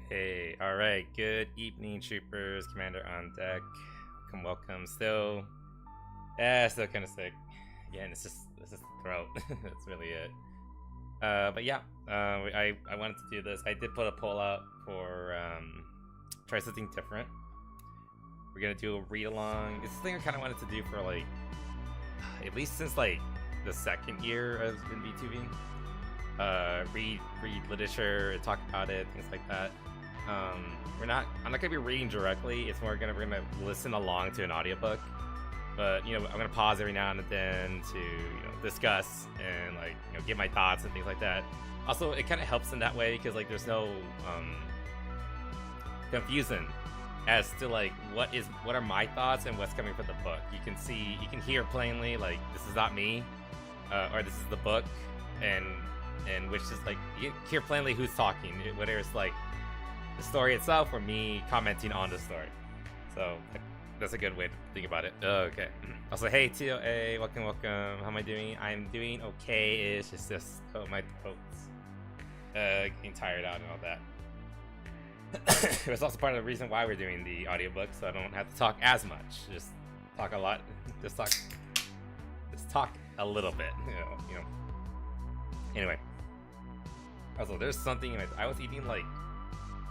Hey, alright, good evening, troopers. Commander on deck. Welcome. Still kind of sick. Again, it's just the throat. That's really it. But yeah, I wanted to do this. I did put a poll out for try something different. We're gonna do a read along. It's something I kind of wanted to do for like at least since like the second year I've been VTubing. Read literature, talk about it, things like that. I'm not gonna be reading directly. It's more we're gonna listen along to an audiobook. But I'm gonna pause every now and then to discuss and give my thoughts and things like that. Also, it kind of helps in that way because like there's no confusion as to like what are my thoughts and what's coming from the book. You can hear plainly like this is not me, or this is the book, and which is like you hear plainly who's talking, whether it's like the story itself or me commenting on the story. So that's a good way to think about it. Okay. Also, hey TOA, welcome. How am I doing? I'm doing okay. It's just my throat's getting tired out and all that. It's also part of the reason why we're doing the audiobook, so I don't have to talk as much. Just talk a lot. Just talk a little bit. Anyway. Also, there's something I was eating like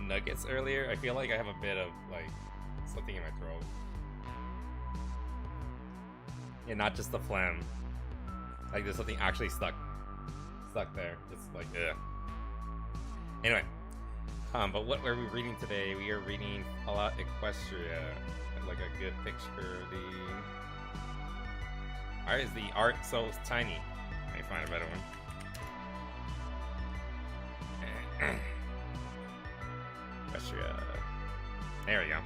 nuggets earlier. I feel like I have a bit of like something in my throat. And not just the phlegm. Like there's something actually stuck there. Just like ugh. Anyway. But what were we reading today? We are reading Fallout Equestria. Like a good picture of the why is the art so tiny? Let me find a better one. Equestria. There we go.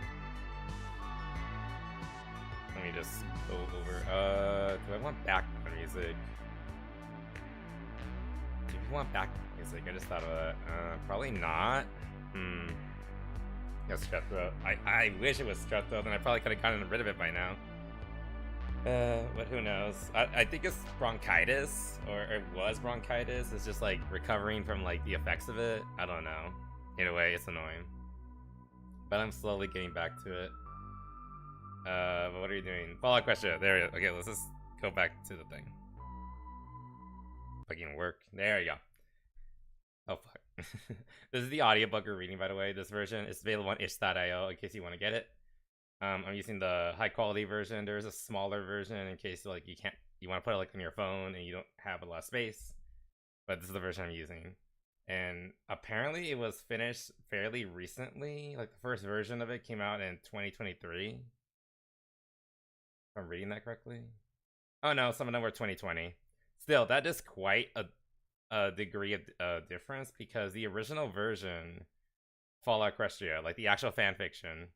Let me just go over. Do I want background music? Do you want background music? I just thought of that. Probably not. Yes, strep throat. I wish it was strep throat, then I probably could have gotten rid of it by now. But who knows? I think it's bronchitis, or it was bronchitis. It's just like recovering from like the effects of it. I don't know. Either way, it's annoying. But I'm slowly getting back to it. But what are you doing? Follow-up question. There we go. Okay, let's just go back to the thing. Fucking work. There you go. Oh fuck. This is the audiobook we're reading, by the way. This version is available on itch.io in case you want to get it. I'm using the high quality version. There's a smaller version in case like you want to put it like on your phone and you don't have a lot of space. But this is the version I'm using. And apparently it was finished fairly recently. Like the first version of it came out in 2023. If I'm reading that correctly. Oh no, some of them were 2020. Still, that is quite a degree of difference because the original version, Fallout Equestria, like the actual fan fiction,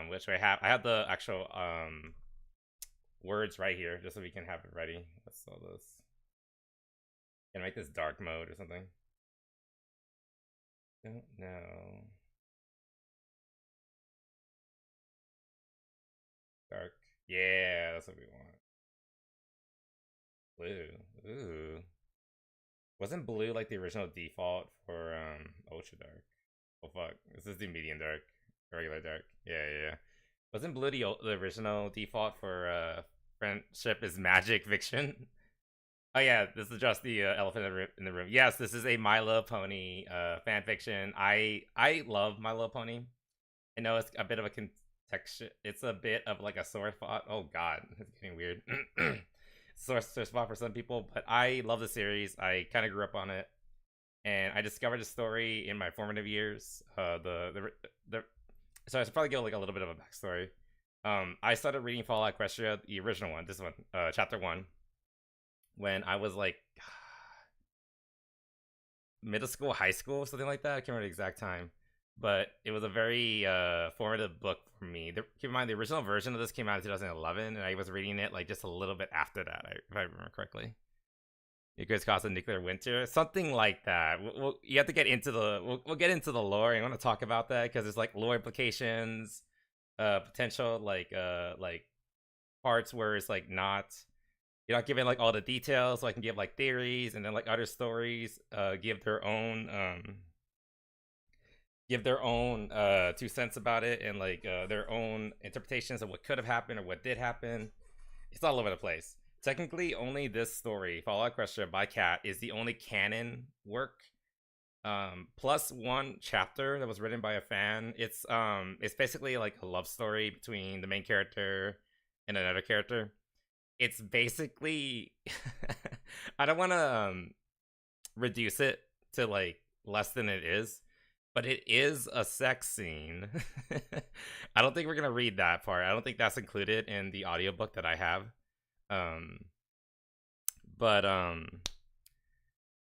which I have the actual words right here, just so we can have it ready. Let's sell this. Can I make this dark mode or something? Don't know. Dark. Yeah, that's what we want. Blue. Ooh. Wasn't blue like the original default for ultra dark? Oh fuck. This is the medium dark. Regular dark. Yeah. Wasn't blue the original default for friendship is magic fiction? Oh yeah, this is just the elephant in the room. Yes, this is a My Little Pony fan fiction. I love My Little Pony. I know it's a bit of a context. It's a bit of like a sore spot. Oh god, it's getting weird. Sore spot for some people, but I love the series. I kind of grew up on it, and I discovered the story in my formative years. So I should probably give like a little bit of a backstory. I started reading Fallout Equestria, the original one, this one, chapter 1, when I was like middle school, high school, something like that. I can't remember the exact time, but it was a very formative book for me. Keep in mind, the original version of this came out in 2011, and I was reading it like just a little bit after that, if I remember correctly. It could cause a nuclear winter, something like that. You have to get into we'll get into the lore. I want to talk about that because there's like lore implications, potential like parts where it's like you're not giving like all the details, so I can give like theories, and then like other stories give their own give their own 2 cents about it and like their own interpretations of what could have happened or what did happen. It's all over the place. Technically, only this story, Fallout Equestria by Cat, is the only canon work. Plus one chapter that was written by a fan. It's basically like a love story between the main character and another character. It's basically I don't want to reduce it to like less than it is, but it is a sex scene. I don't think we're gonna read that part. I don't think that's included in the audiobook that I have. Um, but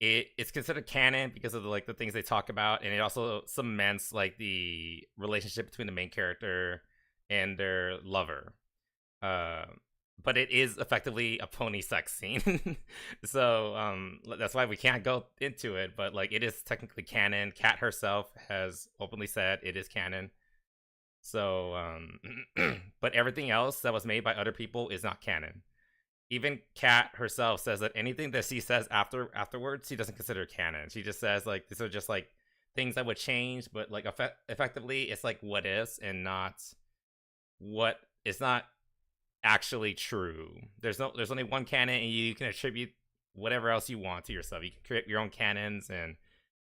it's considered canon because of the things they talk about, and it also cements like the relationship between the main character and their lover. Uh, but it is effectively a pony sex scene. So that's why we can't go into it, but like it is technically canon. Kat herself has openly said it is canon. So but everything else that was made by other people is not canon. Even Kat herself says that anything that she says afterwards, she doesn't consider canon. She just says like these are just like things that would change, but like effectively it's like what is and not what is not actually true. There's only one canon, and you can attribute whatever else you want to yourself. You can create your own canons and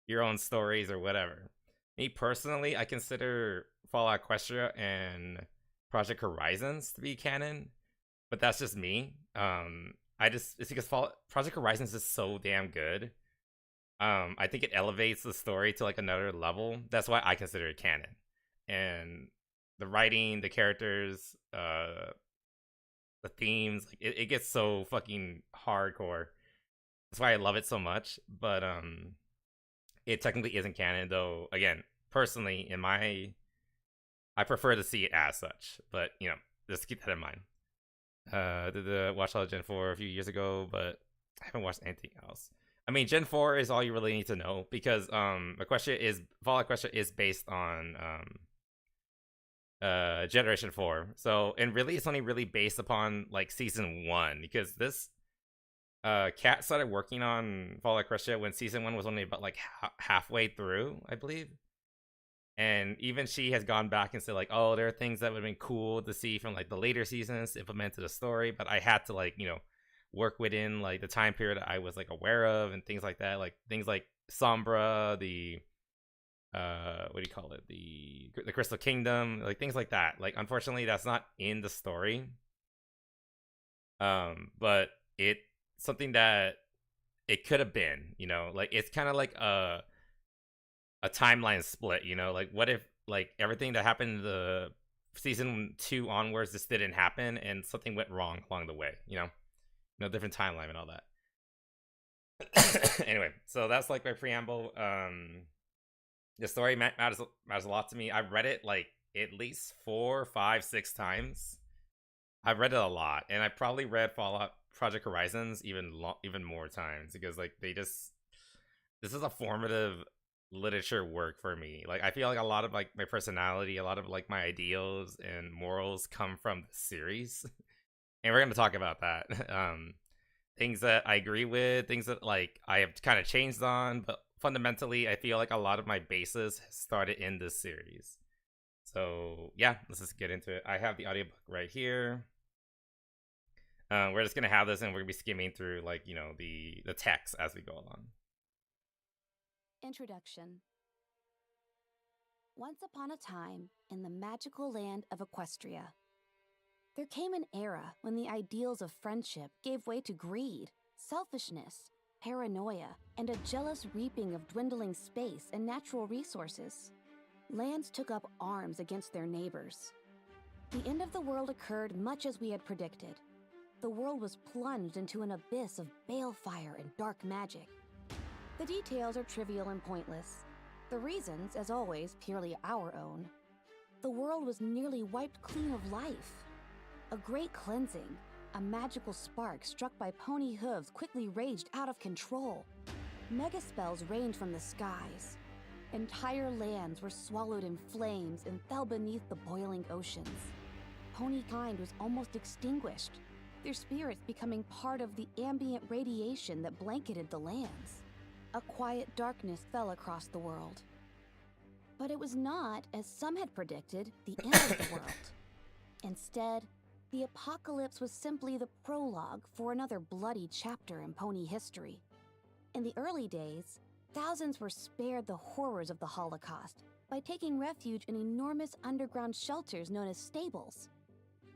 your own stories or whatever. Me personally, I consider Fallout Equestria and Project Horizons to be canon, but that's just me. It's because Project Horizons is so damn good. I think it elevates the story to like another level. That's why I consider it canon. And the writing, the characters, the themes, like it gets so fucking hardcore. That's why I love it so much. But it technically isn't canon, though. Again, personally, I prefer to see it as such. But you know, just keep that in mind. Did the watch all of Gen 4 a few years ago, but I haven't watched anything else. I mean, Gen 4 is all you really need to know because Fallout Equestria is based on Generation 4. So, and really it's only really based upon like season 1 because this Kat started working on Fallout Equestria when season 1 was only about like halfway through, I believe. And even she has gone back and said like, oh, there are things that would have been cool to see from like the later seasons to implement to the story, but I had to like, you know, work within like the time period I was like aware of and things like that, like things like Sombra, the what do you call it, the Crystal Kingdom, like things like that. Like unfortunately that's not in the story, but it's something that it could have been, you know, like it's kind of like a timeline split, you know, like what if like everything that happened in the season 2 onwards just didn't happen and something went wrong along the way, you know, different timeline and all that. Anyway, so that's like my preamble. The story matters a lot to me. I've read it like at least 4, 5, 6 times. I've read it a lot, and I probably read Fallout Project Horizons even more times because like this is a formative literature work for me. Like I feel like a lot of like my personality, a lot of like my ideals and morals come from the series. And we're going to talk about that. Things that I agree with, things that like I have kind of changed on, but fundamentally I feel like a lot of my basis started in this series. So yeah, let's just get into it. I have the audiobook right here. We're just gonna have this and we're gonna be skimming through like, you know, the text as we go along. Introduction. Once upon a time, in the magical land of Equestria, there came an era when the ideals of friendship gave way to greed, selfishness, paranoia, and a jealous reaping of dwindling space and natural resources. Lands took up arms against their neighbors. The end of the world occurred much as we had predicted. The world was plunged into an abyss of balefire and dark magic. The details are trivial and pointless. The reasons, as always, purely our own. The world was nearly wiped clean of life. A great cleansing, a magical spark struck by pony hooves quickly raged out of control. Mega spells rained from the skies. Entire lands were swallowed in flames and fell beneath the boiling oceans. Ponykind was almost extinguished, their spirits becoming part of the ambient radiation that blanketed the lands. A quiet darkness fell across the world. But it was not, as some had predicted, the end of the world. Instead, the apocalypse was simply the prologue for another bloody chapter in pony history. In the early days, thousands were spared the horrors of the Holocaust by taking refuge in enormous underground shelters known as stables.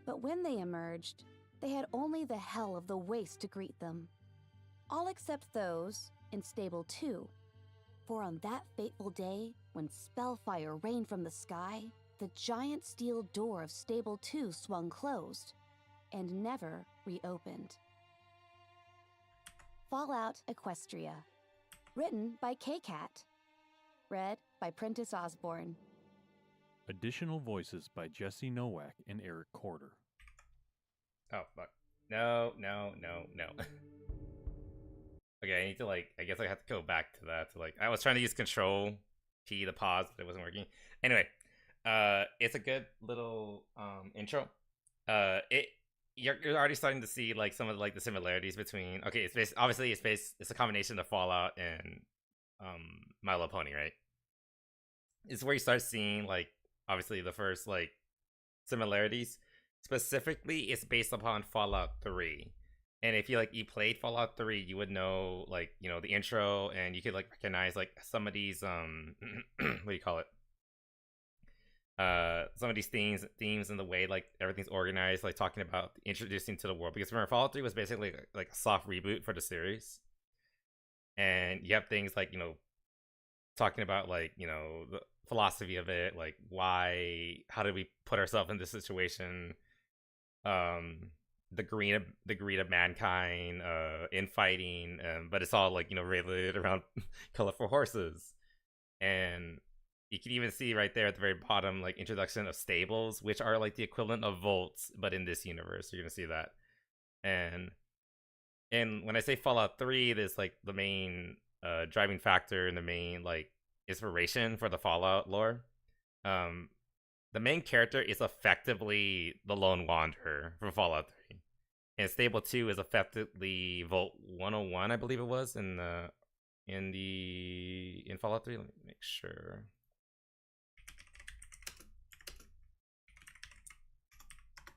But when they emerged, they had only the hell of the waste to greet them. All except those in Stable 2. For on that fateful day, when spellfire rained from the sky, the giant steel door of Stable 2 swung closed and never reopened. Fallout Equestria. Written by K-Cat. Read by Prentice Osborne. Additional voices by Jesse Nowak and Eric Corder. Oh, fuck. No. Okay, I need to, like, I guess I have to go back to that. To, like, I was trying to use Control P to pause, but it wasn't working. Anyway, it's a good little intro. You're already starting to see, like, some of like the similarities between. Okay, it's a combination of Fallout and My Little Pony, right? It's where you start seeing, like, obviously the first, like, similarities. Specifically, it's based upon Fallout 3. And if you played Fallout 3, you would know, like, you know, the intro, and you could, like, recognize, like, some of these what do you call it? Some of these themes and the way, like, everything's organized, like, talking about introducing to the world. Because remember, Fallout 3 was basically like a soft reboot for the series. And you have things like, you know, talking about, like, you know, the philosophy of it, like, how did we put ourselves in this situation? The greed of mankind, infighting, but it's all, like, you know, related around colorful horses. And you can even see right there at the very bottom, like, introduction of stables, which are like the equivalent of vaults, but in this universe. You're gonna see that. And when I say Fallout 3, there's, like, the main driving factor and the main, like, inspiration for the Fallout lore. The main character is effectively the Lone Wanderer from Fallout 3. And Stable 2 is effectively Vault 101, I believe it was, in Fallout 3. Let me make sure.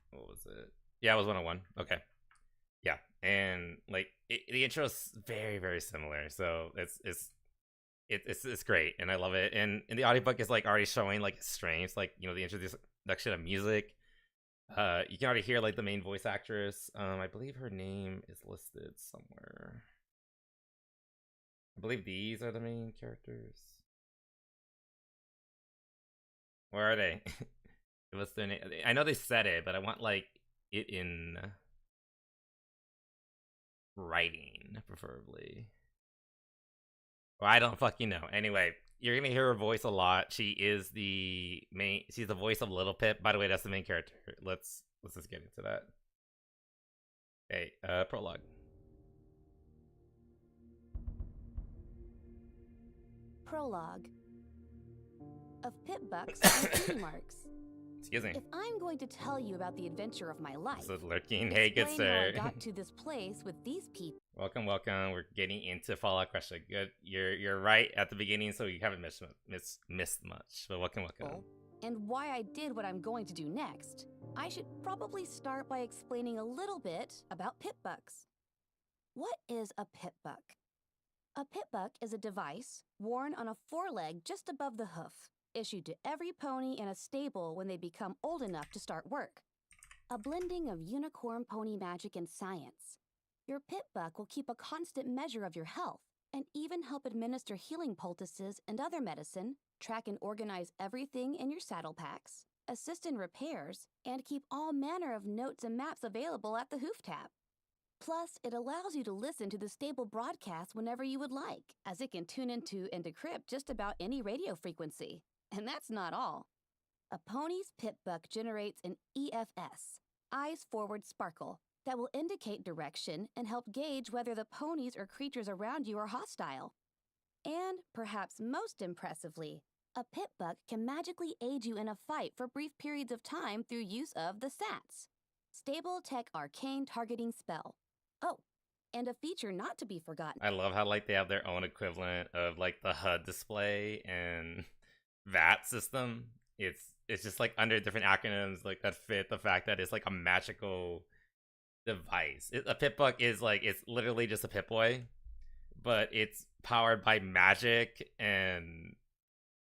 What was it? Yeah, it was 101. Okay. Yeah. And, like, the intro is very, very similar. So it's great, and I love it. And the audiobook is, like, already showing, like, strengths, like, you know, the introduction of music. You can already hear, like, the main voice actress. I believe her name is listed somewhere. I believe these are the main characters. Where are they? What's their name? I know they said it, but I want, like, it in writing, preferably. Well, I don't fucking know. Anyway, you're gonna hear her voice a lot. She's the voice of Little Pip. By the way, that's the main character. Let's just get into that. Okay, prologue. Prologue. Of Pip-Bucks and Cutie Marks. Excuse me. If I'm going to tell you about the adventure of my life, So lurking. Hey, good explain how sir. I got to this place with these people. Welcome. We're getting into Fallout question. Good. You're right at the beginning, so you haven't missed much. But welcome. And why I did what I'm going to do next, I should probably start by explaining a little bit about Pip-Bucks. What is a Pip-Buck? A Pip-Buck is a device worn on a foreleg just above the hoof, issued to every pony in a stable when they become old enough to start work. A blending of unicorn pony magic and science. Your Pip-Buck will keep a constant measure of your health and even help administer healing poultices and other medicine, track and organize everything in your saddle packs, assist in repairs, and keep all manner of notes and maps available at the hoof tab. Plus, it allows you to listen to the stable broadcast whenever you would like, as it can tune into and decrypt just about any radio frequency. And that's not all. A pony's Pip-Buck generates an EFS, Eyes Forward Sparkle, that will indicate direction and help gauge whether the ponies or creatures around you are hostile. And, perhaps most impressively, a Pip-Buck can magically aid you in a fight for brief periods of time through use of the SATs. Stable Tech Arcane Targeting Spell. Oh, and a feature not to be forgotten. I love how, like, they have their own equivalent of, like, the HUD display and VAT system. It's just like under different acronyms like that fit the fact that it's like a magical device. A Pip-Buck is like it's literally just a Pip-Boy, but it's powered by magic and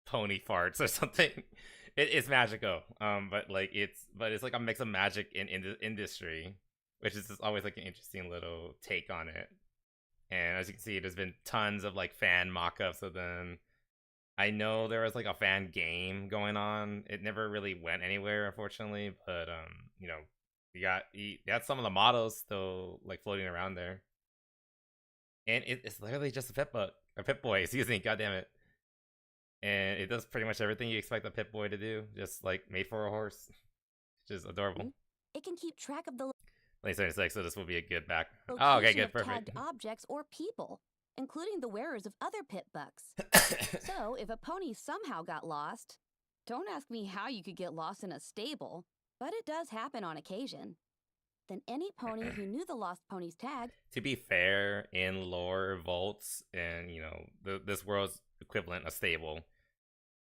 pony farts or something. It's magical. But it's like a mix of magic and industry, which is just always like an interesting little take on it. And as you can see, there's been tons of like fan mock-ups of them. I know there was like a fan game going on. It never really went anywhere, unfortunately. But you know, you got some of the models still like floating around there, and it's literally just a Pip-Boy. Excuse me, god damn it. And it does pretty much everything you expect a Pip-Boy to do, just like made for a horse, which is adorable. It can keep track of the Late 76, so this will be a good back. location Oh, okay, good, of perfect. tagged objects or people, including the wearers of other Pip-Bucks. So, if a pony somehow got lost, don't ask me how you could get lost in a stable, but it does happen on occasion. Then any pony who knew the lost pony's tag. To be fair, in lore vaults and you know this world's equivalent, a stable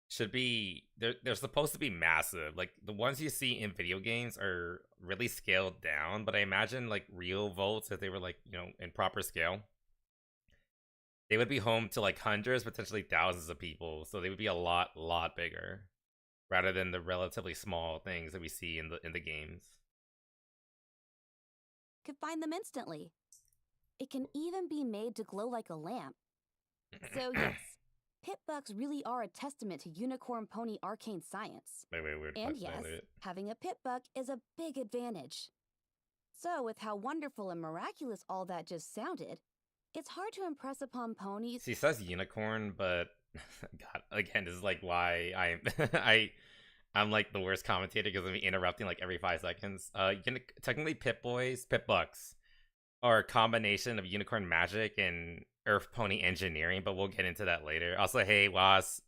should be they're supposed to be massive. Like the ones you see in video games are really scaled down, but I imagine like real vaults, if they were like, you know, in proper scale, they would be home to like hundreds, potentially thousands of people. So they would be a lot bigger rather than the relatively small things that we see in the games. Could find them instantly. It can even be made to glow like a lamp. So yes, Pip-Bucks really are a testament to unicorn pony arcane science. Wait, weird. And yes, having a Pip-Buck is a big advantage. So with how wonderful and miraculous all that just sounded, it's hard to impress upon ponies. She says unicorn, but God, again, this is like why I'm like the worst commentator because I'm interrupting like every 5 seconds. You can technically Pip-Bucks are a combination of unicorn magic and Earth Pony engineering, but we'll get into that later. Also, hey Was,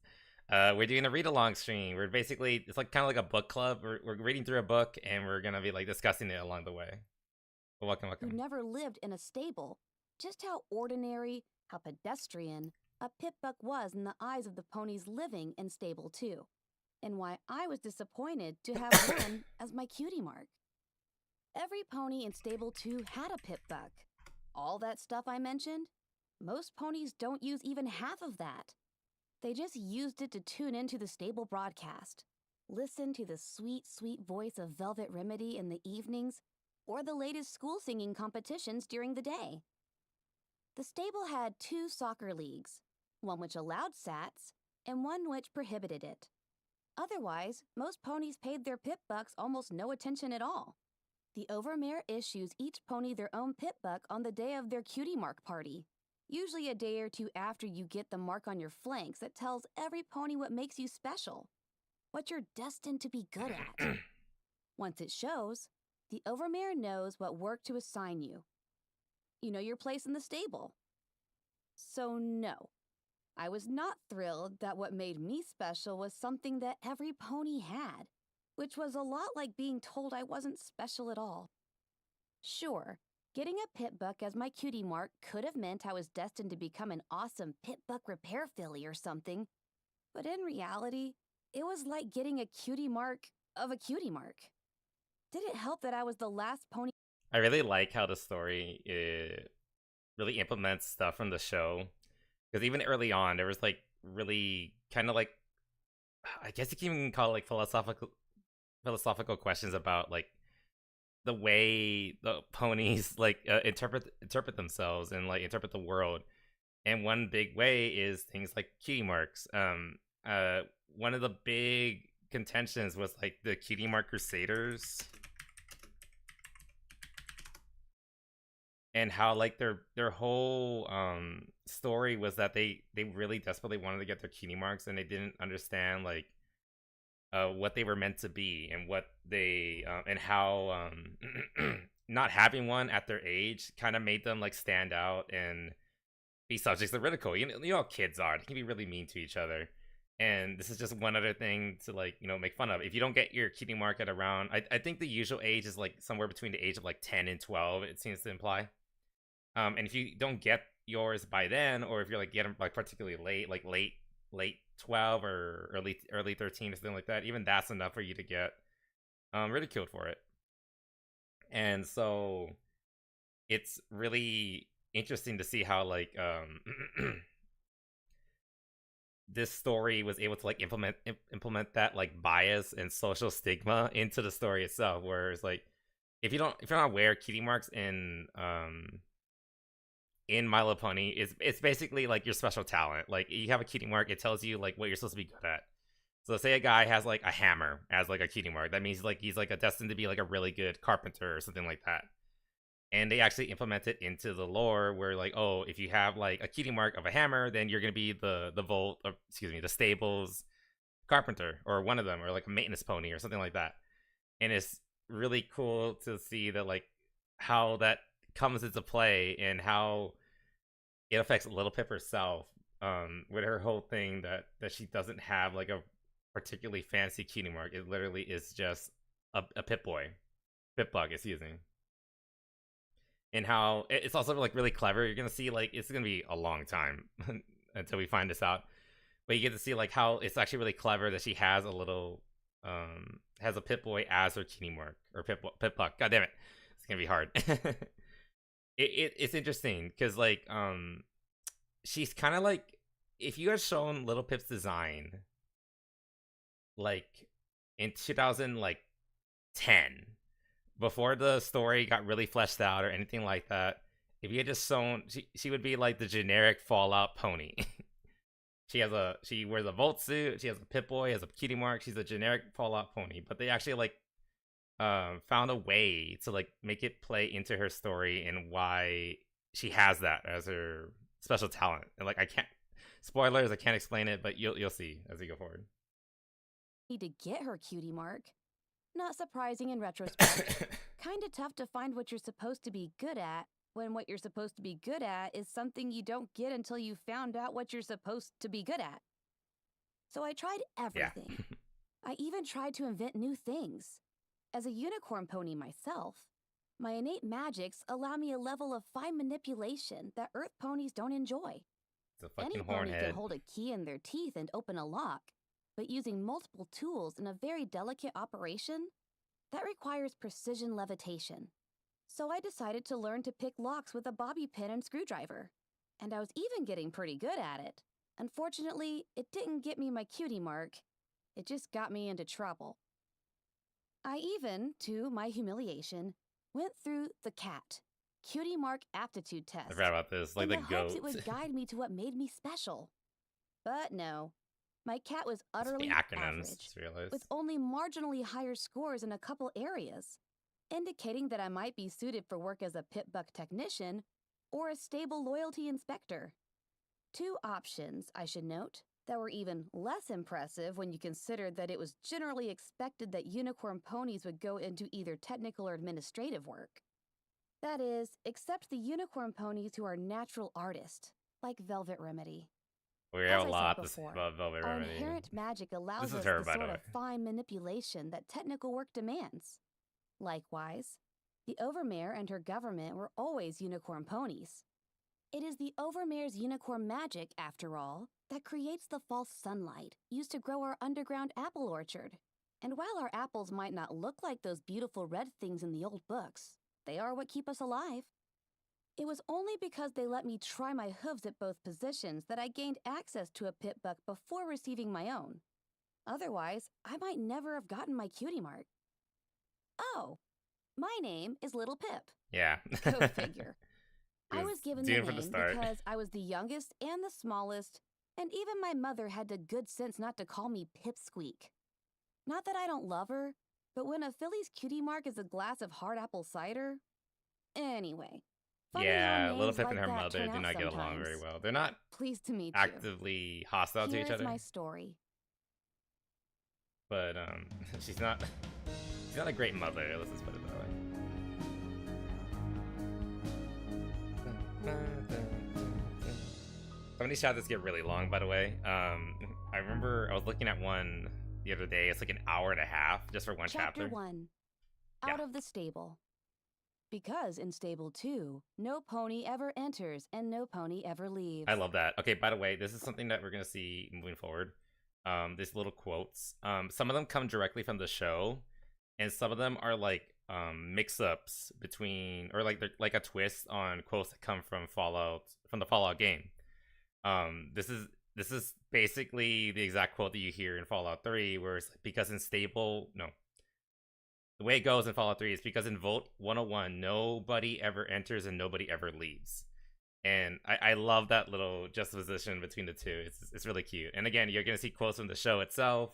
we're doing a read-along stream. We're basically, it's like kind of like a book club. We're reading through a book and we're gonna be like discussing it along the way. But welcome. Who never lived in a stable, just how ordinary, how pedestrian a Pip-Buck was in the eyes of the ponies living in stable 2, and why I was disappointed to have one as my cutie mark. Every pony in stable 2 had a Pip-Buck. All that stuff I mentioned, most ponies don't use even half of that. They just used it to tune into the stable broadcast, listen to the sweet, sweet voice of Velvet Remedy in the evenings, or the latest school singing competitions during the day. The stable had 2 soccer leagues, one which allowed sats, and one which prohibited it. Otherwise, most ponies paid their Pip-Bucks almost no attention at all. The Overmare issues each pony their own Pip-Buck on the day of their cutie mark party, usually a day or 2 after you get the mark on your flanks that tells every pony what makes you special, what you're destined to be good at. Once it shows, the Overmare knows what work to assign you. You know your place in the stable. So no, I was not thrilled that what made me special was something that every pony had, which was a lot like being told I wasn't special at all. Sure, getting a Pip-Buck as my cutie mark could have meant I was destined to become an awesome Pip-Buck repair filly or something, but in reality, it was like getting a cutie mark of a cutie mark. Did it help that I was the last pony? I really like how the story really implements stuff from the show, because even early on there was like really kind of like, I guess you can even call it like philosophical questions about like the way the ponies like interpret themselves and like interpret the world. And one big way is things like cutie marks. One of the big contentions was like the cutie mark crusaders, and how like their whole story was that they really desperately wanted to get their cutie marks, and they didn't understand like what they were meant to be, and what they and how not having one at their age kind of made them like stand out and be subjects of ridicule. You know how kids are; they can be really mean to each other. And this is just one other thing to like, you know, make fun of. If you don't get your cutie mark at around, I think the usual age is like somewhere between the age of like 10 and 12, it seems to imply. And if you don't get yours by then, or if you're like getting like particularly late, like late late 12 or early 13 or something like that. Even that's enough for you to get ridiculed for it. And so it's really interesting to see how like this story was able to like implement that like bias and social stigma into the story itself, where it's like if you're not aware, cutie marks in My Little Pony is it's basically like your special talent. Like you have a cutie mark, it tells you like what you're supposed to be good at. So say a guy has like a hammer as like a cutie mark, that means like he's like a destined to be like a really good carpenter or something like that. And they actually implement it into the lore where like, oh, if you have like a cutie mark of a hammer, then you're gonna be the the stables carpenter or one of them, or like a maintenance pony or something like that. And it's really cool to see that like how that comes into play and how it affects Little Pip herself, with her whole thing that she doesn't have like a particularly fancy cutie mark. It literally is just a Pip bug, excuse me. And how it's also like really clever. You're gonna see like it's gonna be a long time until we find this out, but you get to see like how it's actually really clever that she has a little has a Pip-Boy as her cutie mark, or Pip-Puck. God damn it, it's gonna be hard. It's interesting because like she's kind of like, if you had shown Little Pip's design like in 2010, before the story got really fleshed out or anything like that, if you had just shown, she would be like the generic Fallout pony. She wears a Volt suit, she has a Pip-Boy, has a cutie mark, she's a generic Fallout pony. But they actually like found a way to like make it play into her story and why she has that as her special talent. And like I can't explain it, but you'll see as we go forward. Need to get her cutie mark. Not surprising in retrospect. Kinda tough to find what you're supposed to be good at when what you're supposed to be good at is something you don't get until you found out what you're supposed to be good at. So I tried everything. Yeah. I even tried to invent new things. As a unicorn pony myself, my innate magics allow me a level of fine manipulation that Earth ponies don't enjoy. It's a fucking Any pony hornhead. can hold a key in their teeth and open a lock, but using multiple tools in a very delicate operation, that requires precision levitation. So I decided to learn to pick locks with a bobby pin and screwdriver. And I was even getting pretty good at it. Unfortunately, it didn't get me my cutie mark. It just got me into trouble. I even, to my humiliation, went through the CAT, Cutie Mark Aptitude Test. I forgot about this, like in the the goat. hopes it would guide me to what made me special. But no, my cat was utterly the acronyms, average, just realized. with only marginally higher scores in a couple areas, indicating that I might be suited for work as a pit-buck technician or a stable loyalty inspector. Two options, I should note, that were even less impressive when you consider that it was generally expected that unicorn ponies would go into either technical or administrative work. That is, except the unicorn ponies who are natural artists, like Velvet Remedy. We As have I a said lot to say before, about Velvet our Remedy. inherent magic allows This is us her, the by the sort way. of fine manipulation that technical work demands. Likewise, the Overmare and her government were always unicorn ponies. It is the Overmare's unicorn magic, after all, that creates the false sunlight used to grow our underground apple orchard. And while our apples might not look like those beautiful red things in the old books, they are what keep us alive. It was only because they let me try my hooves at both positions that I gained access to a pit-buck before receiving my own. Otherwise, I might never have gotten my cutie mark. Oh, my name is Little Pip. Yeah. Go figure. I was given the doomed from the name start. because I was the youngest and the smallest, and even my mother had the good sense not to call me Pipsqueak. Not that I don't love her, but when a filly's cutie mark is a glass of hard apple cider... Anyway. Funny how Yeah, Little names Pip like and her that mother turn do out not get along sometimes. very well. They're not Pleased to meet you. actively hostile to Here each is other. my story. But she's not a great mother, let's just put it that way. Some of these chapters get really long, by the way. I remember I was looking at one the other day. It's like an hour and a half just for one chapter. Chapter 1. Out of the Stable. Because in Stable 2, no pony ever enters and no pony ever leaves. I love that. Okay, by the way, this is something that we're gonna see moving forward. These little quotes. Some of them come directly from the show, and some of them are like mix-ups between, or like they're like a twist on quotes that come from the Fallout game. This is basically the exact quote that you hear in Fallout 3, where it's because in stable, no, the way it goes in Fallout 3 is because in Vote 101, nobody ever enters and nobody ever leaves. And I love that little juxtaposition between the two. It's really cute. And again, you're gonna see quotes from the show itself,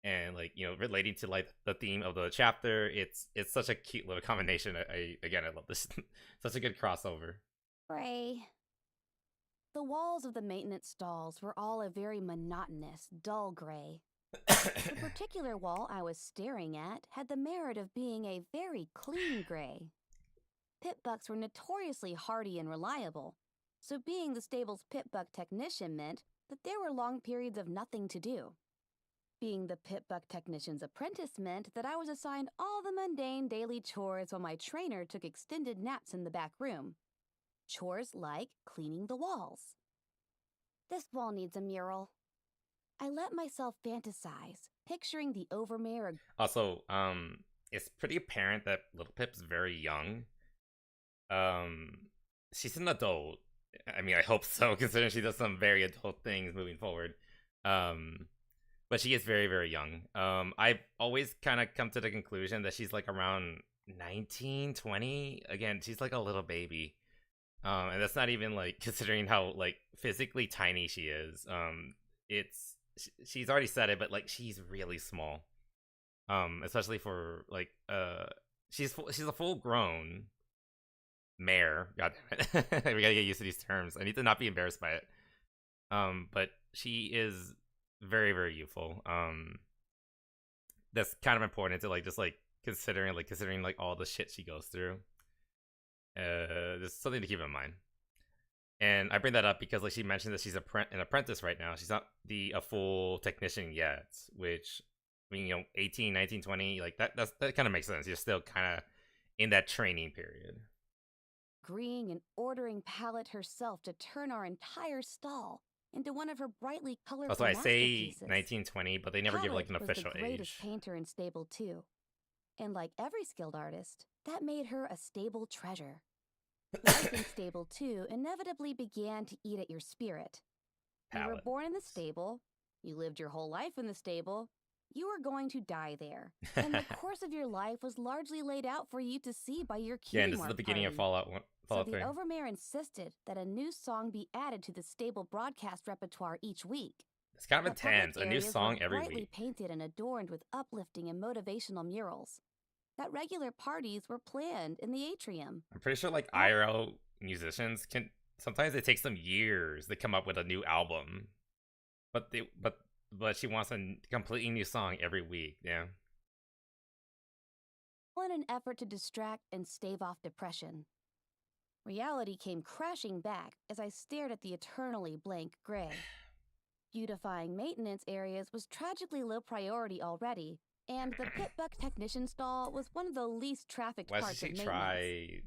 and like, you know, relating to like the theme of the chapter. It's such a cute little combination. I love this. Such a good crossover. Gray. The walls of the maintenance stalls were all a very monotonous, dull gray. The particular wall I was staring at had the merit of being a very clean gray. Pit-bucks were notoriously hardy and reliable, so being the stable's pit-buck technician meant that there were long periods of nothing to do. Being the pit-buck technician's apprentice meant that I was assigned all the mundane daily chores while my trainer took extended naps in the back room. Chores like cleaning the walls. This wall needs a mural. I let myself fantasize, picturing the overmare. Also, it's pretty apparent that Little Pip's very young. She's an adult. I mean, I hope so, considering she does some very adult things moving forward. But she is very, very young. I've always kind of come to the conclusion that she's like around 19, 20. Again, she's like a little baby. And that's not even like considering how like physically tiny she is. She's already said it, but like she's really small. Especially for like she's a full grown mare. God damn it. We gotta get used to these terms. I need to not be embarrassed by it. But she is very, very youthful. That's kind of important to like just like considering like all the shit she goes through. There's something to keep in mind. And I bring that up because like she mentioned that she's an apprentice right now. She's not a full technician yet, which, I mean, you know, 18, 19, 20, like that kind of makes sense. You're still kind of in that training period. Agreeing and ordering Palette herself to turn our entire stall into one of her brightly colorful Also, I say masterpieces. 19, 20, but they never give like an official was the greatest age. painter in Stable 2. And like every skilled artist, that made her a stable treasure. Life in Stable 2 inevitably began to eat at your spirit. You were Palette. born in the stable, you lived your whole life in the stable, you were going to die there. And the course of your life was largely laid out for you to see by your cutie Yeah, and this is mark the beginning of party. Fallout So 3. the Overmare insisted that a new song be added to the stable broadcast repertoire each week. It's kind of The public intense. A new areas song were every brightly week. painted and adorned with uplifting and motivational murals. That regular parties were planned in the atrium. I'm pretty sure like IRL musicians can sometimes it takes them years to come up with a new album. But she wants a completely new song every week, yeah. All in an effort to distract and stave off depression. Reality came crashing back as I stared at the eternally blank gray. Beautifying maintenance areas was tragically low priority already, and the Pit-Buck technician stall was one of the least trafficked Why parts should of she maintenance. try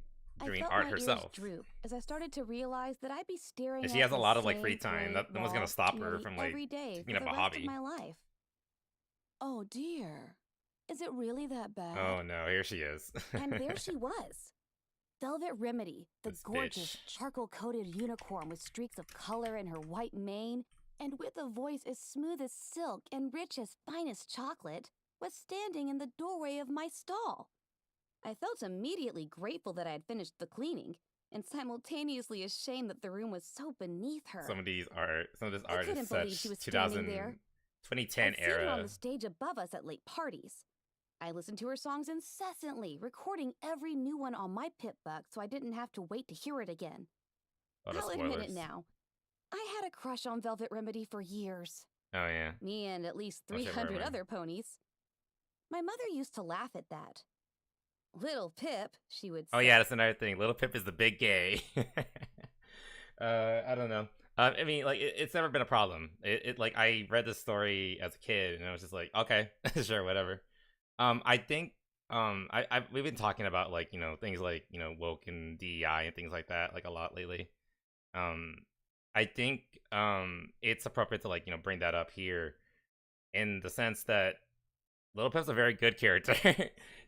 doing I felt art my herself? ears droop as I started to realize that I'd be staring And at she has a the lot of like same free time. gray No one's gonna walls stop her nearly from like every day taking for up the a rest hobby. of my life. Oh dear. Is it really that bad? Oh no, here she is. And there she was. Velvet Remedy, the This gorgeous bitch. charcoal-coated unicorn with streaks of color in her white mane, and with a voice as smooth as silk and rich as finest chocolate, was standing in the doorway of my stall. I felt immediately grateful that I had finished the cleaning, and simultaneously ashamed that the room was so beneath her. Some of this art I is couldn't believe she such was standing there. 2010 I'd seen her on era. the stage above us at late parties. I listened to her songs incessantly, recording every new one on my Pit-Buck so I didn't have to wait to hear it again. Lot of I'll admit it spoilers. now. I had a crush on Velvet Remedy for years. Oh yeah. Me and at least Oh, shit, 300 right. other ponies. My mother used to laugh at that. Little Pip, she would say. Oh yeah, that's another thing. Little Pip is the big gay. I don't know. I mean, like it's never been a problem. It like I read this story as a kid and I was just like, okay, sure, whatever. I think we've been talking about like things like woke and DEI and things like that like a lot lately. Um, I think it's appropriate to like bring that up here in the sense that Little Pip's a very good character.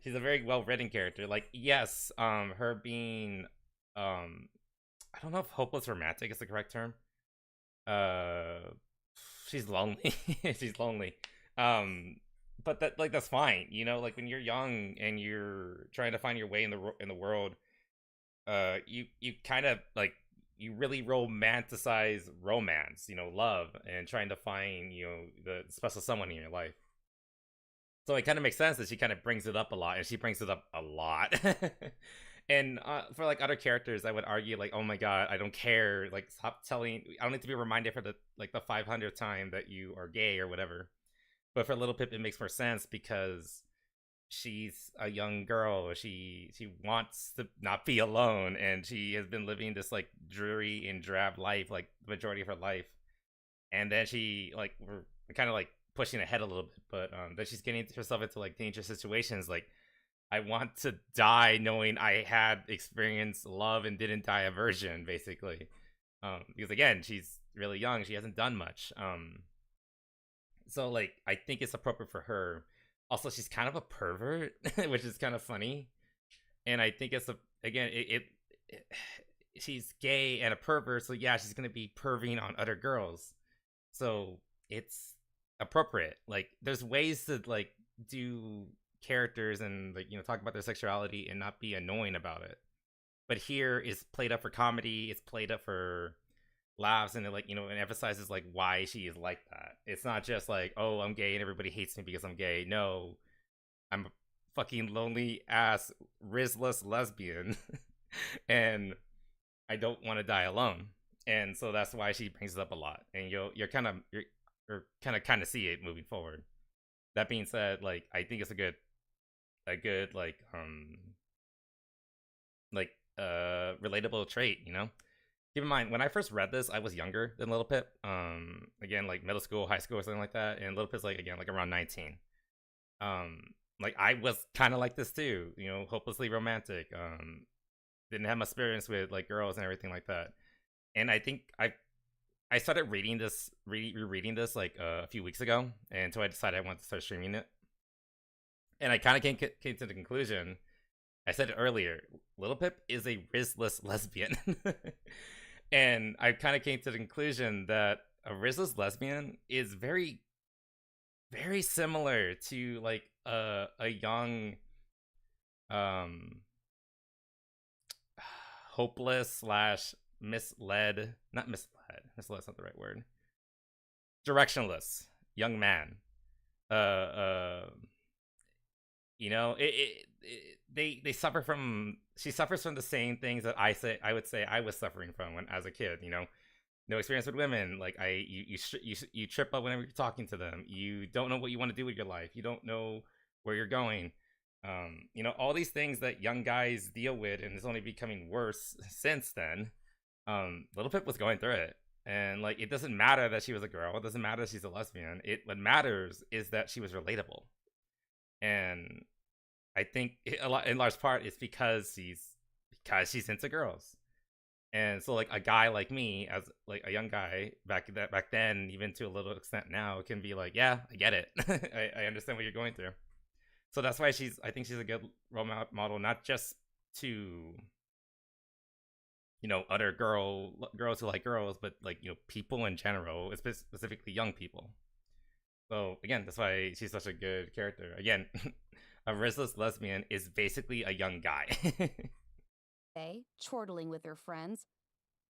She's a very well written character. Like yes, her being I don't know if hopeless romantic is the correct term. Uh, she's lonely. She's lonely. Um, but that's fine. Like when you're young and you're trying to find your way in the world, you kind of like you really romanticize romance, love, and trying to find the special someone in your life. So it kind of makes sense that she kind of brings it up a lot, and she brings it up a lot. And for like other characters, I would argue like, oh my god, I don't care. Like, stop telling. I don't need to be reminded for the 500th time that you are gay or whatever. But for Little Pip, it makes more sense because she's a young girl. She wants to not be alone, and she has been living this like dreary and drab life like the majority of her life. And then we're kind of like pushing ahead a little bit, but then she's getting herself into like dangerous situations. Like, I want to die knowing I had experienced love and didn't die a virgin, basically. Because again, she's really young, she hasn't done much. So like I think it's appropriate for her. Also, she's kind of a pervert, which is kind of funny. And I think it's she's gay and a pervert, so yeah, she's gonna be perving on other girls. So it's appropriate. Like, there's ways to like do characters and like talk about their sexuality and not be annoying about it. But here is played up for comedy. It's played up for laughs, and it like it emphasizes like why she is like that. It's not just like, oh, I'm gay and everybody hates me because I'm gay. No, I'm a fucking lonely ass rizless lesbian, and I don't want to die alone. And so that's why she brings it up a lot. And you're kind of see it moving forward. That being said, like I think it's a good relatable trait. Keep in mind, when I first read this, I was younger than Little Pip. Again, like middle school, high school, or something like that. And Little Pip's like again like around 19. Like I was kind of like this too. Hopelessly romantic. Didn't have much experience with like girls and everything like that. And I think I started reading this, rereading this like a few weeks ago, and so I decided I wanted to start streaming it. And I kind of came to the conclusion. I said it earlier. Little Pip is a rizless lesbian, and I kind of came to the conclusion that a rizless lesbian is very, very similar to like a young, hopeless slash misled, not misled. Misled's not the right word. Directionless young man. They suffer from. She suffers from the same things that I would say I was suffering from when as a kid. No experience with women. Like you trip up whenever you're talking to them. You don't know what you want to do with your life. You don't know where you're going. All these things that young guys deal with, and it's only becoming worse since then. Little Pip was going through it, and like it doesn't matter that she was a girl. It doesn't matter that she's a lesbian. What matters is that she was relatable, and I think in large part, it's because she's into girls. And so like a guy like me, as like a young guy back then, even to a little extent now, can be like, yeah, I get it. I understand what you're going through. So that's why I think she's a good role model, not just to other girls who like girls, but like people in general, specifically young people. So again, that's why she's such a good character. Again, a rizless lesbian is basically a young guy. Chortling with her friends.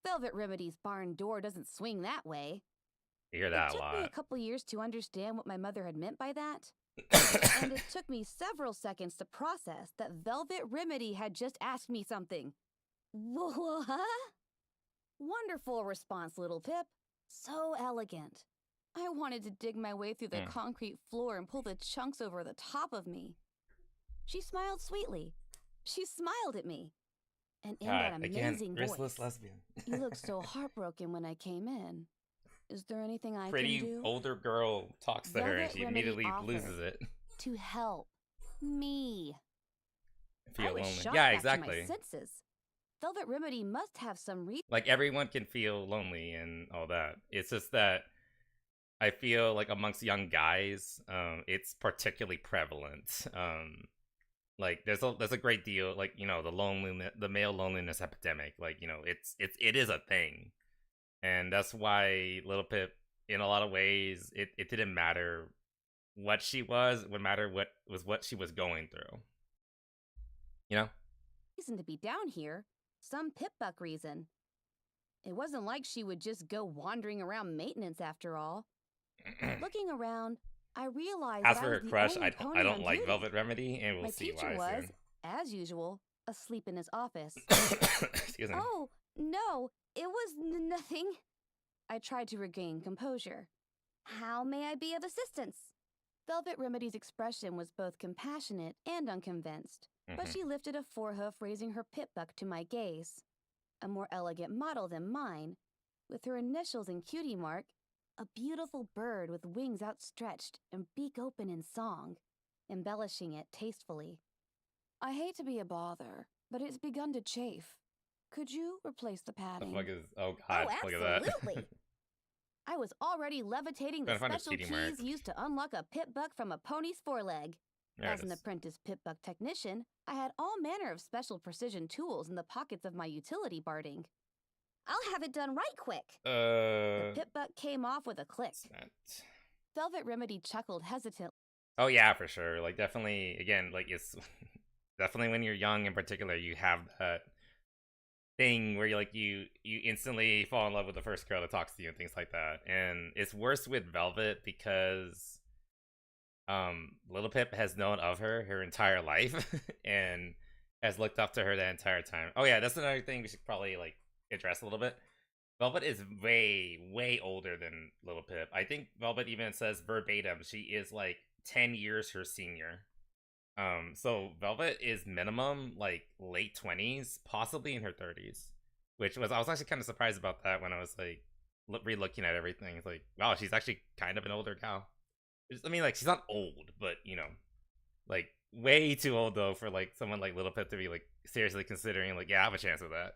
Velvet Remedy's barn door doesn't swing that way. You hear that a lot. It took me a couple years to understand what my mother had meant by that. And it took me several seconds to process that Velvet Remedy had just asked me something. What? Wonderful response, Little Pip. So elegant. I wanted to dig my way through the concrete floor and pull the chunks over the top of me. She smiled sweetly. She smiled at me. And in that amazing voice, lesbian. You looked so heartbroken when I came in. Is there anything I can do? Pretty older girl talks to her and she immediately loses it. To help me. feel I was lonely. shocked Yeah, back exactly. to my senses. Velvet Remedy must have some reason. Like everyone can feel lonely and all that. It's just that I feel like amongst young guys, it's particularly prevalent. Like there's a great deal, like the male loneliness epidemic. Like it is a thing, and that's why Little Pip, in a lot of ways, it didn't matter what she was. It would matter what she was going through. You know. Reason to be down here. Some Pip-Buck reason. It wasn't like she would just go wandering around maintenance after all. Looking around, I realized As that for I her was the crush, only I pony don't on like duty. Velvet Remedy, and we'll My see teacher why was, soon. as usual, asleep in his office. Excuse me. Oh, no, it was nothing. I tried to regain composure. How may I be of assistance? Velvet Remedy's expression was both compassionate and unconvinced, but she lifted a forehoof, raising her Pip-Buck to my gaze. A more elegant model than mine, with her initials in cutie mark, a beautiful bird with wings outstretched and beak open in song, embellishing it tastefully. I hate to be a bother, but it's begun to chafe. Could you replace the padding? The fuck is? Oh god, look at that. Absolutely. I was already levitating the Trying to find a special cutie mark. keys used to unlock a Pip-Buck from a pony's foreleg. There As it an is. apprentice Pip-Buck technician, I had all manner of special precision tools in the pockets of my utility barding. I'll have it done right quick. The Pip-Buck came off with a click. Velvet Remedy chuckled hesitantly. Oh yeah, for sure. Like definitely, again, like it's definitely when you're young in particular, you have that thing where you instantly fall in love with the first girl that talks to you and things like that. And it's worse with Velvet because Little Pip has known of her entire life and has looked up to her that entire time. Oh yeah, that's another thing we should probably like address a little bit. Velvet is way older than Little Pip. I think Velvet even says verbatim she is like 10 years her senior. So Velvet is minimum like late 20s, possibly in her 30s, I was actually kind of surprised about that when I was like re-looking at everything. It's like, wow, she's actually kind of an older gal. I mean, like she's not old, but like way too old though for like someone like Little Pip to be like seriously considering like, yeah, I have a chance with that.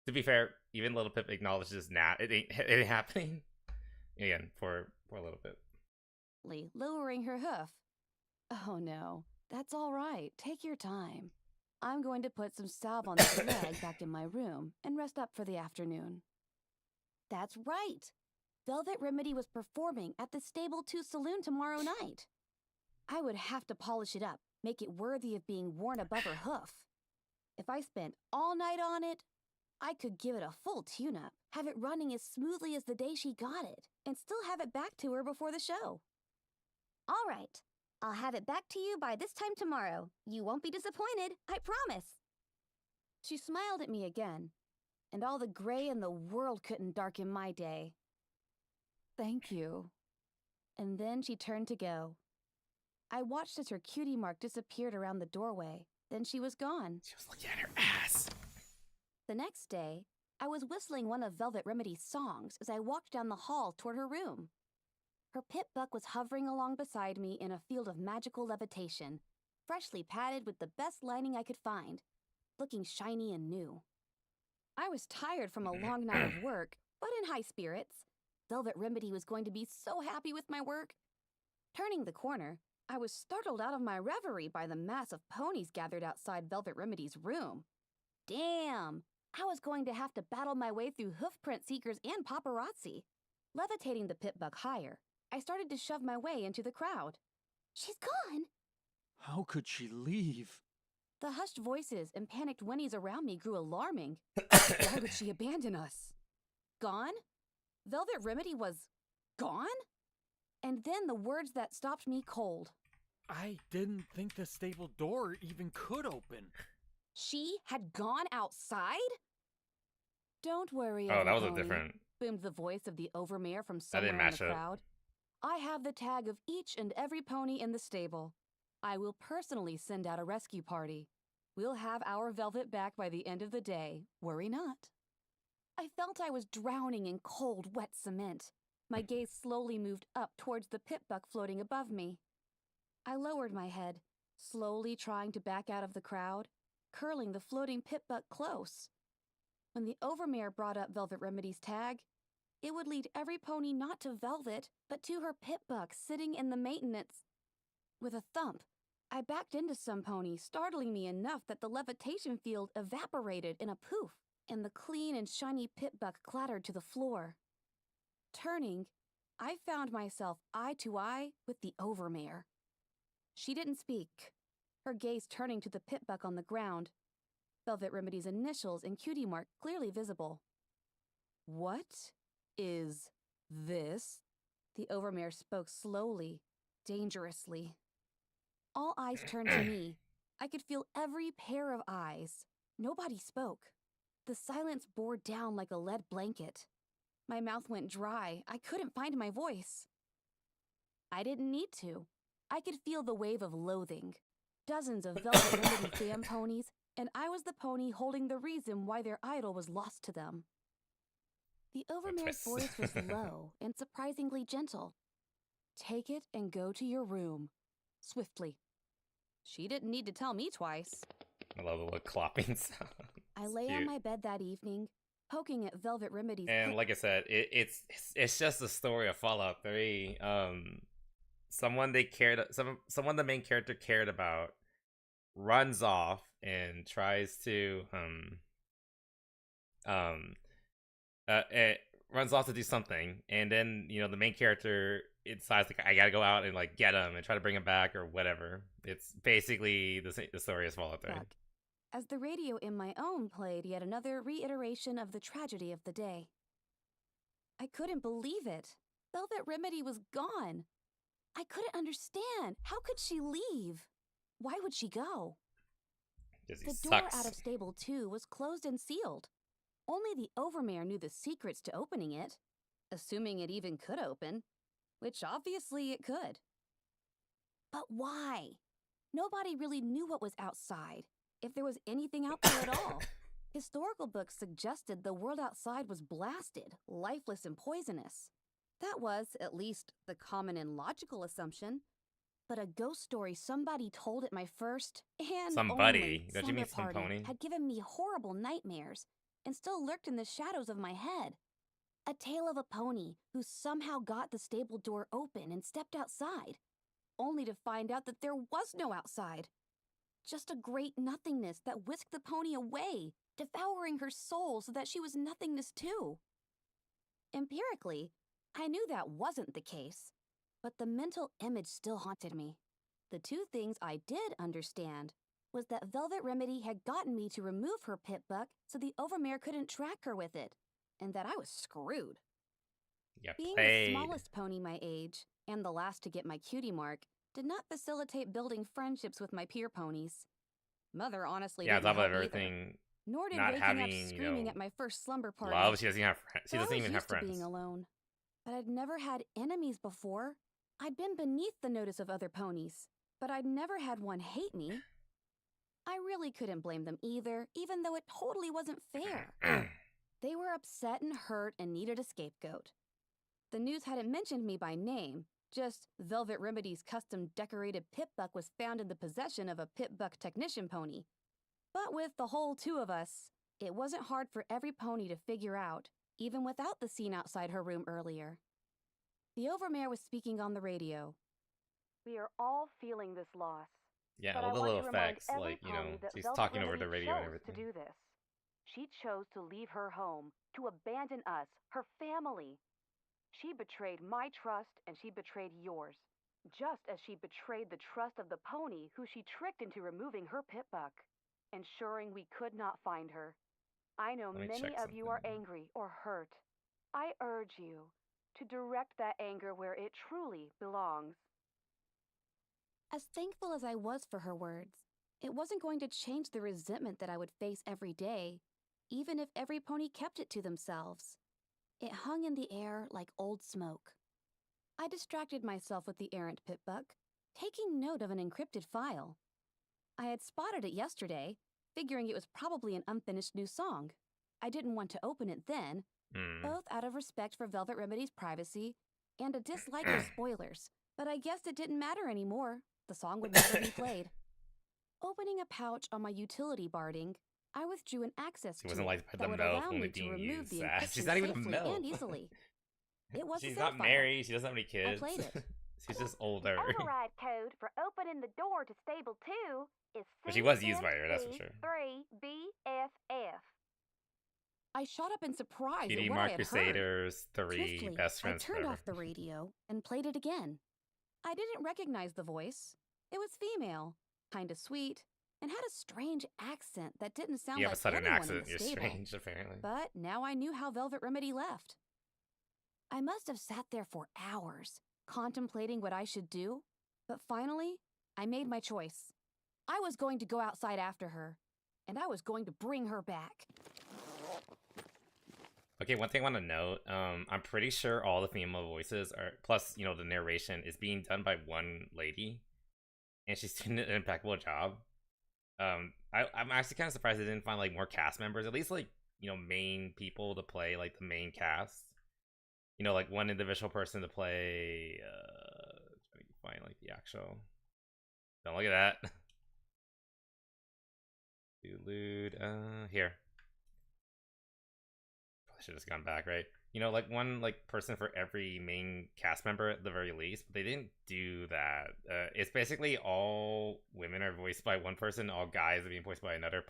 To be fair, even Little Pip acknowledges it ain't happening. Again, poor Little Pip. Lowering her hoof. Oh no, that's all right. Take your time. I'm going to put some salve on the leg back in my room and rest up for the afternoon. That's right. Velvet Remedy was performing at the Stable 2 Saloon tomorrow night. I would have to polish it up, make it worthy of being worn above her hoof. If I spent all night on it, I could give it a full tune-up, have it running as smoothly as the day she got it, and still have it back to her before the show. All right, I'll have it back to you by this time tomorrow. You won't be disappointed, I promise. She smiled at me again, and all the gray in the world couldn't darken my day. Thank you. And then she turned to go. I watched as her cutie mark disappeared around the doorway. Then she was gone. She was looking at her ass. The next day, I was whistling one of Velvet Remedy's songs as I walked down the hall toward her room. Her Pip-Buck was hovering along beside me in a field of magical levitation, freshly padded with the best lining I could find, looking shiny and new. I was tired from a long night of work, but in high spirits. Velvet Remedy was going to be so happy with my work. Turning the corner, I was startled out of my reverie by the mass of ponies gathered outside Velvet Remedy's room. Damn! I was going to have to battle my way through hoofprint seekers and paparazzi. Levitating the Pip-Buck higher, I started to shove my way into the crowd. She's gone! How could she leave? The hushed voices and panicked whinnies around me grew alarming. Why would she abandon us? Gone? Velvet Remedy was gone? And then the words that stopped me cold. I didn't think the stable door even could open. She had gone outside? Don't worry, Oh, that was Everpony, a different. boomed the voice of the overmare from That somewhere didn't in match the up. crowd. I have the tag of each and every pony in the stable. I will personally send out a rescue party. We'll have our Velvet back by the end of the day. Worry not. I felt I was drowning in cold, wet cement. My gaze slowly moved up towards the Pip-Buck floating above me. I lowered my head, slowly trying to back out of the crowd, curling the floating pitbuck close. When the Overmare brought up Velvet Remedy's tag, it would lead every pony not to Velvet, but to her pitbuck sitting in the maintenance. With a thump, I backed into some pony, startling me enough that the levitation field evaporated in a poof, and the clean and shiny pitbuck clattered to the floor. Turning, I found myself eye to eye with the Overmare. She didn't speak, her gaze turning to the pitbuck on the ground, Velvet Remedy's initials and cutie mark clearly visible. "What is this?" The Overmare spoke slowly, dangerously. All eyes turned to me. I could feel every pair of eyes. Nobody spoke. The silence bore down like a lead blanket. My mouth went dry. I couldn't find my voice. I didn't need to. I could feel the wave of loathing. Dozens of Velvet Remedy fan ponies, and I was the pony holding the reason why their idol was lost to them. The Overmare's voice was low and surprisingly gentle. "Take it and go to your room. Swiftly." She didn't need to tell me twice. I love the little clopping sound. I lay on my bed that evening, poking at Velvet Remedy's And like I said, it's just a story of Fallout 3. Someone the main character cared about runs off and tries to it runs off to do something, and then the main character decides like I gotta go out and like get him and try to bring him back or whatever. It's basically the story of Fallout 3. As the radio in my own played yet another reiteration of the tragedy of the day. I couldn't believe it. Velvet Remedy was gone. I couldn't understand. How could she leave? Why would she go? The door out of Stable 2 was closed and sealed. Only the Overmare knew the secrets to opening it, assuming it even could open, which obviously it could. But why? Nobody really knew what was outside, if there was anything out there at all. Historical books suggested the world outside was blasted, lifeless and poisonous. That was, at least, the common and logical assumption. But a ghost story somebody told at my first and only Don't you mean some slumber pony? party had given me horrible nightmares and still lurked in the shadows of my head. A tale of a pony who somehow got the stable door open and stepped outside, only to find out that there was no outside. Just a great nothingness that whisked the pony away, devouring her soul so that she was nothingness too. Empirically, I knew that wasn't the case, but the mental image still haunted me. The two things I did understand was that Velvet Remedy had gotten me to remove her pitbuck so the Overmare couldn't track her with it, and that I was screwed. Being the smallest pony my age, and the last to get my cutie mark, did not facilitate building friendships with my peer ponies. Mother honestly didn't help everything. Nor did Not waking having, up screaming at my first slumber party. Love. She doesn't have. She But doesn't I was even have used to friends. being alone. But I'd never had enemies before. I'd been beneath the notice of other ponies, but I'd never had one hate me. I really couldn't blame them either, even though it totally wasn't fair. They were upset and hurt and needed a scapegoat. The news hadn't mentioned me by name, just Velvet Remedy's custom-decorated pitbuck was found in the possession of a pitbuck technician pony. But with the whole two of us, it wasn't hard for every pony to figure out, even without the scene outside her room earlier. The Overmare was speaking on the radio. "We are all feeling this loss. Yeah, But all I the want little to remind effects, every like, pony that she's Velvet talking over Remedy the radio and chose everything. to do this. She chose to leave her home, to abandon us, her family. She betrayed my trust and she betrayed yours, just as she betrayed the trust of the pony who she tricked into removing her pitbuck, ensuring we could not find her. I know Let me many check of you are something. angry or hurt. I urge you to direct that anger where it truly belongs." As thankful as I was for her words, it wasn't going to change the resentment that I would face every day, even if every pony kept it to themselves. It hung in the air like old smoke. I distracted myself with the errant pitbuck, taking note of an encrypted file. I had spotted it yesterday, figuring it was probably an unfinished new song. I didn't want to open it then, both out of respect for Velvet Remedy's privacy and a dislike of spoilers, but I guessed it didn't matter anymore. The song would never be played. Opening a pouch on my utility barding, I withdrew an access She wasn't tool liked by that the would MILF allow only me to being remove used. the Sad. encryption She's not even a safely MILF. and easily. It was She's a not save file. married. She doesn't have any kids. I played it. She's just The older. override code for opening the door to stable 2 is But she was used by her, that's for sure. C3BFF. I shot up in surprise PD at what Mark I had heard. Crusaders 3 Swiftly, best I friends turned forever. off the radio and played it again. I didn't recognize the voice. It was female, kinda sweet, and had a strange accent that didn't sound You have like a southern anyone accent. in the You're stable. strange, apparently. But now I knew how Velvet Remedy left. I must have sat there for hours, contemplating what I should do, but finally, I made my choice. I was going to go outside after her, and I was going to bring her back. Okay, one thing I want to note, I'm pretty sure all the female voices are, plus, you know, the narration is being done by one lady, and she's doing an impeccable job. I'm actually kind of surprised they didn't find, like, more cast members, at least, like, you know, main people to play, like, the main cast. You know, like, one individual person to play, trying to find, like, the actual... Don't look at that. Dude, here. Should have just gone back, right? You know, like one like person for every main cast member at the very least, but they didn't do that. It's basically all women are voiced by one person, all guys are being voiced by another.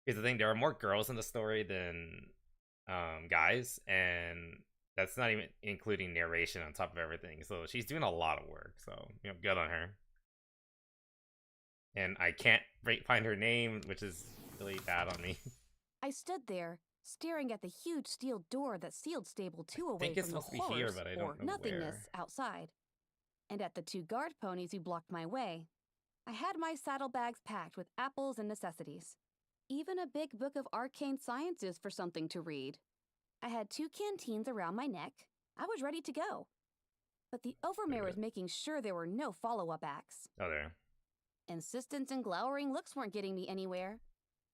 Here's the thing: there are more girls in the story than guys, and that's not even including narration on top of everything. So she's doing a lot of work. So you know, good on her. And I can't find her name, which is really bad on me. I stood there, staring at the huge steel door that sealed Stable 2 away think it's from the supposed to be here, horrors but I or don't know nothingness where. outside, and at the 2 guard ponies who blocked my way. I had my saddlebags packed with apples and necessities. Even a big book of arcane sciences for something to read. I had 2 canteens around my neck. I was ready to go. But the Overmare was making sure there were no follow-up acts. Oh, there. Insistence and glowering looks weren't getting me anywhere.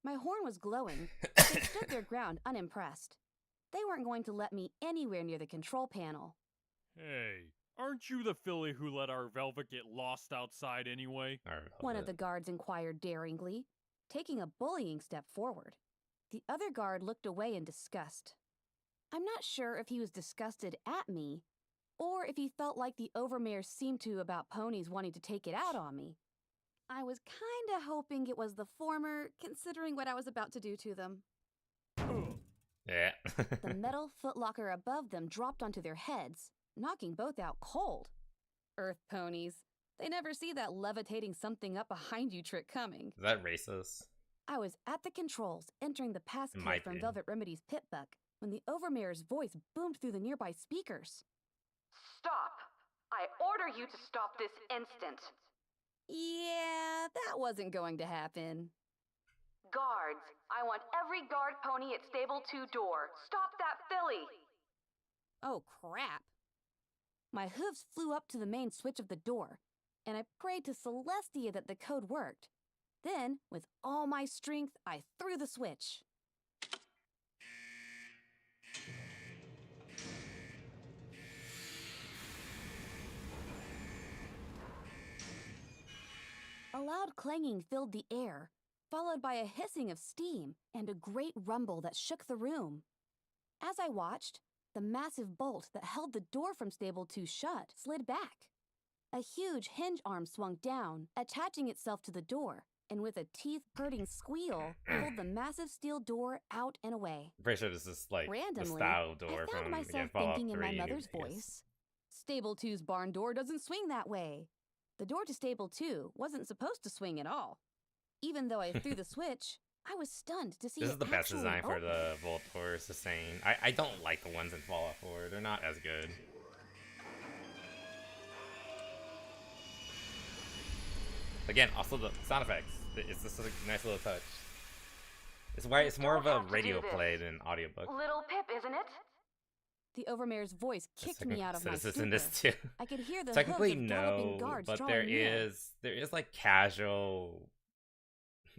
My horn was glowing, but they stood their ground unimpressed. They weren't going to let me anywhere near the control panel. Hey, aren't you the filly who let our Velvet get lost outside anyway? One of the guards inquired daringly, taking a bullying step forward. The other guard looked away in disgust. I'm not sure if he was disgusted at me, or if he felt like the Overmare seemed to about ponies wanting to take it out on me. I was kinda hoping it was the former, considering what I was about to do to them. Yeah. The metal footlocker above them dropped onto their heads, knocking both out cold. Earth ponies. They never see that levitating something up behind you trick coming. Is that racist? I was at the controls, entering the passcode might from be. Velvet Remedy's pit buck, when the Overmare's voice boomed through the nearby speakers. Stop! I order you to stop this instant! Yeah, that wasn't going to happen. Guards, I want every guard pony at Stable 2 door. Stop that filly! Oh, crap. My hooves flew up to the main switch of the door, and I prayed to Celestia that the code worked. Then, with all my strength, I threw the switch. A loud clanging filled the air, followed by a hissing of steam and a great rumble that shook the room. As I watched, the massive bolt that held the door from Stable 2 shut slid back. A huge hinge arm swung down, attaching itself to the door, and with a teeth-hurting squeal, pulled the massive steel door out and away. I'm pretty sure this is like the Randomly, style door I found from myself again, Fallout thinking in 3. my mother's yes. voice, Stable 2's barn door doesn't swing that way. The door to Stable 2 wasn't supposed to swing at all. Even though I threw the switch, I was stunned to see This it is the best actually design for open. the Volt doors, just saying. I don't like the ones in Fallout 4. They're not as good. Again, also the sound effects. It's just a nice little touch. It's why it's more of a Don't have to radio do this. play than audiobook. Little Pip, isn't it? The Overmare's voice kicked me out of my Citizens stupor. in this too. I could hear the Technically hooves of galloping no, guards but drawing there near. is like casual.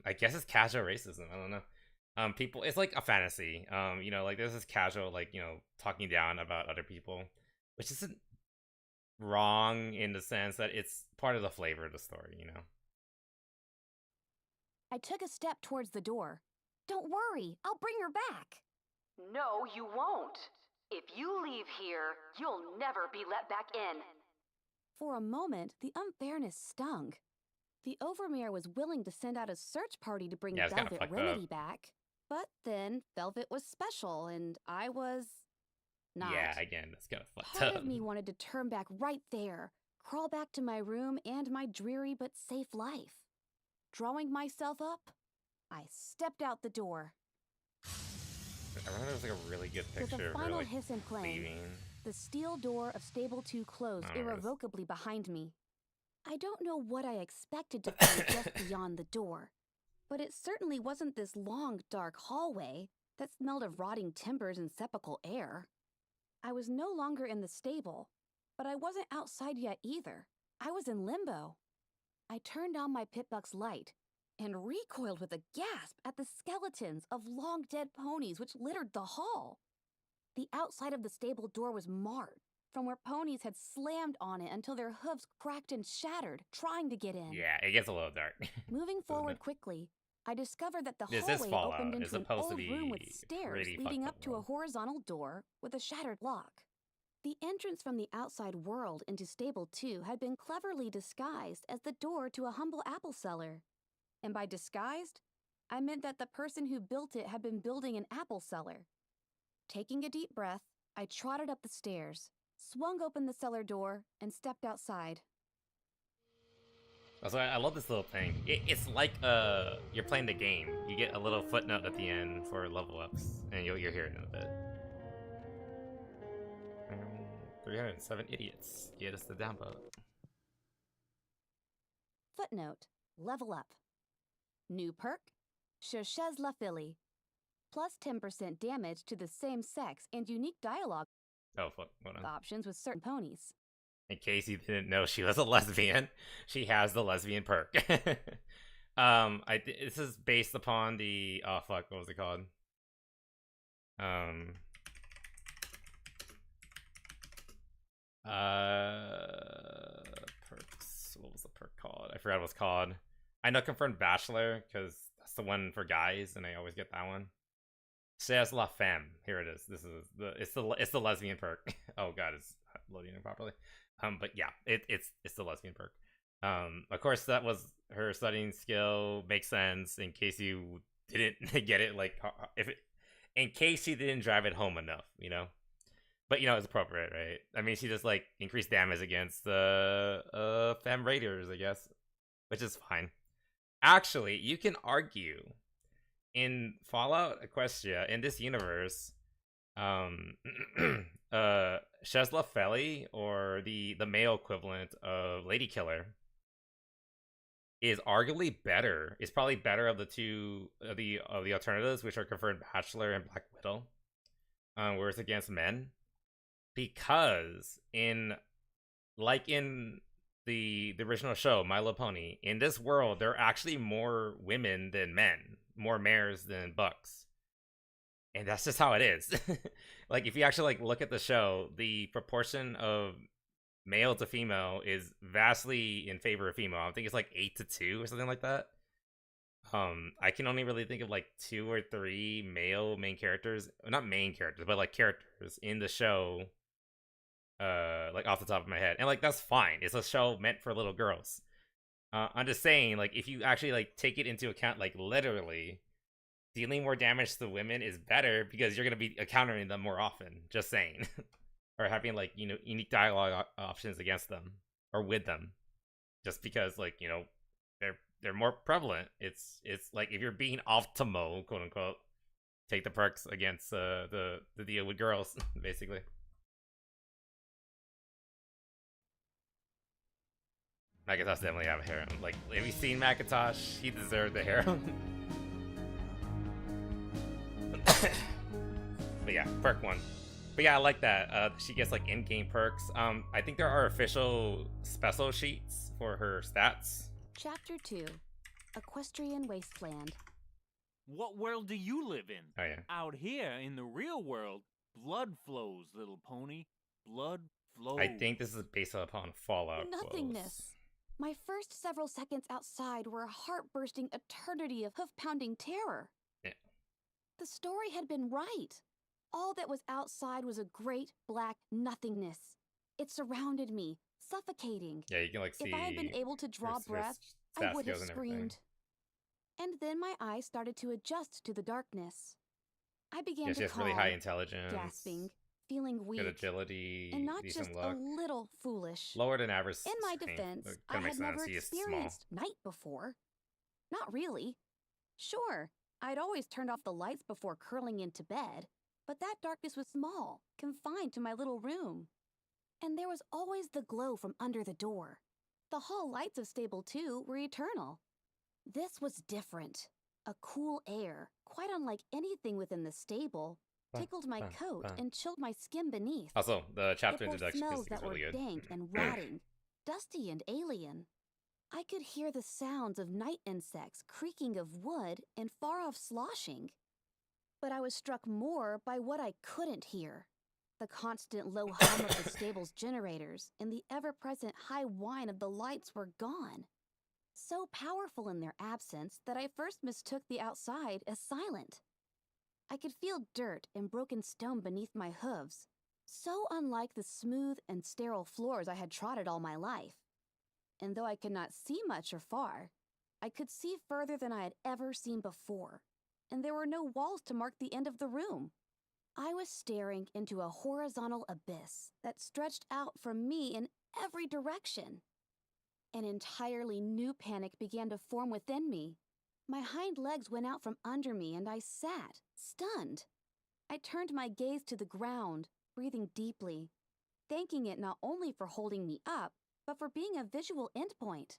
I guess it's casual racism. I don't know. People, it's like a fantasy. You know, like this is casual, like you know, talking down about other people, which isn't wrong in the sense that it's part of the flavor of the story. You know. I took a step towards the door. Don't worry, I'll bring her back. No, you won't. If you leave here, you'll never be let back in. For a moment, the unfairness stung. The Overmare was willing to send out a search party to bring Yeah, it's kinda Velvet fucked Remedy up. back. But then Velvet was special and I was not. Yeah, again, that's kind of fucked Part up. of me wanted to turn back right there, crawl back to my room and my dreary but safe life. Drawing myself up, I stepped out the door. I remember there was like a really good With picture a of her final like hiss and clang, leaving. the steel door of Stable 2 closed I don't know, irrevocably behind me. I don't know what I expected to find just beyond the door, but it certainly wasn't this long, dark hallway that smelled of rotting timbers and sepulchral air. I was no longer in the stable, but I wasn't outside yet either. I was in limbo. I turned on my Pitbuck's light and recoiled with a gasp at the skeletons of long-dead ponies which littered the hall. The outside of the stable door was marred from where ponies had slammed on it until their hooves cracked and shattered, trying to get in. Yeah, it gets a little dark. Moving Doesn't forward it? quickly, I discovered that the This is hallway Fallout. opened It's into an supposed to old be room with stairs pretty leading fucked up to a world. horizontal door with a shattered lock. The entrance from the outside world into Stable 2 had been cleverly disguised as the door to a humble apple cellar. And by disguised, I meant that the person who built it had been building an apple cellar. Taking a deep breath, I trotted up the stairs, swung open the cellar door, and stepped outside. Also, I love this little thing. It's like you're playing the game. You get a little footnote at the end for level ups, and you'll hear it in a bit. 307 idiots. Get us the down vote. Footnote: Level up. New perk: Cherchez la Filly. Plus 10% damage to the same sex and unique dialogue Oh fuck, hold on. options with certain ponies. In case you didn't know she was a lesbian, she has the lesbian perk. This is based upon the oh fuck, what was it called? Perks. What was the perk called? I forgot what it's called. I know confirmed bachelor because that's the one for guys, and I always get that one. Says la femme. Here it is. This is it's the lesbian perk. Oh god, it's not loading it properly. But yeah, it's the lesbian perk. Of course that was her studying skill. Makes sense in case you didn't get it. Like in case she didn't drive it home enough, you know. But you know it's appropriate, right? I mean, she just like increased damage against the femme raiders, I guess, which is fine. Actually, you can argue in Fallout Equestria in this universe, Shesla Feli, or the male equivalent of Lady Killer, is arguably better. It's probably better of the two of the alternatives, which are confirmed Bachelor and Black Widow, where it's against men, because in the original show My Little Pony, in this world there are actually more women than men, more mares than bucks, and that's just how it is. Like if you actually like look at the show, the proportion of male to female is vastly in favor of female. I think it's like 8-2 or something like that. I can only really think of like 2 or 3 male main characters, not main characters, but like characters in the show, like off the top of my head, and like that's fine. It's a show meant for little girls. I'm just saying, like if you actually like take it into account, like literally, dealing more damage to women is better because you're gonna be encountering them more often. Just saying, or having like unique dialogue options against them or with them, just because like they're more prevalent. It's like if you're being optimal, quote unquote, take the perks against the deal with girls, basically. Macintosh definitely have a harem. Like, have you seen Macintosh? He deserved the harem. But yeah, perk 1. But yeah, I like that. She gets like in-game perks. I think there are official special sheets for her stats. Chapter 2: Equestrian Wasteland. What world do you live in? Oh yeah. Out here in the real world, blood flows, little pony. Blood flows. I think this is based upon Fallout. Nothingness. My first several seconds outside were a heart-bursting eternity of hoof-pounding terror. Yeah. The story had been right. All that was outside was a great black nothingness. It surrounded me, suffocating. Yeah, you can like see. If I had been able to draw there's breath, I would have Saskios and everything. screamed. And then my eyes started to adjust to the darkness. I began Yeah, to she has calm, really high intelligence, gasping, feeling weak, good agility, and not decent just luck. a little foolish. Lower than average. In my strength. defense, It I kinda had makes never sense. He is small. experienced night before. Not really. Sure, I'd always turned off the lights before curling into bed, but that darkness was small, confined to my little room. And there was always the glow from under the door. The hall lights of Stable 2 were eternal. This was different. A cool air, quite unlike anything within the stable, tickled my coat and chilled my skin beneath. Also, the chapter It bore introduction smells is that really were good. dank and rotting, dusty and alien. I could hear the sounds of night insects, creaking of wood, and far-off sloshing. But I was struck more by what I couldn't hear. The constant low hum of the stable's generators and the ever-present high whine of the lights were gone. So powerful in their absence that I first mistook the outside as silent. I could feel dirt and broken stone beneath my hooves, so unlike the smooth and sterile floors I had trotted all my life. And though I could not see much or far, I could see further than I had ever seen before, and there were no walls to mark the end of the room. I was staring into a horizontal abyss that stretched out from me in every direction. An entirely new panic began to form within me. My hind legs went out from under me and I sat, stunned. I turned my gaze to the ground, breathing deeply, thanking it not only for holding me up, but for being a visual endpoint.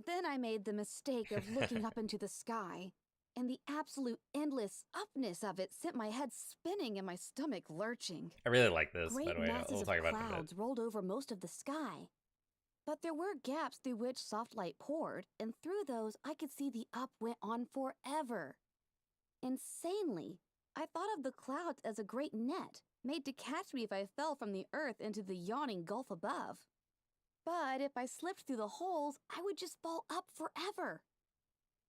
Then I made the mistake of looking up into the sky, and the absolute endless upness of it sent my head spinning and my stomach lurching. I really like this, by Great the way. masses We'll of talk about it in a clouds bit. rolled over most of the sky. But there were gaps through which soft light poured, and through those I could see the up went on forever. Insanely, I thought of the clouds as a great net, made to catch me if I fell from the earth into the yawning gulf above. But if I slipped through the holes, I would just fall up forever.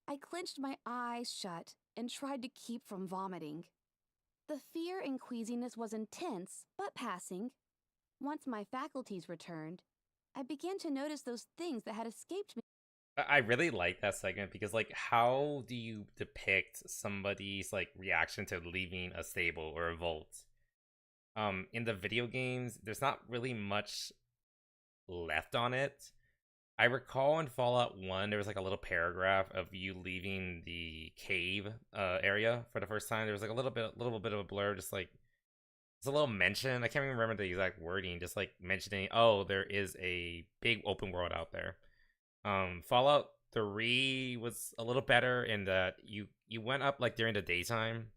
I clenched my eyes shut and tried to keep from vomiting. The fear and queasiness was intense, but passing. Once my faculties returned, I began to notice those things that had escaped me. I really like that segment because, like, how do you depict somebody's like reaction to leaving a stable or a vault? In the video games, there's not really much left on it. I recall in Fallout 1, there was like a little paragraph of you leaving the cave area for the first time. There was like a little bit of a blur, just like it's a little mention. I can't even remember the exact wording, just like mentioning, oh, there is a big open world out there. Fallout 3 was a little better in that you went up like during the daytime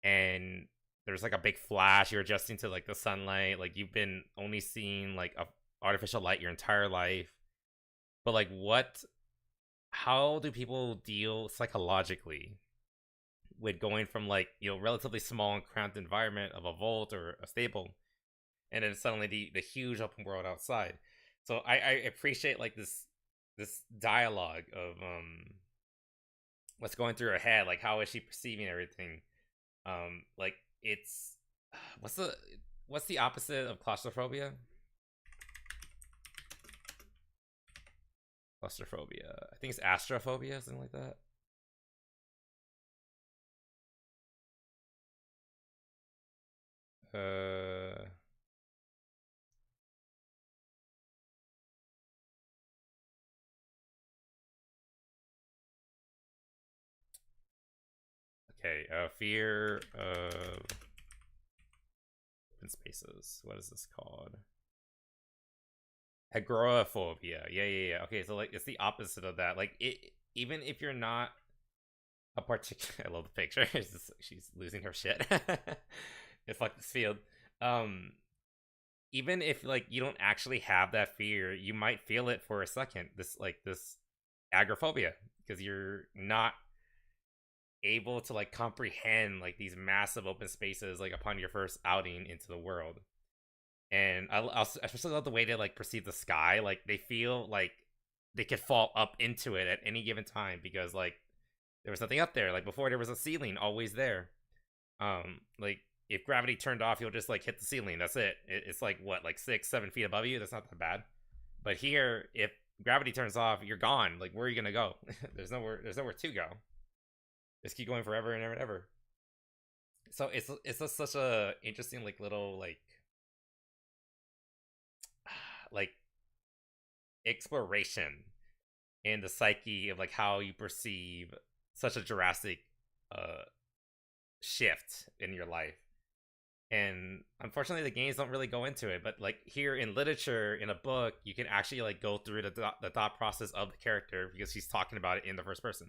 and there's like a big flash. You're adjusting to like the sunlight. Like you've been only seeing like a artificial light your entire life. But like how do people deal psychologically with going from like, you know, relatively small and cramped environment of a vault or a stable and then suddenly the huge open world outside? So I appreciate like this dialogue of what's going through her head, like how is she perceiving everything. Like it's what's the opposite of claustrophobia? Claustrophobia. I think it's astrophobia, something like that. Okay, fear of open spaces. What is this called? Agoraphobia. Yeah. Okay, so like it's the opposite of that. Like it, even if you're not a particular, I love the picture. She's losing her shit. It's like this field. Even if like you don't actually have that fear, you might feel it for a second. This agoraphobia, because you're not able to like comprehend like these massive open spaces like upon your first outing into the world. And I especially love the way they like perceive the sky. Like they feel like they could fall up into it at any given time because like there was nothing up there. Like before, there was a ceiling always there. Like if gravity turned off, you'll just like hit the ceiling. That's it. It's like what, like 6-7 feet above you. That's not that bad. But here, if gravity turns off, you're gone. Like where are you gonna go? There's nowhere to go. Just keep going forever and ever and ever. So it's just such a interesting like little like exploration in the psyche of like how you perceive such a drastic shift in your life. And unfortunately the games don't really go into it, but like here in literature, in a book, you can actually like go through the thought process of the character because he's talking about it in the first person.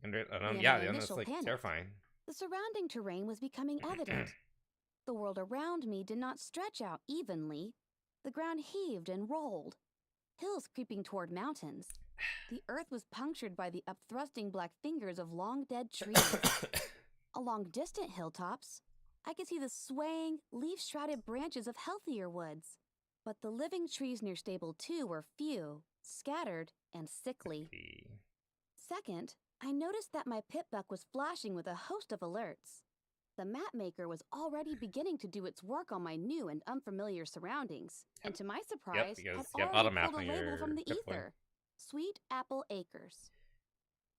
And yeah, it's like terrifying. The surrounding terrain was becoming evident. The world around me did not stretch out evenly. The ground heaved and rolled, hills creeping toward mountains. The earth was punctured by the upthrusting black fingers of long-dead trees. Along distant hilltops, I could see the swaying, leaf-shrouded branches of healthier woods. But the living trees near Stable 2 were few, scattered, and sickly. Second, I noticed that my pitbuck was flashing with a host of alerts. The map maker was already beginning to do its work on my new and unfamiliar surroundings, and to my surprise, had already pulled a label from the ether. Sweet Apple Acres.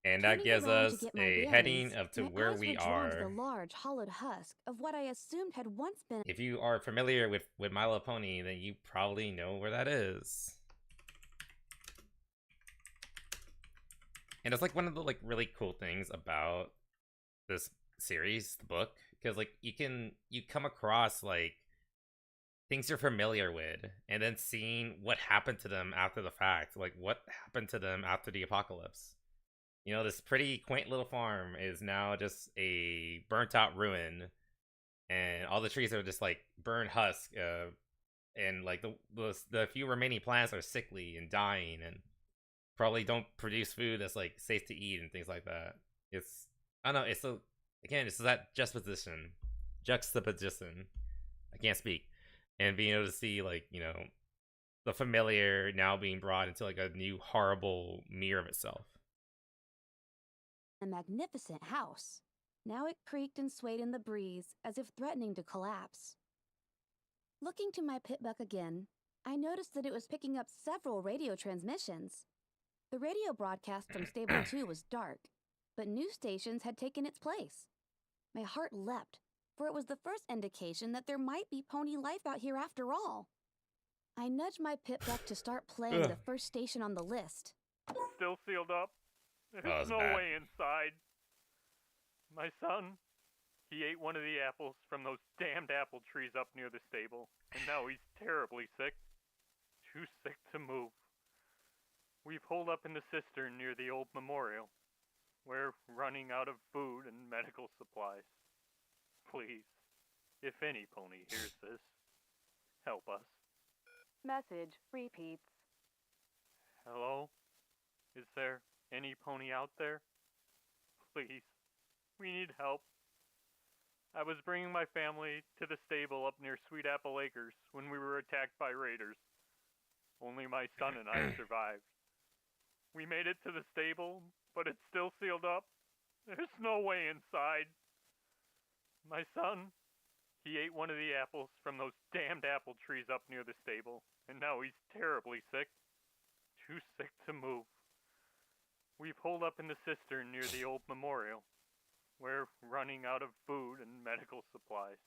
And that gives us a heading up to where we are. The large, hollowed husk of what I assumed had once been. If you are familiar with My Little Pony, then you probably know where that is. And it's like one of the like really cool things about this series, the book, because like you come across like things you're familiar with, and then seeing what happened to them after the fact, like what happened to them after the apocalypse. You know, this pretty quaint little farm is now just a burnt out ruin, and all the trees are just like burned husk, and like the few remaining plants are sickly and dying, and probably don't produce food that's like safe to eat and things like that. It's, I don't know, it's that juxtaposition. I can't speak. And being able to see like, you know, the familiar now being brought into like a new horrible mirror of itself. A magnificent house. Now it creaked and swayed in the breeze as if threatening to collapse. Looking to my pitbuck again, I noticed that it was picking up several radio transmissions. The radio broadcast from Stable 2 was dark, but news stations had taken its place. My heart leapt, for it was the first indication that there might be pony life out here after all. I nudged my pitbuck to start playing the first station on the list. Still sealed up. There's no way inside. My son, he ate one of the apples from those damned apple trees up near the stable, and now he's terribly sick. Too sick to move. We've holed up in the cistern near the old memorial. We're running out of food and medical supplies. Please, if any pony hears this, help us. Message repeats. Hello? Is there any pony out there? Please, we need help. I was bringing my family to the stable up near Sweet Apple Acres when we were attacked by raiders. Only my son and I survived. We made it to the stable, but it's still sealed up. There's no way inside. My son, he ate one of the apples from those damned apple trees up near the stable, and now he's terribly sick. Too sick to move. We've holed up in the cistern near the old memorial. We're running out of food and medical supplies.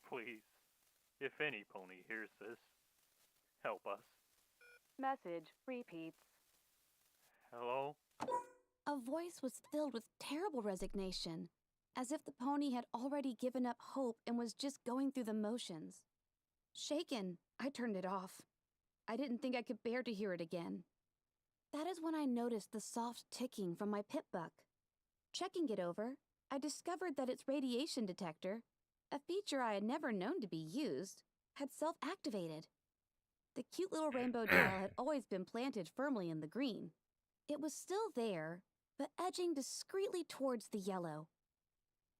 Please, if any pony hears this, help us. Message repeats. Hello? A voice was filled with terrible resignation, as if the pony had already given up hope and was just going through the motions. Shaken, I turned it off. I didn't think I could bear to hear it again. That is when I noticed the soft ticking from my pitbuck. Checking it over, I discovered that its radiation detector, a feature I had never known to be used, had self-activated. The cute little rainbow dial had always been planted firmly in the green. It was still there, but edging discreetly towards the yellow.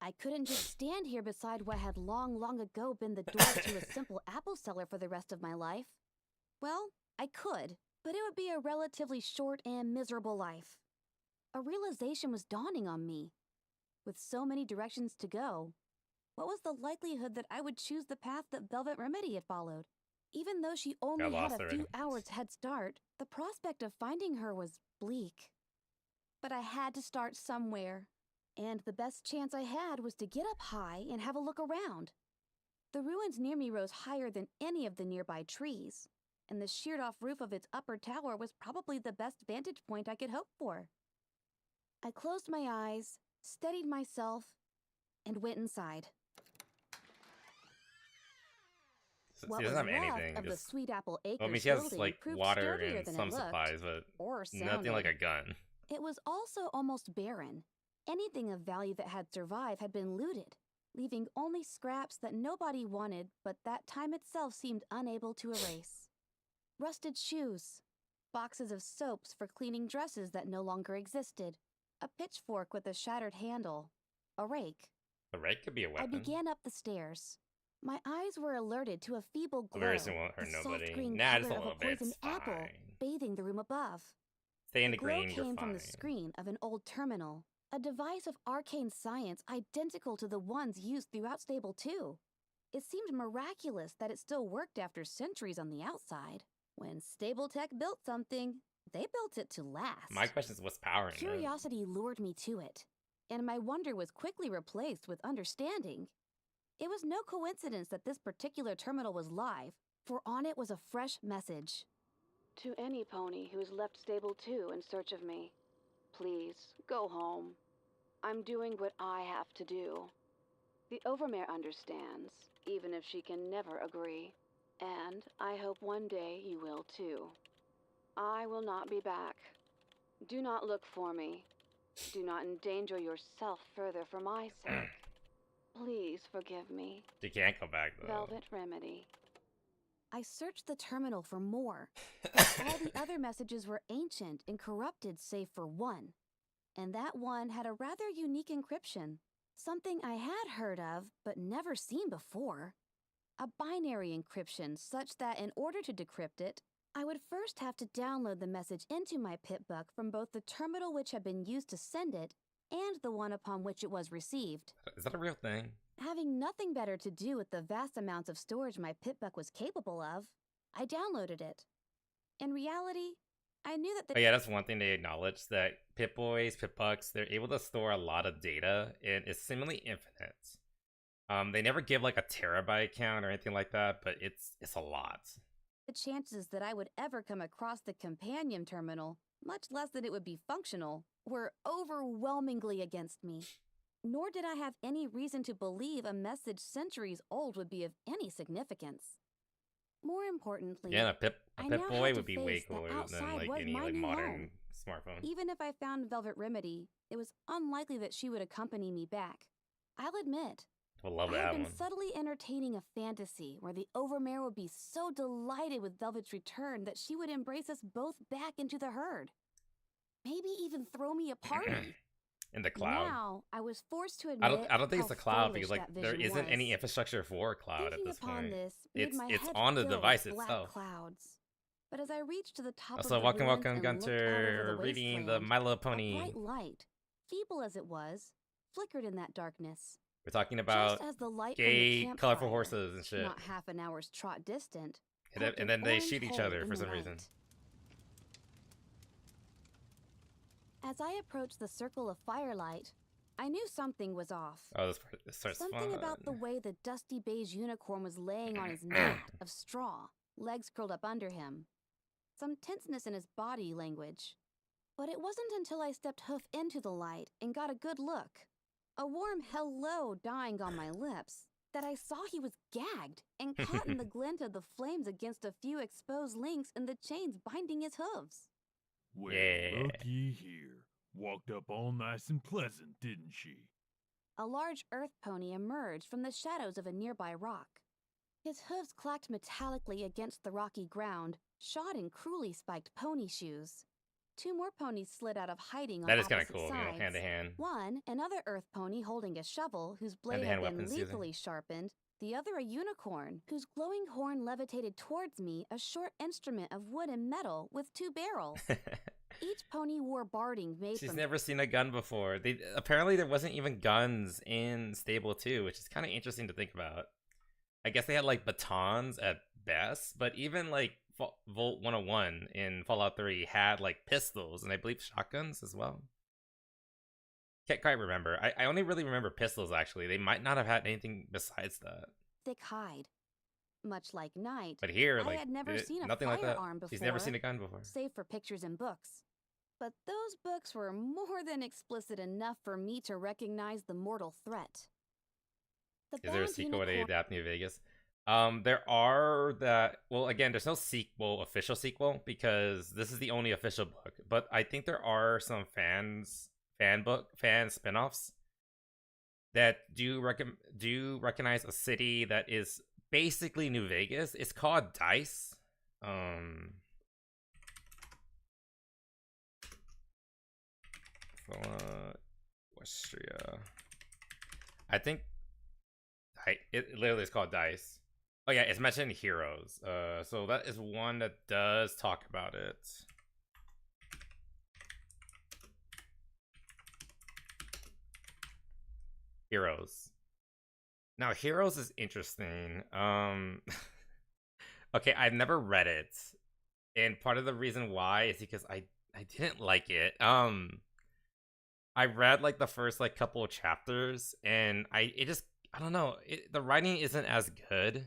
I couldn't just stand here beside what had long ago been the door to a simple apple seller for the rest of my life. Well, I could, but it would be a relatively short and miserable life. A realization was dawning on me. With so many directions to go, what was the likelihood that I would choose the path that Velvet Remedy had followed? Even though she only had lost a already. few hours head start, the prospect of finding her was bleak. But I had to start somewhere, and the best chance I had was to get up high and have a look around. The ruins near me rose higher than any of the nearby trees, and the sheared-off roof of its upper tower was probably the best vantage point I could hope for. I closed my eyes, steadied myself, and went inside. So What he was doesn't have left anything. of the Just, Sweet Apple Acres well, I mean, he has building like proved water sturdier and than some it looked, supplies, but or nothing like a sounded. gun. It was also almost barren. Anything of value that had survived had been looted, leaving only scraps that nobody wanted, but that time itself seemed unable to erase. Rusted shoes, boxes of soaps for cleaning dresses that no longer existed, a pitchfork with a shattered handle, a rake. A rake could be a I weapon. began up the stairs. My eyes were alerted to a feeble glow, Blueberries won't hurt the nobody. soft green Nah, just color a of little a bit. poisoned It's apple, fine. bathing the room above. Stay in the glow green, you're came fine. from the screen of an old terminal, a device of arcane science identical to the ones used throughout Stable 2. It seemed miraculous that it still worked after centuries on the outside. When Stable Tech built something, they built it to last. My question is, what's powering it? Curiosity lured me to it, and my wonder was quickly replaced with understanding. It was no coincidence that this particular terminal was live, for on it was a fresh message. To any pony who's left Stable 2 in search of me, please, go home. I'm doing what I have to do. The Overmare understands, even if she can never agree. And I hope one day you will too. I will not be back. Do not look for me. Do not endanger yourself further for my sake. Please forgive me. You can't go back, though. Velvet Remedy. I searched the terminal for more, but all the other messages were ancient and corrupted save for one. And that one had a rather unique encryption. Something I had heard of, but never seen before. A binary encryption such that in order to decrypt it, I would first have to download the message into my PipBuck from both the terminal which had been used to send it and the one upon which it was received. Is that a real thing? Having nothing better to do with the vast amounts of storage my PipBuck was capable of, I downloaded it. In reality, I knew that the But yeah, that's one thing they acknowledge, that Pip-Boys, Pip-Bucks, they're able to store a lot of data, and it's seemingly infinite. They never give like a terabyte count or anything like that, but it's a lot. the chances that I would ever come across the companion terminal, much less that it would be functional, were overwhelmingly against me. Nor did I have any reason to believe a message centuries old would be of any significance. More importantly, Yeah, a I now Pip-Boy had to would be way face that cooler than outside like was any my like new modern home. smartphone. Even if I found Velvet Remedy, it was unlikely that she would accompany me back. I'll admit, We'll love I had that been one. subtly entertaining a fantasy where the Overmare would be so delighted with Velvet's return that she would embrace us both back into the herd. Maybe even throw me a party. In the cloud. Now, I was forced to admit I don't think it's how a cloud because foolish like that there vision isn't any was. infrastructure for a cloud Thinking at this upon point. this made my It's head on the fill device with black itself. clouds. But as I reached to the top Also, of the welcome, ruins welcome, and looked out over Gunter. the Reading the wasteland, My Little a Pony. bright light, feeble as it was, flickered in that darkness. We're talking about Just as the light gay, from the colorful campfire, horses and shit. not half an hour's trot distant, And then they shoot each other for some reason. As I approached the circle of firelight, I knew something was off. Oh, this starts Something fun. about the way the dusty beige unicorn was laying on his mat of straw, legs curled up under him. Some tenseness in his body language. But it wasn't until I stepped hoof into the light and got a good look, a warm hello dying on my lips, that I saw he was gagged and caught in the glint of the flames against a few exposed links in the chains binding his hooves. Well, Yeah. looky here. Walked up all nice and pleasant, didn't she? A large earth pony emerged from the shadows of a nearby rock. His hooves clacked metallically against the rocky ground, shod in cruelly spiked pony shoes. Two more ponies slid out of hiding on That is kind of opposite cool, sides. hand to hand. One, another earth pony holding a shovel whose blade Hand-to-hand had been weapons using. lethally sharpened, the other a unicorn, whose glowing horn levitated towards me a short instrument of wood and metal with 2 barrels. Each pony wore barding made She's from... never seen a gun before. Apparently there wasn't even guns in Stable 2, which is kind of interesting to think about. I guess they had like batons at best, but even like Volt 101 in Fallout 3 had like pistols and I believe shotguns as well. Can't quite remember. I only really remember pistols actually. They might not have had anything besides that. thick hide. Much like Night, But here, I like, had never seen a nothing like that. firearm before. She's never seen a gun before. Save for pictures and books. But those books were more than explicit enough for me to recognize the mortal threat. The Is there a bound sequel when they unicorn- adapt New Vegas? There are that. Well, again, there's no sequel, official sequel, because this is the only official book. But I think there are some fan spinoffs that do recognize a city that is basically New Vegas. It's called Dice. Equestria. I think it literally is called Dice. Oh yeah, it's mentioned in Heroes. So that is one that does talk about it. Heroes. Now Heroes is interesting. Okay, I've never read it. And part of the reason why is because I didn't like it. I read like the first like couple of chapters and I don't know, the writing isn't as good.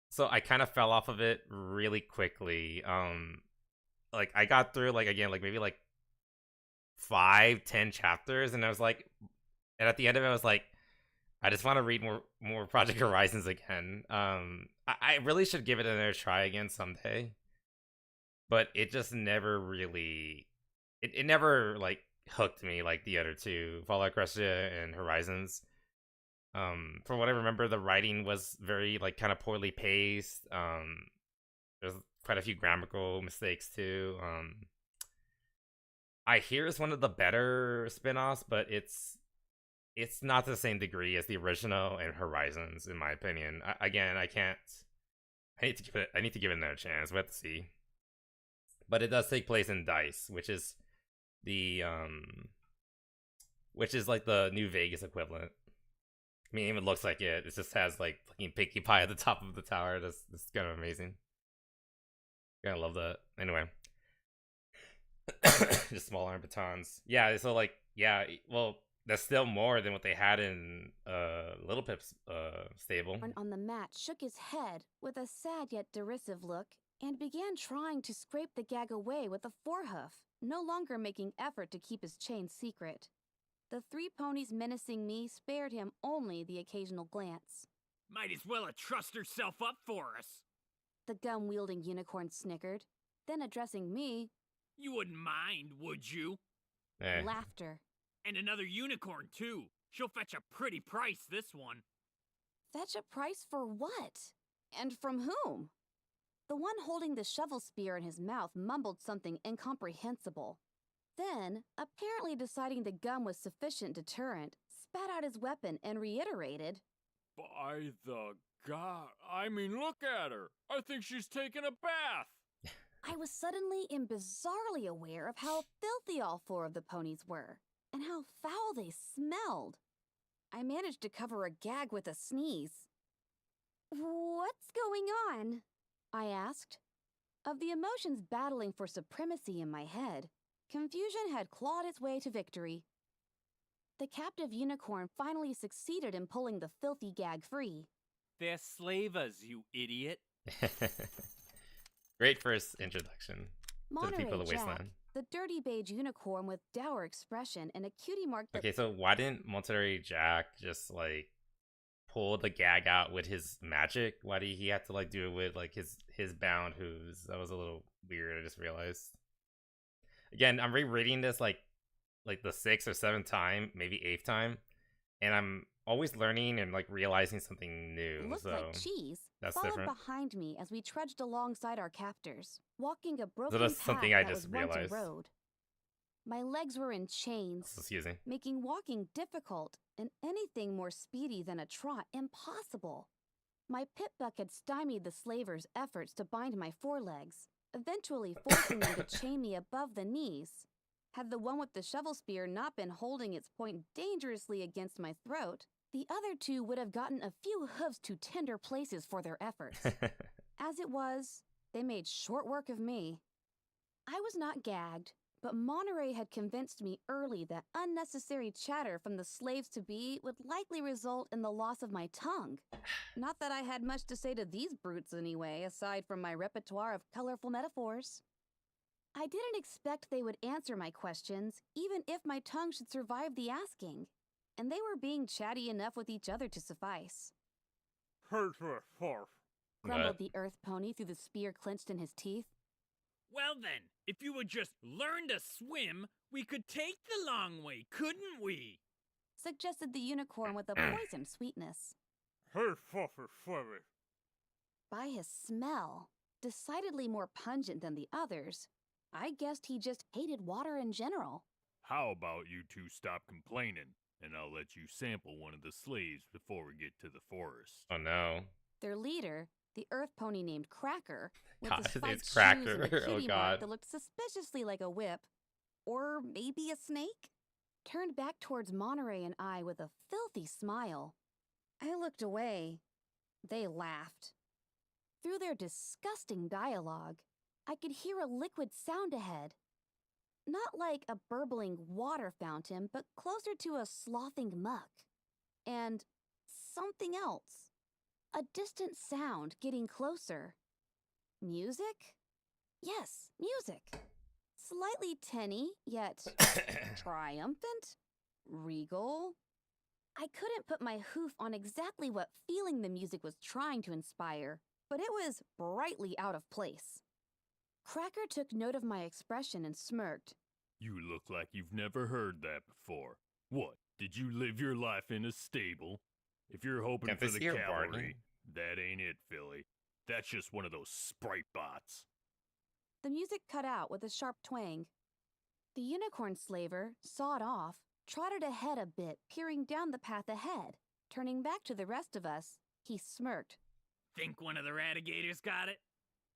So I kind of fell off of it really quickly. Like I got through like again like maybe like 5-10 chapters and I was like, and at the end of it I was like, I just want to read more Project Horizons again. I really should give it another try again someday. But it just never really it never like hooked me like the other two, Fallout Equestria and Horizons. From what I remember, the writing was very like kind of poorly paced. There's quite a few grammatical mistakes too. I hear it's one of the better spin-offs, but it's not to the same degree as the original and Horizons, in my opinion. I need to give it another chance. We have to see. But it does take place in Dice, which is like the New Vegas equivalent. I mean, it even looks like it. It just has like fucking Pinkie Pie at the top of the tower. That's kind of amazing. Gotta love that. Anyway, just small arm batons. Yeah. So like, yeah. Well, that's still more than what they had in Little Pip's stable. On the mat shook his head with a sad yet derisive look and began trying to scrape the gag away with a forehoof, no longer making effort to keep his chain secret. The 3 ponies menacing me spared him only the occasional glance. Might as well have trussed herself up for us. The gum-wielding unicorn snickered, then addressing me, You wouldn't mind, would you? laughter. And another unicorn, too. She'll fetch a pretty price, this one. Fetch a price for what? And from whom? The one holding the shovel spear in his mouth mumbled something incomprehensible. Then, apparently deciding the gum was sufficient deterrent, spat out his weapon and reiterated, By the God, I mean, look at her. I think she's taking a bath. I was suddenly and bizarrely aware of how filthy all 4 of the ponies were, and how foul they smelled. I managed to cover a gag with a sneeze. What's going on? I asked. Of the emotions battling for supremacy in my head, confusion had clawed its way to victory. The captive unicorn finally succeeded in pulling the filthy gag free. They're slavers, you idiot. Great first introduction to the people of the Jack, Wasteland. the dirty beige unicorn with dour expression and a cutie mark that... Okay, so why didn't Monterey Jack just like pull the gag out with his magic? Why did he have to like do it with like his bound hooves? That was a little weird. I just realized. Again, I'm rereading this like the 6th or 7th time, maybe 8th time, and I'm always learning and like realizing something new. looked So like cheese, that's followed different. behind me as we trudged alongside our captors, walking a broken that's path something I that just was once a realized. road. My legs were in chains, Excuse me. making walking difficult and anything more speedy than a trot impossible. My pit buck had stymied the slavers' efforts to bind my forelegs, eventually forcing them to chain me above the knees. Had the one with the shovel spear not been holding its point dangerously against my throat, the other two would have gotten a few hooves to tender places for their efforts. As it was, they made short work of me. I was not gagged, but Monterey had convinced me early that unnecessary chatter from the slaves-to-be would likely result in the loss of my tongue. Not that I had much to say to these brutes anyway, aside from my repertoire of colorful metaphors. I didn't expect they would answer my questions, even if my tongue should survive the asking, and they were being chatty enough with each other to suffice. Grumbled the earth pony through the spear clenched in his teeth. Well then, if you would just learn to swim, we could take the long way, couldn't we? Suggested the unicorn with a poisoned sweetness. By his smell, decidedly more pungent than the others, I guessed he just hated water in general. How about you two stop complaining, and I'll let you sample one of the slaves before we get to the forest. Oh no. Their leader, the earth pony named Cracker, with God, the spiked it's shoes Cracker. and a kitty Oh, mark God. that looked suspiciously like a whip, or maybe a snake, turned back towards Monterey and I with a filthy smile. I looked away. They laughed. Through their disgusting dialogue, I could hear a liquid sound ahead. Not like a burbling water fountain, but closer to a sloughing muck. And something else. A distant sound getting closer. Music? Yes, music. Slightly tinny, yet triumphant, regal. I couldn't put my hoof on exactly what feeling the music was trying to inspire, but it was brightly out of place. Cracker took note of my expression and smirked. You look like you've never heard that before. What, did you live your life in a stable? If you're hoping Can't for this the hear cavalry, barking? that ain't it, Philly. That's just one of those sprite bots. The music cut out with a sharp twang. The unicorn slaver, sawed off, trotted ahead a bit, peering down the path ahead. Turning back to the rest of us, he smirked. Think one of the ratigators got it?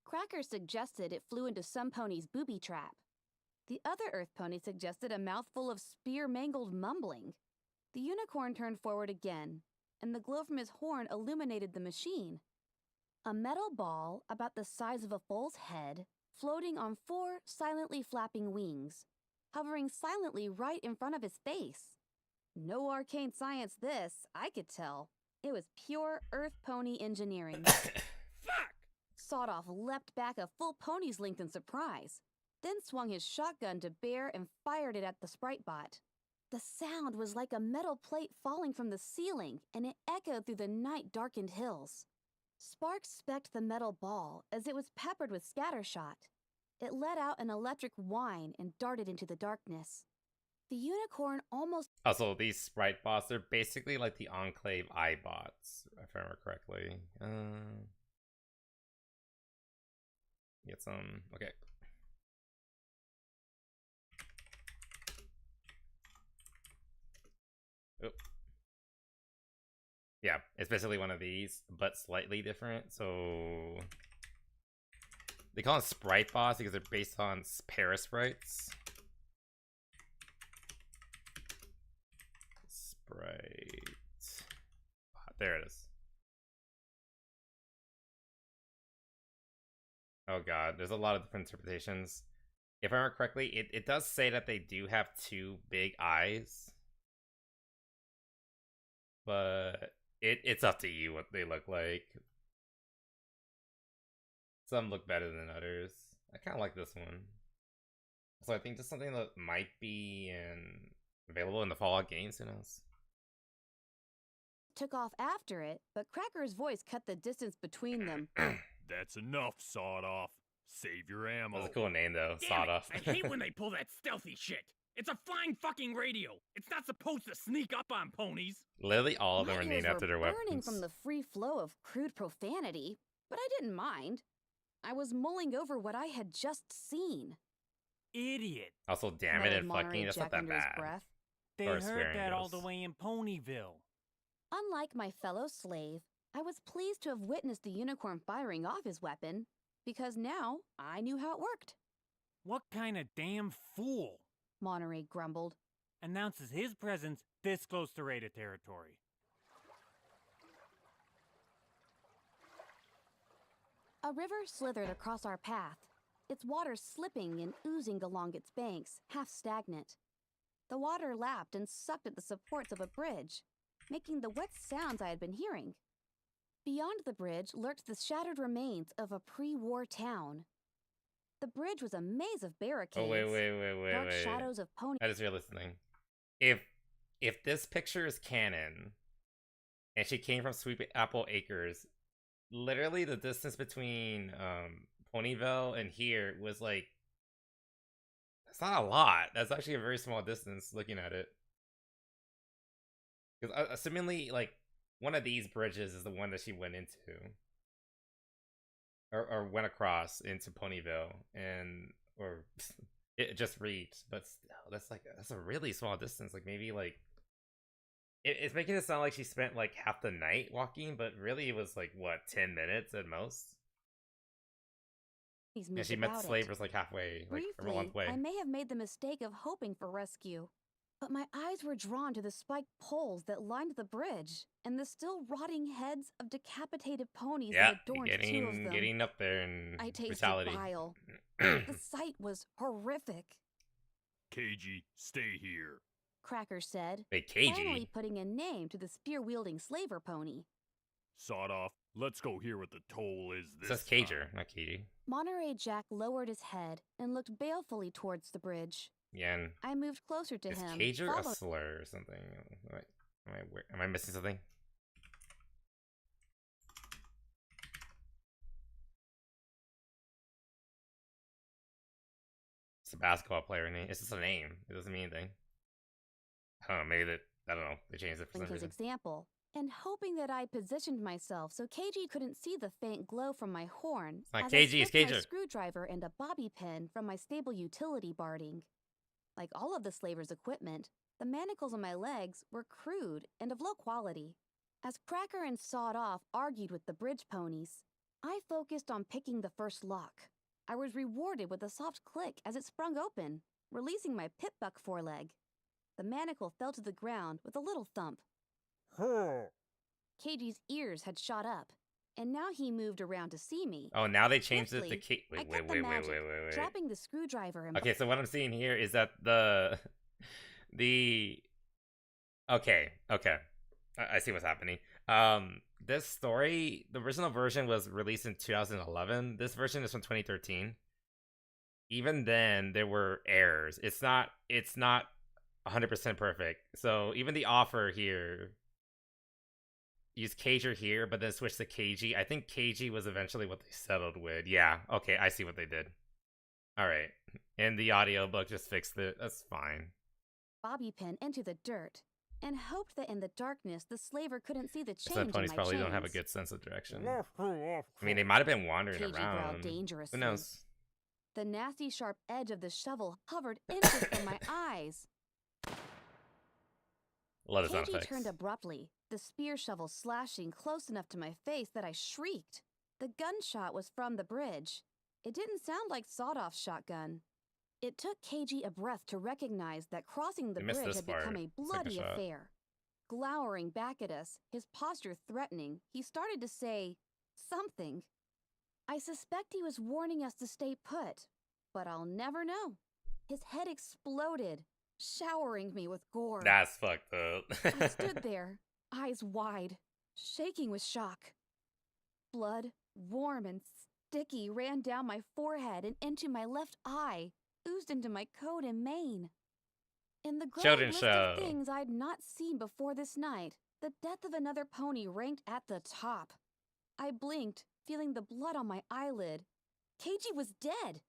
Cracker suggested it flew into some pony's booby trap. The other earth pony suggested a mouthful of spear-mangled mumbling. The unicorn turned forward again, and the glow from his horn illuminated the machine. A metal ball about the size of a foal's head, floating on 4 silently flapping wings, hovering silently right in front of his face. No arcane science this, I could tell. It was pure earth pony engineering. Fuck! Sawed-off leapt back a full pony's length in surprise, then swung his shotgun to bear and fired it at the sprite bot. The sound was like a metal plate falling from the ceiling, and it echoed through the night-darkened hills. Sparks specked the metal ball as it was peppered with scattershot. It let out an electric whine and darted into the darkness. The unicorn almost... Also, these sprite bots, they're basically like the Enclave iBots, if I remember correctly. Get some... Okay. Oop. Yeah, it's basically one of these, but slightly different. So they call them sprite bots because they're based on parasprites. Sprite. There it is. Oh god, there's a lot of different interpretations. If I remember correctly, it does say that they do have 2 big eyes. But it's up to you what they look like. Some look better than others. I kind of like this one. So I think just something that might be available in the Fallout games, who knows? took off after it, but Cracker's voice cut the distance between them. That's enough, Sawed Off. Save your ammo. That's a cool name though, Damn Sawed it, Off. I hate when they pull that stealthy shit. It's a flying fucking radio. It's not supposed to sneak up on ponies. Literally all of them My are named ears after were their burning weapons. from the free flow of crude profanity, but I didn't mind. I was mulling over what I had just seen. idiot. Also, damn it muttered and Monterey fucking. That's not Jack that under his bad. breath. They Or heard swearing that all the goes. way in Ponyville. Unlike my fellow slave, I was pleased to have witnessed the unicorn firing off his weapon, because now I knew how it worked. What kind of damn fool Monterey grumbled. announces his presence this close to Raider territory? A river slithered across our path, its water slipping and oozing along its banks, half stagnant. The water lapped and sucked at the supports of a bridge, making the wet sounds I had been hearing. Beyond the bridge lurked the shattered remains of a pre-war town. The bridge was a maze of barricades, Oh wait. dark shadows of pony. I just realized something. If this picture is canon, and she came from Sweet Apple Acres, literally the distance between Ponyville and here was like, that's not a lot. That's actually a very small distance looking at it. Because assumingly, like, one of these bridges is the one that she went into. Or went across into Ponyville, or it just reached, but still, that's a really small distance. Like, maybe like it's making it sound like she spent like half the night walking, but really it was like what, 10 minutes at most. And she met the slavers like halfway, like a Briefly, month way. I may have made the mistake of hoping for rescue, but my eyes were drawn to the spiked poles that lined the bridge and the still rotting heads of decapitated ponies Yeah, that adorned two of them. getting up there in I tasted brutality. bile. The sight was horrific. KG, stay here. Cracker said, Wait, finally KG? putting a name to the spear-wielding slaver pony. Sawed off. Let's go hear what the toll is It this says Cager, time. not KG. Monterey Jack lowered his head and looked balefully towards the bridge. Yeah, and I moved closer to is him. Cager a followed- slur or something? Am I missing something? It's a basketball player name. It's just a name. It doesn't mean anything. I don't know. Maybe I don't know. They changed it for some his reason. example, and hoping that I positioned myself so KG couldn't see the faint glow from my horn. not as KG, I it's slipped my Cager. screwdriver and a bobby pin from my stable utility barding. Like all of the slaver's equipment, the manacles on my legs were crude and of low quality. As Cracker and Sawed Off argued with the bridge ponies, I focused on picking the first lock. I was rewarded with a soft click as it sprung open, releasing my pitbuck foreleg. The manacle fell to the ground with a little thump. KG's ears had shot up, and now he moved around to see me. Oh, now they changed it to Swiftly, I Wait. cut the magic, dropping the screwdriver and Okay, so what I'm seeing here is that okay. I see what's happening. This story, the original version was released in 2011. This version is from 2013. Even then, there were errors. It's not 100% perfect. So even the offer here used Cager here, but then switched to KG. I think KG was eventually what they settled with. Yeah, okay, I see what they did. All right, and the audiobook just fixed it. That's fine. bobby pin into the dirt, and hoped that in the darkness the slaver couldn't see the change So in ponies my probably don't have a chains. good sense of direction. I mean, they might have been wandering KG around. growled dangerously. Who knows? The nasty sharp edge of the shovel hovered inches from my eyes. Love the sound KG effects. turned abruptly, the spear shovel slashing close enough to my face that I shrieked. The gunshot was from the bridge. It didn't sound like sawed-off shotgun. It took KG a breath to recognize that crossing the You missed bridge this had become part. a It's like a bloody shot. affair. Glowering back at us, his posture threatening, he started to say something. I suspect he was warning us to stay put, but I'll never know. His head exploded, showering me with gore. That's fucked up. I stood there, eyes wide, shaking with shock. Blood, warm and sticky, ran down my forehead and into my left eye, oozed into my coat and mane. In the growing Children's list show. of things I'd not seen before this night, the death of another pony ranked at the top. I blinked, feeling the blood on my eyelid. KG was dead,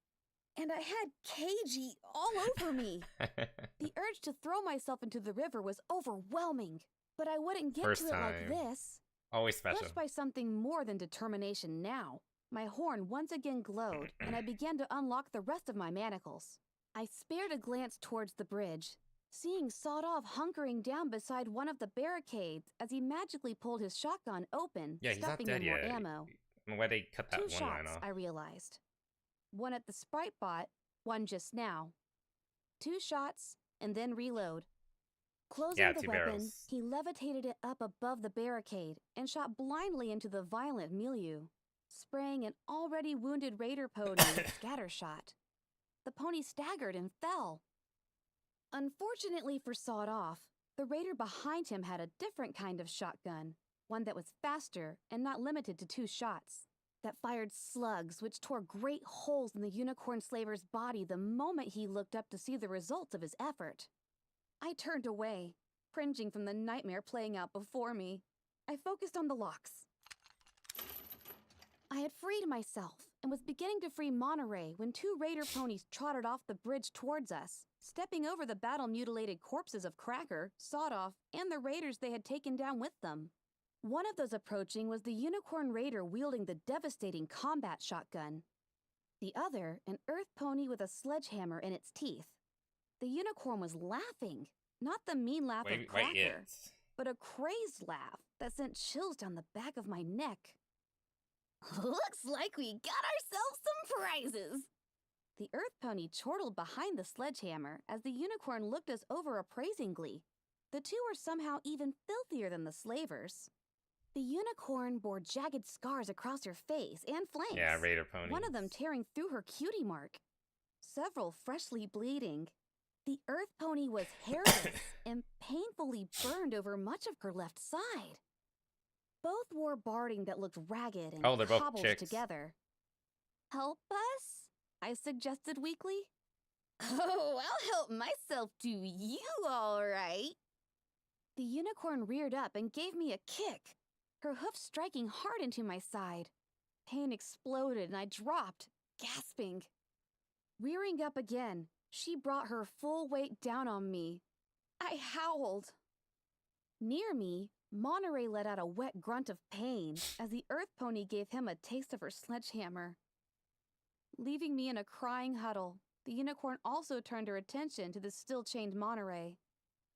and I had KG all over me. The urge to throw myself into the river was overwhelming, but I wouldn't get First to it like time. this. Always special. Pushed by something more than determination now, my horn once again glowed, and I began to unlock the rest of my manacles. I spared a glance towards the bridge, seeing Sawed-Off hunkering down beside one of the barricades as he magically pulled his shotgun open, Yeah, he's not stuffing dead in more yet. ammo. Why they cut that 2 one line shots, off? I realized. One at the Sprite bot, one just now. 2 shots, and then reload. Closing Yeah, the 2 weapon, barrels. he levitated it up above the barricade and shot blindly into the violent milieu, spraying an already wounded raider pony with scatter shot. The pony staggered and fell. Unfortunately for Sawed-Off, the raider behind him had a different kind of shotgun, one that was faster and not limited to 2 shots, that fired slugs which tore great holes in the unicorn slaver's body the moment he looked up to see the results of his effort. I turned away, cringing from the nightmare playing out before me. I focused on the locks. I had freed myself and was beginning to free Monterey when 2 raider ponies trotted off the bridge towards us, stepping over the battle-mutilated corpses of Cracker, Sawed-Off, and the raiders they had taken down with them. One of those approaching was the unicorn raider wielding the devastating combat shotgun. The other, an earth pony with a sledgehammer in its teeth. The unicorn was laughing, not the mean laugh of Cracker, but a crazed laugh that sent chills down the back of my neck. Looks like we got ourselves some prizes! The earth pony chortled behind the sledgehammer as the unicorn looked us over appraisingly. The 2 were somehow even filthier than the slavers. The unicorn bore jagged scars across her face and flanks. Yeah, raider pony. One of them tearing through her cutie mark. Several freshly bleeding. The earth pony was hairless and painfully burned over much of her left side. Both wore barding that looked ragged and they're both cobbled chicks. together. Help us? I suggested weakly. Oh, I'll help myself to you, all right. The unicorn reared up and gave me a kick, her hoof striking hard into my side. Pain exploded and I dropped, gasping. Rearing up again, she brought her full weight down on me. I howled. Near me, Monterey let out a wet grunt of pain as the earth pony gave him a taste of her sledgehammer. Leaving me in a crying huddle, the unicorn also turned her attention to the still-chained Monterey.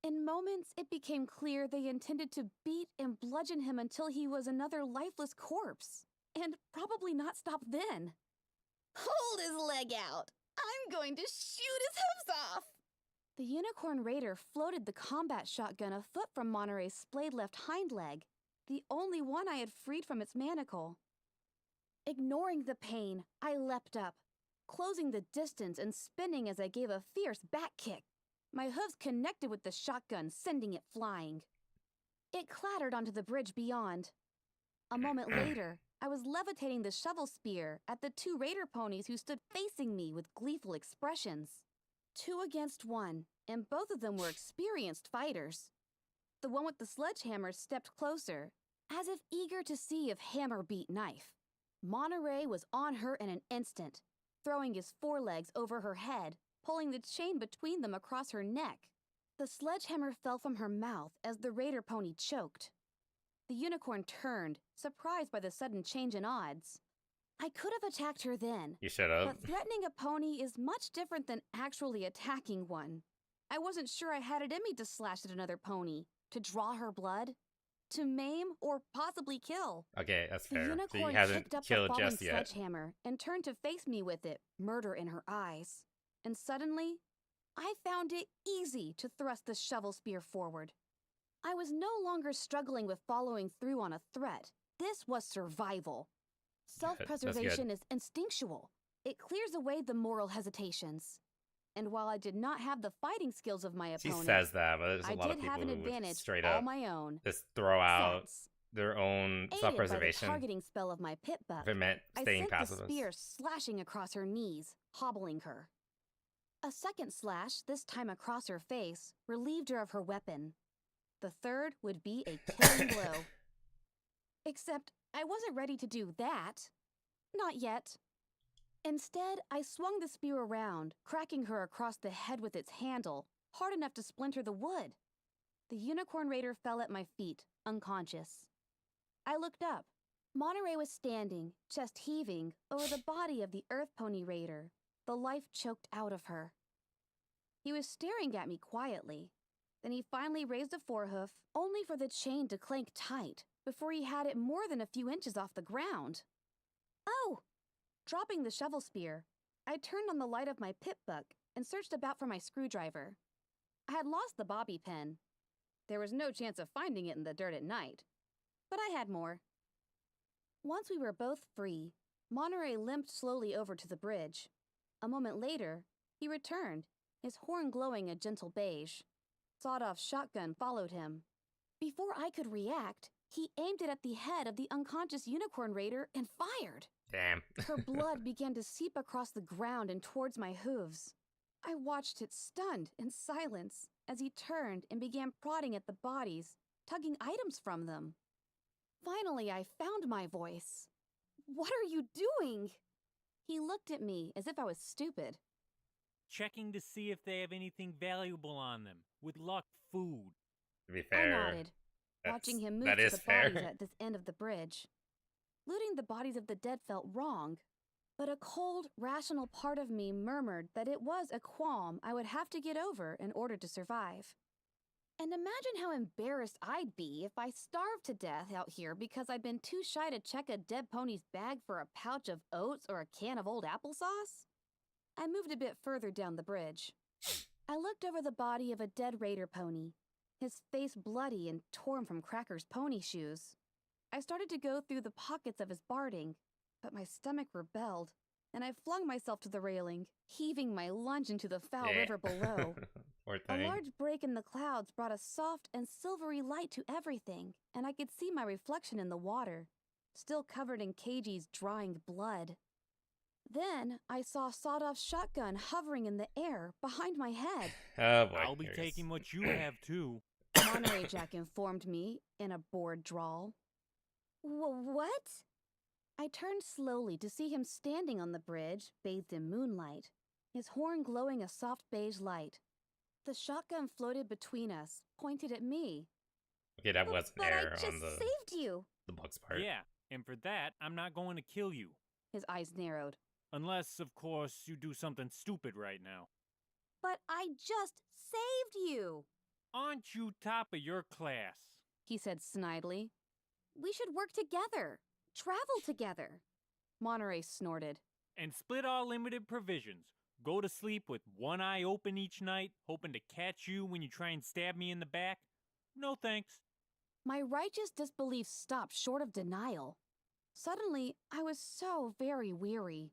In moments, it became clear they intended to beat and bludgeon him until he was another lifeless corpse, and probably not stop then. Hold his leg out! I'm going to shoot his hooves off! The unicorn raider floated the combat shotgun a foot from Monterey's splayed-left hind leg, the only one I had freed from its manacle. Ignoring the pain, I leapt up, closing the distance and spinning as I gave a fierce back kick. My hooves connected with the shotgun, sending it flying. It clattered onto the bridge beyond. A moment later, I was levitating the shovel spear at the 2 raider ponies who stood facing me with gleeful expressions. 2 against 1, and both of them were experienced fighters. The one with the sledgehammer stepped closer, as if eager to see if hammer beat knife. Monterey was on her in an instant, throwing his forelegs over her head, pulling the chain between them across her neck. The sledgehammer fell from her mouth as the raider pony choked. The unicorn turned, surprised by the sudden change in odds. I could have attacked her then. You should have. But threatening a pony is much different than actually attacking one. I wasn't sure I had it in me to slash at another pony, to draw her blood, to maim or possibly kill. Okay, that's The fair. So he unicorn hasn't picked up the killed fallen just yet. sledgehammer and turned to face me with it, murder in her eyes. And suddenly, I found it easy to thrust the shovel spear forward. I was no longer struggling with following through on a threat. This was survival. Self-preservation is instinctual. It clears away the moral hesitations. And while I did not have the fighting skills of my She opponent, says that, but there's a I lot of did people have an who would advantage straight all up my own. just throw out Sense. their own Aided by the self-preservation targeting spell of my pit buck, if it meant I staying sent the pacifist. spear slashing across her knees, hobbling her. A second slash, this time across her face, relieved her of her weapon. The third would be a killing blow. Except I wasn't ready to do that. Not yet. Instead, I swung the spear around, cracking her across the head with its handle, hard enough to splinter the wood. The unicorn raider fell at my feet, unconscious. I looked up. Monterey was standing, chest heaving, over the body of the earth pony raider, the life choked out of her. He was staring at me quietly. Then he finally raised a forehoof, only for the chain to clank tight before he had it more than a few inches off the ground. Oh! Dropping the shovel spear, I turned on the light of my pit buck and searched about for my screwdriver. I had lost the bobby pin. There was no chance of finding it in the dirt at night, but I had more. Once we were both free, Monterey limped slowly over to the bridge. A moment later, he returned, his horn glowing a gentle beige. Sawed-off shotgun followed him. Before I could react, he aimed it at the head of the unconscious unicorn raider and fired. Damn. Her blood began to seep across the ground and towards my hooves. I watched it stunned in silence as he turned and began prodding at the bodies, tugging items from them. Finally, I found my voice. "What are you doing?" He looked at me as if I was stupid. Checking to see if they have anything valuable on them. With luck, food. To be fair, I nodded, watching him move that to is the fair. bodies at this end of the bridge. Looting the bodies of the dead felt wrong, but a cold, rational part of me murmured that it was a qualm I would have to get over in order to survive. And imagine how embarrassed I'd be if I starved to death out here because I'd been too shy to check a dead pony's bag for a pouch of oats or a can of old applesauce. I moved a bit further down the bridge. I looked over the body of a dead raider pony, his face bloody and torn from Cracker's pony shoes. I started to go through the pockets of his barding, but my stomach rebelled, and I flung myself to the railing, heaving my lunge into the foul river below. Poor A thing. large break in the clouds brought a soft and silvery light to everything, and I could see my reflection in the water, still covered in Keiji's drying blood. Then I saw Sawed-Off's shotgun hovering in the air behind my head. Oh boy. I'll be here it is. taking what you have too. Monterey Jack informed me in a bored drawl. What? I turned slowly to see him standing on the bridge, bathed in moonlight, his horn glowing a soft beige light. The shotgun floated between us, pointed at me. Okay, that was an But I error just on saved you. the book's part. Yeah, and for that, I'm not going to kill you. His eyes narrowed. Unless, of course, you do something stupid right now. But I just saved you, Aren't you top of your class? he said snidely. We should work together, travel together. Monterey snorted. And split our limited provisions. Go to sleep with one eye open each night, hoping to catch you when you try and stab me in the back? No thanks. My righteous disbelief stopped short of denial. Suddenly, I was so very weary.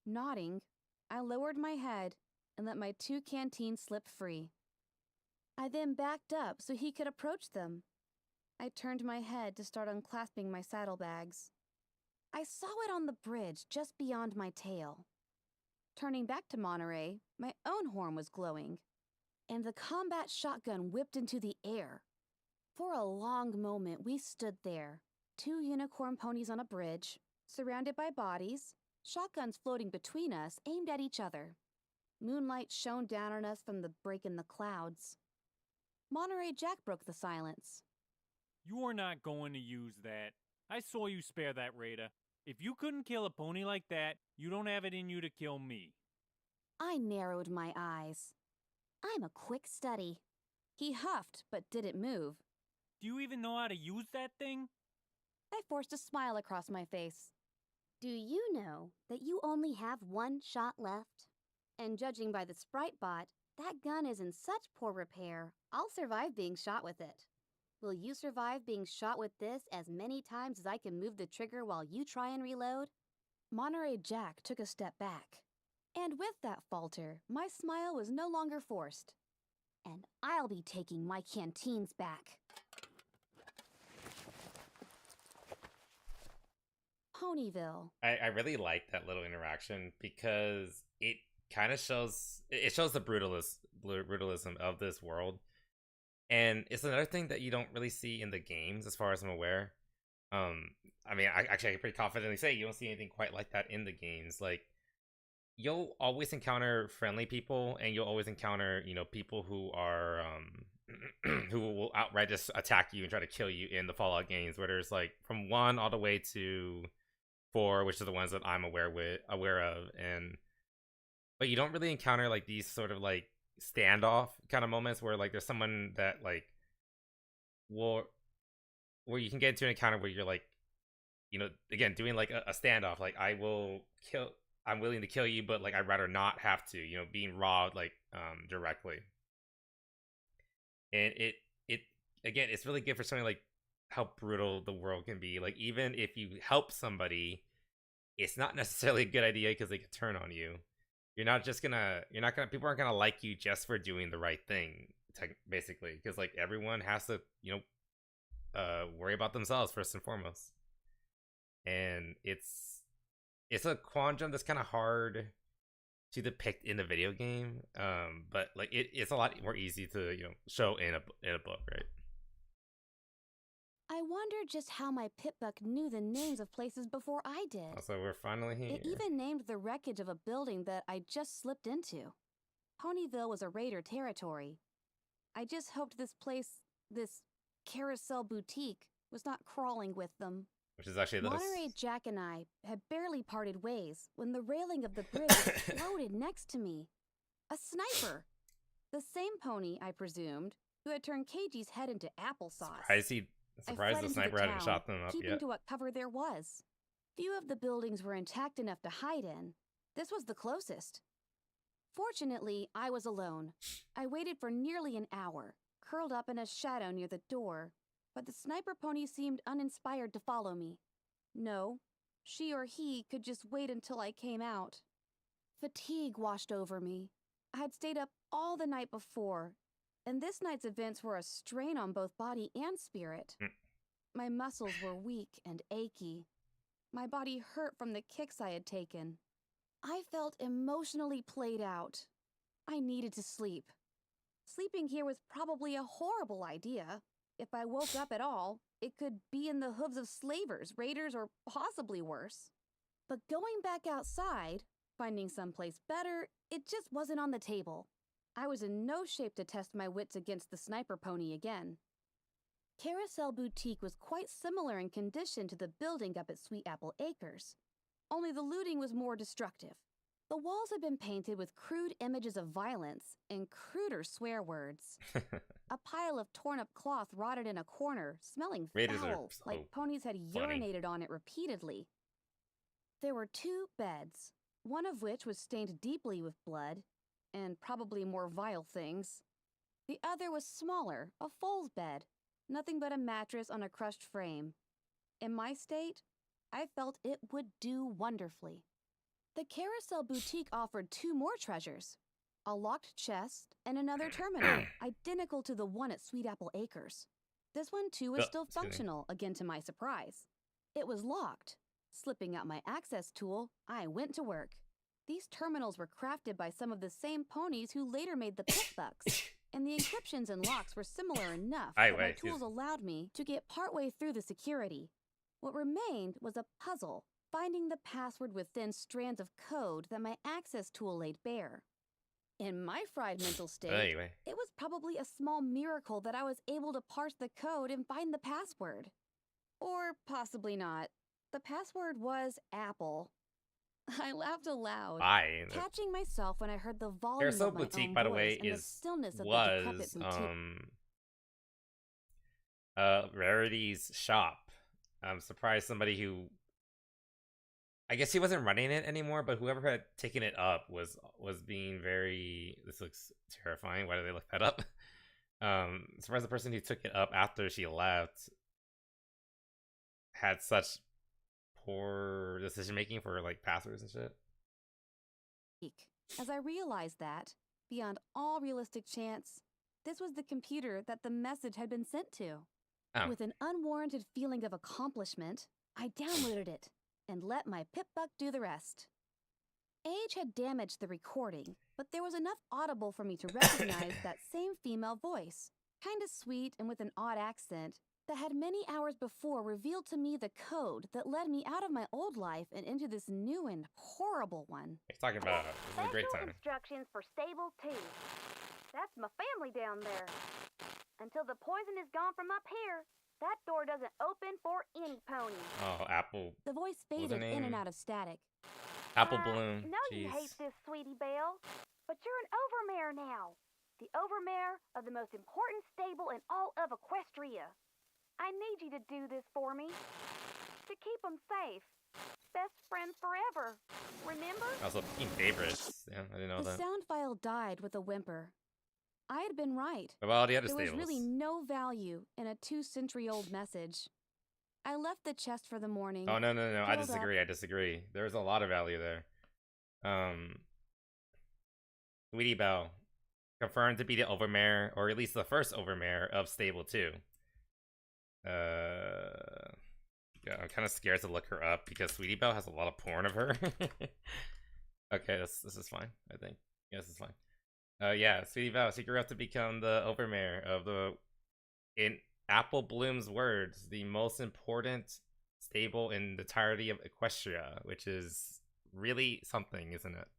Nodding, I lowered my head and let my 2 canteens slip free. I then backed up so he could approach them. I turned my head to start unclasping my saddlebags. I saw it on the bridge just beyond my tail. Turning back to Monterey, my own horn was glowing, and the combat shotgun whipped into the air. For a long moment, we stood there, 2 unicorn ponies on a bridge, surrounded by bodies, shotguns floating between us, aimed at each other. Moonlight shone down on us from the break in the clouds. Monterey Jack broke the silence. You are not going to use that. I saw you spare that raider. If you couldn't kill a pony like that, you don't have it in you to kill me. I narrowed my eyes. I'm a quick study. He huffed, but didn't move. Do you even know how to use that thing? I forced a smile across my face. Do you know that you only have 1 shot left? And judging by the Sprite bot, that gun is in such poor repair, I'll survive being shot with it. Will you survive being shot with this as many times as I can move the trigger while you try and reload? Monterey Jack took a step back. And with that falter, my smile was no longer forced. And I'll be taking my canteens back. Ponyville. I really like that little interaction because it kind of shows the brutalism of this world, and it's another thing that you don't really see in the games, as far as I'm aware. I mean, I can pretty confidently say you don't see anything quite like that in the games. Like, you'll always encounter friendly people, and you'll always encounter, people who are who will outright just attack you and try to kill you in the Fallout games, where there's like from 1 all the way to 4, which are the ones that I'm aware of, but you don't really encounter like these sort of like standoff kind of moments where like there's someone that like will where you can get into an encounter where you're like, again, doing like a standoff, like I'm willing to kill you, but like I'd rather not have to, being raw like directly. And it again, it's really good for something like how brutal the world can be. Like even if you help somebody, it's not necessarily a good idea because they could turn on you. People aren't gonna like you just for doing the right thing, basically, because like everyone has to, worry about themselves first and foremost. And it's a quandrum that's kind of hard to depict in a video game, but like it's a lot more easy to show in a book, right? I wonder just how my Pip-Buck knew the names of places before I did. Also, we're finally here. It even named the wreckage of a building that I just slipped into. Ponyville was a raider territory. I just hoped this carousel boutique, was not crawling with them. Which is actually this. Monterey Jack and I had barely parted ways when the railing of the bridge exploded next to me. A sniper! The same pony, I presumed, who had turned KG's head into applesauce. Surprised the sniper hadn't shot them up keeping yet. To what cover there was. Few of the buildings were intact enough to hide in. This was the closest. Fortunately, I was alone. I waited for nearly an hour, curled up in a shadow near the door, but the sniper pony seemed uninspired to follow me. No, she or he could just wait until I came out. Fatigue washed over me. I had stayed up all the night before, and this night's events were a strain on both body and spirit. My muscles were weak and achy. My body hurt from the kicks I had taken. I felt emotionally played out. I needed to sleep. Sleeping here was probably a horrible idea. If I woke up at all, it could be in the hooves of slavers, raiders, or possibly worse. But going back outside, finding someplace better, it just wasn't on the table. I was in no shape to test my wits against the sniper pony again. Carousel Boutique was quite similar in condition to the building up at Sweet Apple Acres, only the looting was more destructive. The walls had been painted with crude images of violence and cruder swear words. A pile of torn-up cloth rotted in a corner, smelling foul, like ponies had urinated on it repeatedly. There were 2 beds, one of which was stained deeply with blood, and probably more vile things. The other was smaller, a foal's bed, nothing but a mattress on a crushed frame. In my state, I felt it would do wonderfully. The Carousel Boutique offered 2 more treasures, a locked chest and another terminal, identical to the one at Sweet Apple Acres. This one too was still functional, again to my surprise. It was locked. Slipping out my access tool, I went to work. These terminals were crafted by some of the same ponies who later made the Pip-Bucks, and the encryptions and locks were similar enough that my tools allowed me to get partway through the security. What remained was a puzzle, finding the password with thin strands of code that my access tool laid bare. In my fried mental state, it was probably a small miracle that I was able to parse the code and find the password. Or possibly not. The password was Apple. I laughed aloud, catching myself when I heard the volume Carousel of my Boutique, own by the voice way, and the stillness of the decrepit boutique. Rarity's shop. I'm surprised somebody who, I guess he wasn't running it anymore, but whoever had taken it up was being very, this looks terrifying, why did they look that up? Surprised the person who took it up after she left had such poor decision making for like passwords and shit. As I realized that, beyond all realistic chance, this was the computer that the message had been sent to. With an unwarranted feeling of accomplishment, I downloaded it and let my Pip-Buck do the rest. Age had damaged the recording, but there was enough audible for me to recognize that same female voice, kinda sweet and with an odd accent, that had many hours before revealed to me the code that led me out of my old life and into this new and horrible one. You're talking about this is a great time. Instructions for stable 2. That's my family down there. Until the poison is gone from up here, that door doesn't open for any pony. Oh, Apple. The voice faded in and out of static. Apple Bloom. I know you hate this, Sweetie Belle, but you're an overmare now. the overmare of the most important stable in all of Equestria. I need you to do this for me. To keep them safe. Best friends forever. Remember? Also, team favorites. Yeah, I didn't know The that. sound file died with a whimper. I had been right. Well, the other There was stables. really no value in a 2-century-old message. I left the chest for the morning. Oh, no. I filled up- disagree. There's a lot of value there. Sweetie Belle. Confirmed to be the overmare, or at least the first overmare of Stable 2. Yeah, I'm kind of scared to look her up because Sweetie Belle has a lot of porn of her. Okay, this is fine, I think. Yes, it's fine. Yeah, Sweetie Belle, she grew up to become the overmare of in Apple Bloom's words, the most important stable in the entirety of Equestria, which is really something, isn't it?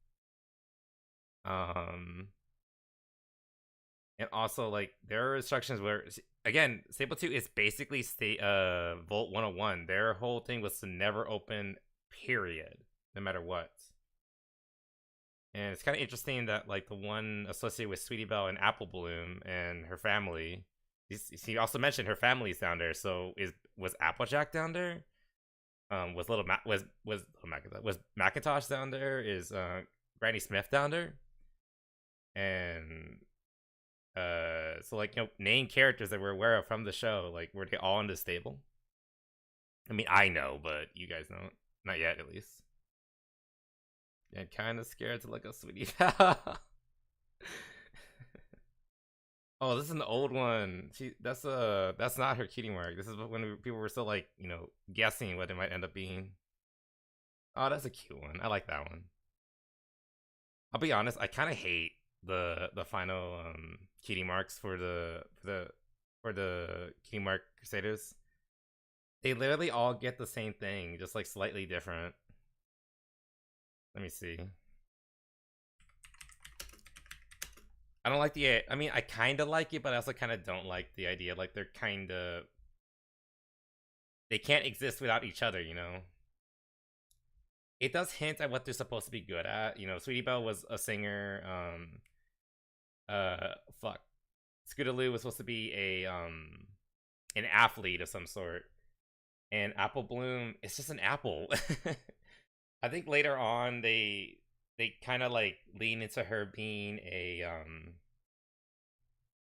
And also, like, there are instructions where, again, Stable 2 is basically Volt 101. Their whole thing was to never open, period, no matter what. And it's kind of interesting that, like, the one associated with Sweetie Belle and Apple Bloom and her family, he also mentioned her family's down there. So was Applejack down there? Was Macintosh down there? Is Granny Smith down there? And so, like, you know, name characters that we're aware of from the show, like, were they all in the stable? I mean, I know, but you guys don't. Not yet, at least. Yeah, kind of scared to look up Sweetie Belle. Oh, this is an old one. That's not her cutie mark. This is when people were still, like, you know, guessing what it might end up being. Oh, that's a cute one. I like that one. I'll be honest, I kind of hate the final cutie marks for the cutie mark Crusaders. They literally all get the same thing, just like slightly different. Let me see. I don't like I mean, I kind of like it, but I also kind of don't like the idea. Like, they can't exist without each other, you know? It does hint at what they're supposed to be good at. You know, Sweetie Belle was a singer. Scootaloo was supposed to be an athlete of some sort. And Apple Bloom, it's just an apple. I think later on they kind of, like, lean into her being a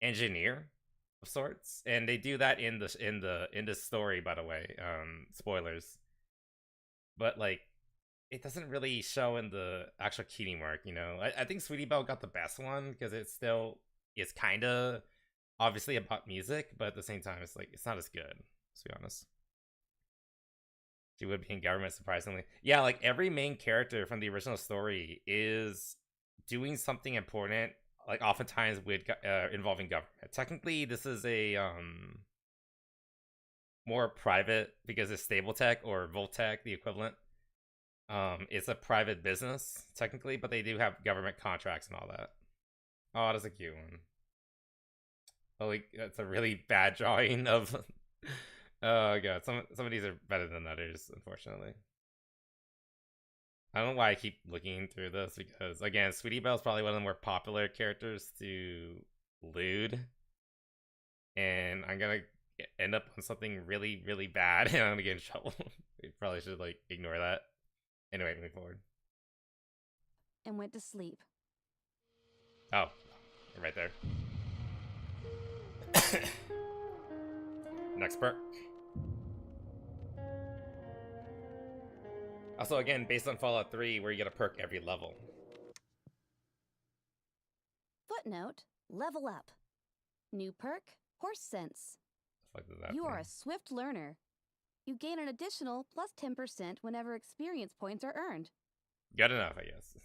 engineer of sorts, and they do that in the story, by the way. Spoilers. But, like, it doesn't really show in the actual cutie mark, you know? I think Sweetie Belle got the best one because it still is kind of obviously about music, but at the same time, it's like, it's not as good, to be honest. She would be in government, surprisingly. Yeah, like, every main character from the original story is doing something important, like, oftentimes with involving government. Technically, this is a more private, because it's Stable Tech or Voltech, the equivalent. It's a private business, technically, but they do have government contracts and all that. Oh, that's a cute one. Oh, like, that's a really bad drawing of... Oh god, some of these are better than others, unfortunately. I don't know why I keep looking through this, because, again, Sweetie Belle is probably one of the more popular characters to lewd. And I'm gonna end up on something really, really bad, and I'm gonna get in trouble. We probably should, like, ignore that. Anyway, moving forward. And went to sleep. Oh, right there. Next perk. Also, again, based on Fallout 3, where you get a perk every level. Footnote, level up. New perk, horse sense. What the fuck does that You are mean? a swift learner. You gain an additional plus 10% whenever experience points are earned. Good enough, I guess.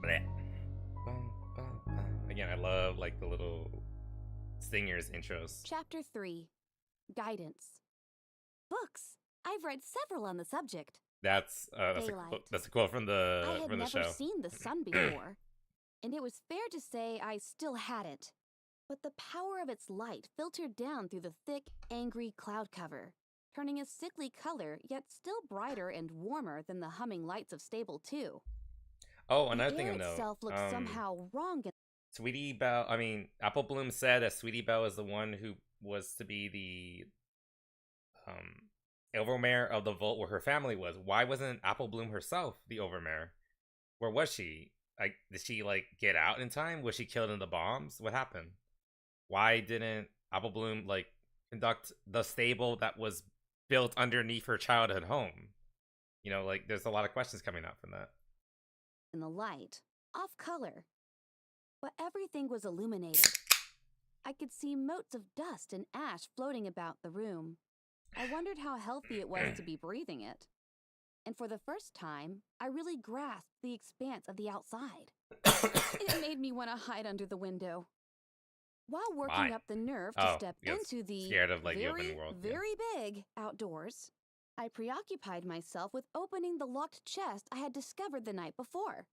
Blech. Again, I love, like, the little singers intros. Chapter 3, Guidance. Books. I've read several on the subject. That's a quote from the I had show. never seen the sun before, and it was fair to say I still hadn't. but the power of its light filtered down through the thick, angry cloud cover, turning a sickly color yet still brighter and warmer than the humming lights of Stable 2. Oh, The another thing air of note. itself looked somehow wrong. Sweetie Belle, I mean, Apple Bloom said that Sweetie Belle is the one who was to be the overmare of the vault where her family was. Why wasn't Apple Bloom herself the overmare? Where was she? Like, did she like get out in time? Was she killed in the bombs? What happened? Why didn't Apple Bloom like conduct the stable that was built underneath her childhood home? You know, like there's a lot of questions coming up from that. In the light, off color. But everything was illuminated. I could see motes of dust and ash floating about the room. I wondered how healthy it was to be breathing it. And for the first time, I really grasped the expanse of the outside. It made me want to hide under the window. While working Why? up the nerve to step you're into the scared of, like, the very, open world, yeah. very big outdoors, I preoccupied myself with opening the locked chest I had discovered the night before.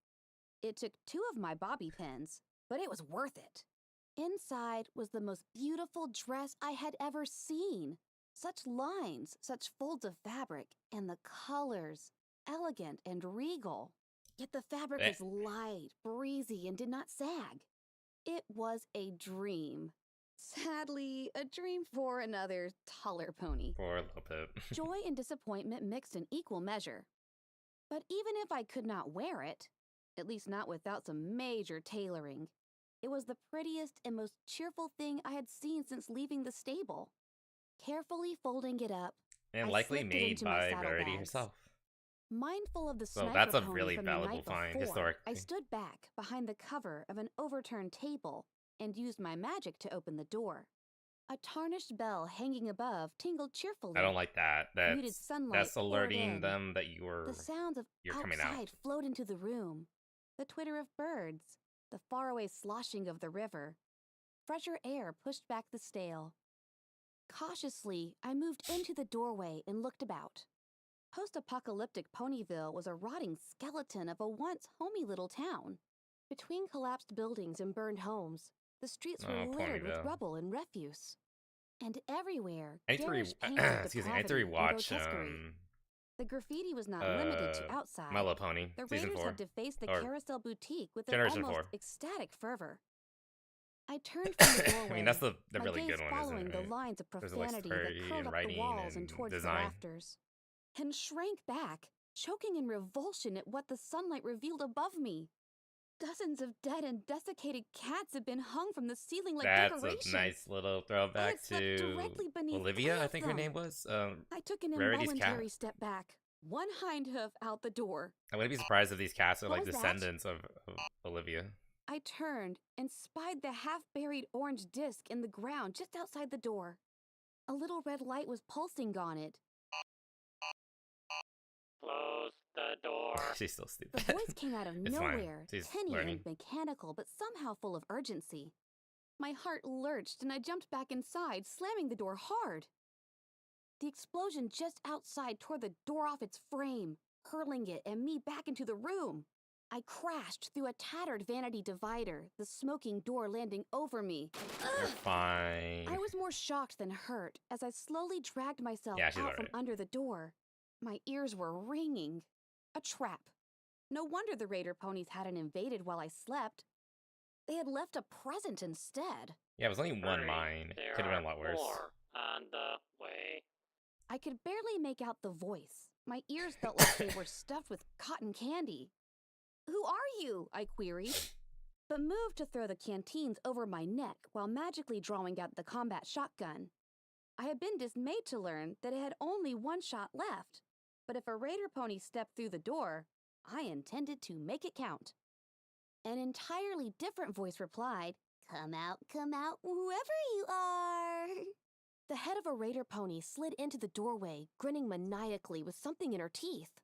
It took 2 of my bobby pins, but it was worth it. Inside was the most beautiful dress I had ever seen. Such lines, such folds of fabric, and the colors, elegant and regal. Yet the fabric was light, breezy, and did not sag. It was a dream. Sadly, a dream for another taller pony. For a little bit. Joy and disappointment mixed in equal measure. But even if I could not wear it, at least not without some major tailoring, it was the prettiest and most cheerful thing I had seen since leaving the stable. Carefully folding it up, And I likely slipped it made into my by saddlebags. Rarity herself. Mindful of the So sniper that's a pony really from the valuable night find, before, historically. I stood back behind the cover of an overturned table and used my magic to open the door. A tarnished bell hanging above tingled cheerfully. I don't like that. Muted sunlight That's poured alerting in. them that you're The sounds of coming out. outside flowed into the room. The twitter of birds, the faraway sloshing of the river. Fresher air pushed back the stale. Cautiously, I moved into the doorway and looked about. Post-apocalyptic Ponyville was a rotting skeleton of a once homey little town. Between collapsed buildings and burned homes, the streets were littered with Ponyville. rubble and refuse. And everywhere, I need to garish paints of excuse me, I need to depravity and rewatch grotesquerie. The graffiti was not limited to outside. My Little Pony, The season Raiders 4. had defaced the or Carousel Boutique with an Generation almost 4. ecstatic fervor. I turned from the doorway, I mean, that's the my really gaze good one, isn't following it? the lines of There's, like, profanity story that curled and up the writing walls and and towards the design. rafters, and shrank back, choking in revulsion at what the sunlight revealed above me. Dozens of dead and desiccated cats had been hung from the ceiling like That's decorations. a nice little throwback slept to directly beneath Olivia, 3 I of think her them. name was. I took an Rarity's involuntary cat. step back, one hind hoof out the door. I wouldn't be surprised if these cats are What like was that? descendants of Olivia. I turned and spied the half-buried orange disc in the ground just outside the door. A little red light was pulsing on it. Close the door. She's still stupid. The voice came out of It's fine. nowhere, She's tinny learning. and mechanical, but somehow full of urgency. My heart lurched and I jumped back inside, slamming the door hard. The explosion just outside tore the door off its frame, hurling it and me back into the room. I crashed through a tattered vanity divider, the smoking door landing over me. You're Ugh! fine. I was more shocked than hurt as I slowly dragged myself Yeah, she's out from alright. under the door. My ears were ringing. A trap. No wonder the Raider ponies hadn't invaded while I slept. They had left a present instead. Yeah, it was only one Hurry, mine. there Could have been a are lot worse. more on the way. I could barely make out the voice. My ears felt like they were stuffed with cotton candy. "Who are you?" I queried, but moved to throw the canteens over my neck while magically drawing out the combat shotgun. I had been dismayed to learn that it had only 1 shot left, but if a Raider pony stepped through the door, I intended to make it count. An entirely different voice replied, come out, whoever you are." The head of a Raider pony slid into the doorway, grinning maniacally with something in her teeth.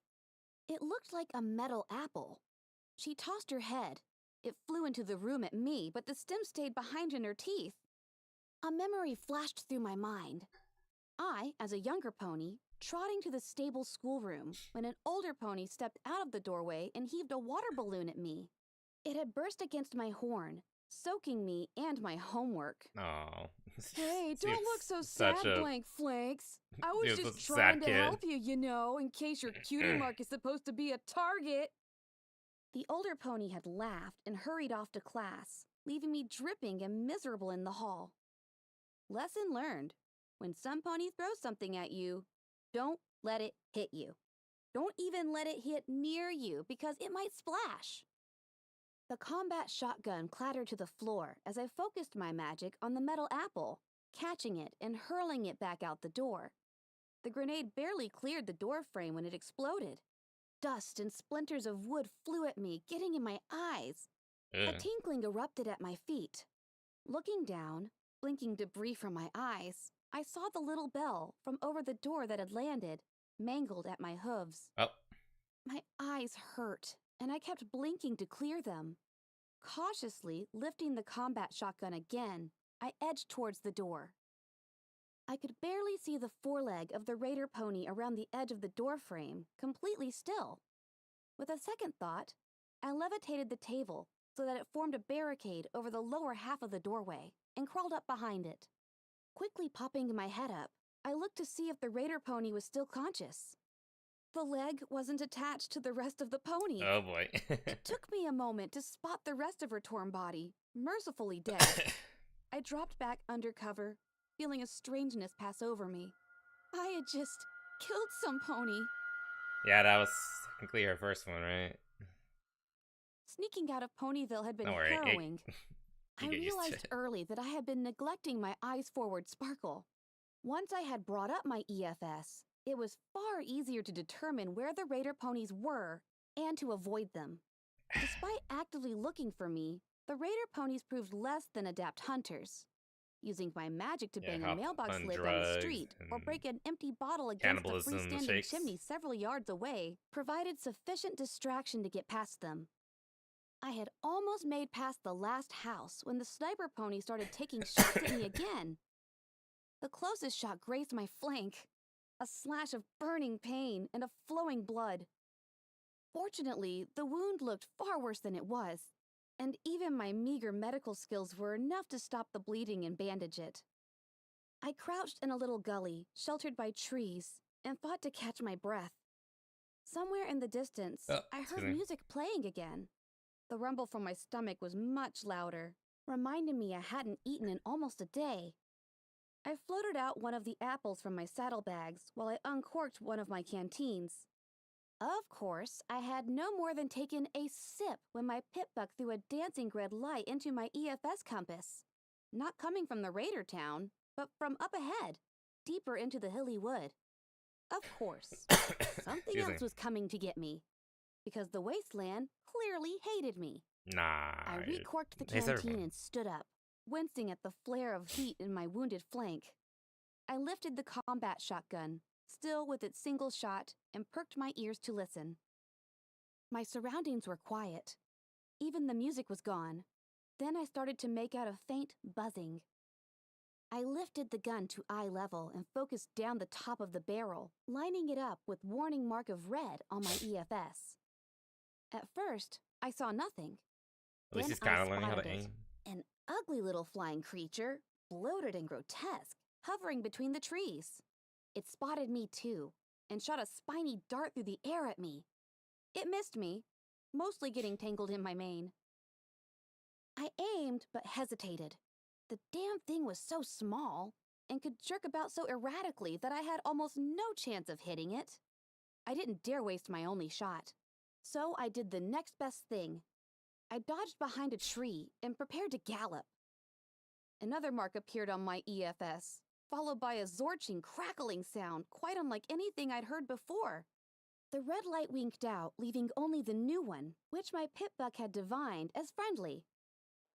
It looked like a metal apple. She tossed her head. It flew into the room at me, but the stem stayed behind in her teeth. A memory flashed through my mind. I, as a younger pony, trotting to the stable schoolroom when an older pony stepped out of the doorway and heaved a water balloon at me. It had burst against my horn, soaking me and my homework. Oh. Hey, don't look so sad, such a Blank Flanks. I was He was just a sad trying to kid. help you, you know, in case your cutie mark is supposed to be a target. The older pony had laughed and hurried off to class, leaving me dripping and miserable in the hall. Lesson learned. When some pony throws something at you, don't let it hit you. Don't even let it hit near you because it might splash. The combat shotgun clattered to the floor as I focused my magic on the metal apple, catching it and hurling it back out the door. The grenade barely cleared the door frame when it exploded. Dust and splinters of wood flew at me, getting in my eyes. A Ugh. tinkling erupted at my feet. Looking down, blinking debris from my eyes, I saw the little bell from over the door that had landed, mangled at my hooves. Oh. My eyes hurt, and I kept blinking to clear them. Cautiously lifting the combat shotgun again, I edged towards the door. I could barely see the foreleg of the raider pony around the edge of the door frame, completely still. With a second thought, I levitated the table so that it formed a barricade over the lower half of the doorway and crawled up behind it. Quickly popping my head up, I looked to see if the raider pony was still conscious. The leg wasn't attached to the rest of the pony. Oh boy. It took me a moment to spot the rest of her torn body, mercifully dead. I dropped back under cover, feeling a strangeness pass over me. I had just killed some pony. Yeah, that was technically her first one, right? Sneaking out of Ponyville had been Don't worry, harrowing. I you get used to realized it. early that I had been neglecting my eyes forward sparkle. Once I had brought up my EFS, it was far easier to determine where the raider ponies were and to avoid them. Despite actively looking for me, the raider ponies proved less than adept hunters. Using my magic to Yeah, bang a hop mailbox on lid down the drugs street or and break an empty bottle against the cannibalism, the freestanding shakes. chimney several yards away provided sufficient distraction to get past them. I had almost made past the last house when the sniper pony started taking shots at me again. The closest shot grazed my flank, a slash of burning pain and of flowing blood. Fortunately, the wound looked far worse than it was, and even my meager medical skills were enough to stop the bleeding and bandage it. I crouched in a little gully, sheltered by trees, and fought to catch my breath. Somewhere in the distance, I excuse heard me. music playing again. The rumble from my stomach was much louder, reminding me I hadn't eaten in almost a day. I floated out one of the apples from my saddlebags while I uncorked one of my canteens. Of course, I had no more than taken a sip when my pitbuck threw a dancing red light into my EFS compass. Not coming from the raider town, but from up ahead, deeper into the hilly wood. Of course, something Excuse else me. was coming to get me, because the wasteland clearly hated me. Nah. I recorked the hates canteen everyone. and stood up, wincing at the flare of heat in my wounded flank. I lifted the combat shotgun, still with its single shot, and perked my ears to listen. My surroundings were quiet. Even the music was gone. Then I started to make out a faint buzzing. I lifted the gun to eye level and focused down the top of the barrel, lining it up with warning mark of red on my EFS. At first, I saw nothing. At least Then he's kind I of learning how to spotted it. aim. An ugly little flying creature, bloated and grotesque, hovering between the trees. It spotted me too, and shot a spiny dart through the air at me. It missed me, mostly getting tangled in my mane. I aimed but hesitated. The damn thing was so small and could jerk about so erratically that I had almost no chance of hitting it. I didn't dare waste my only shot, so I did the next best thing. I dodged behind a tree and prepared to gallop. Another mark appeared on my EFS, followed by a zorching, crackling sound quite unlike anything I'd heard before. The red light winked out, leaving only the new one, which my pitbuck had divined as friendly.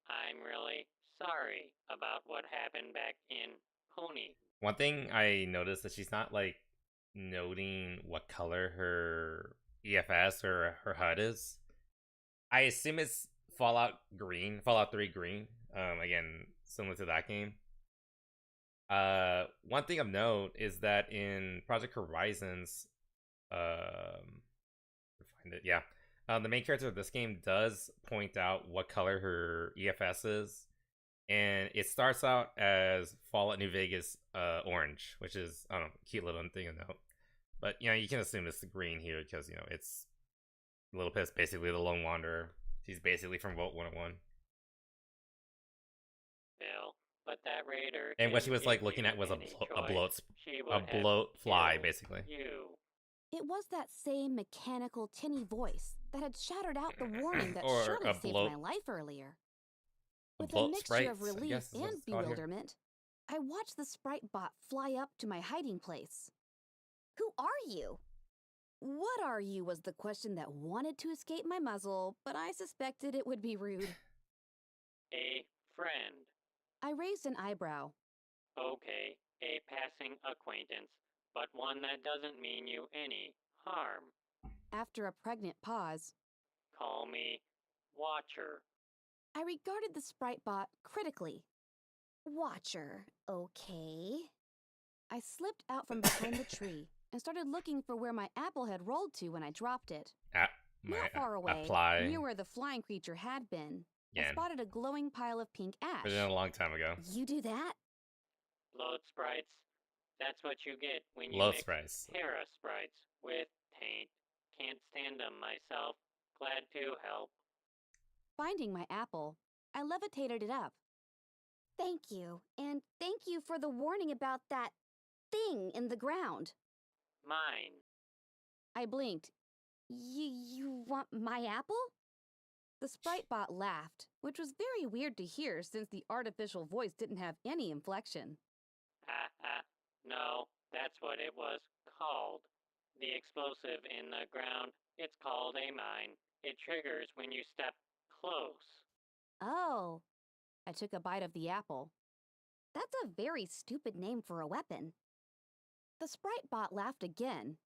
I'm really sorry about what happened back in Pony. One thing I noticed that she's not like noting what color her EFS or her HUD is. I assume it's Fallout 3 green. Again, similar to that game. One thing of note is that in Project Horizons, find it, yeah. The main character of this game does point out what color her EFS is, and it starts out as Fallout New Vegas orange, which is, I don't know, cute little thing to note. But you can assume it's the green here because it's Little Pip's basically the lone wanderer. She's basically from Vault 101. Bill, but that raider. And what she was didn't like give looking you at was a any bloat choice. She a would have bloat fly, killed basically. You. It was that same mechanical, tinny voice that had shouted out the warning that Or surely a saved bloat- my life earlier. A With a bloat mixture sprite, of I relief guess is what and it's called here. bewilderment, I watched the sprite bot fly up to my hiding place. Who are you? What are you was the question that wanted to escape my muzzle, but I suspected it would be rude. A friend. I raised an eyebrow. Okay, a passing acquaintance, but one that doesn't mean you any harm. After a pregnant pause, Call me Watcher. I regarded the sprite bot critically. Watcher, okay. I slipped out from behind the tree and started looking for where my apple had rolled to when I dropped it. Not far away, apply. near where the flying creature had been, I Yeah. spotted a glowing pile of pink ash. But then a long time ago. You do that? Bloat sprites. That's what you get when you Bloat mix sprites. Terra sprites with taint. Can't stand them myself. Glad to help. Finding my apple, I levitated it up. Thank you. And thank you for the warning about that thing in the ground. Mine. I blinked. You want my apple? The sprite bot laughed, which was very weird to hear since the artificial voice didn't have any inflection. No, that's what it was called. The explosive in the ground, it's called a mine. It triggers when you step close. Oh. I took a bite of the apple. That's a very stupid name for a weapon. The sprite bot laughed again.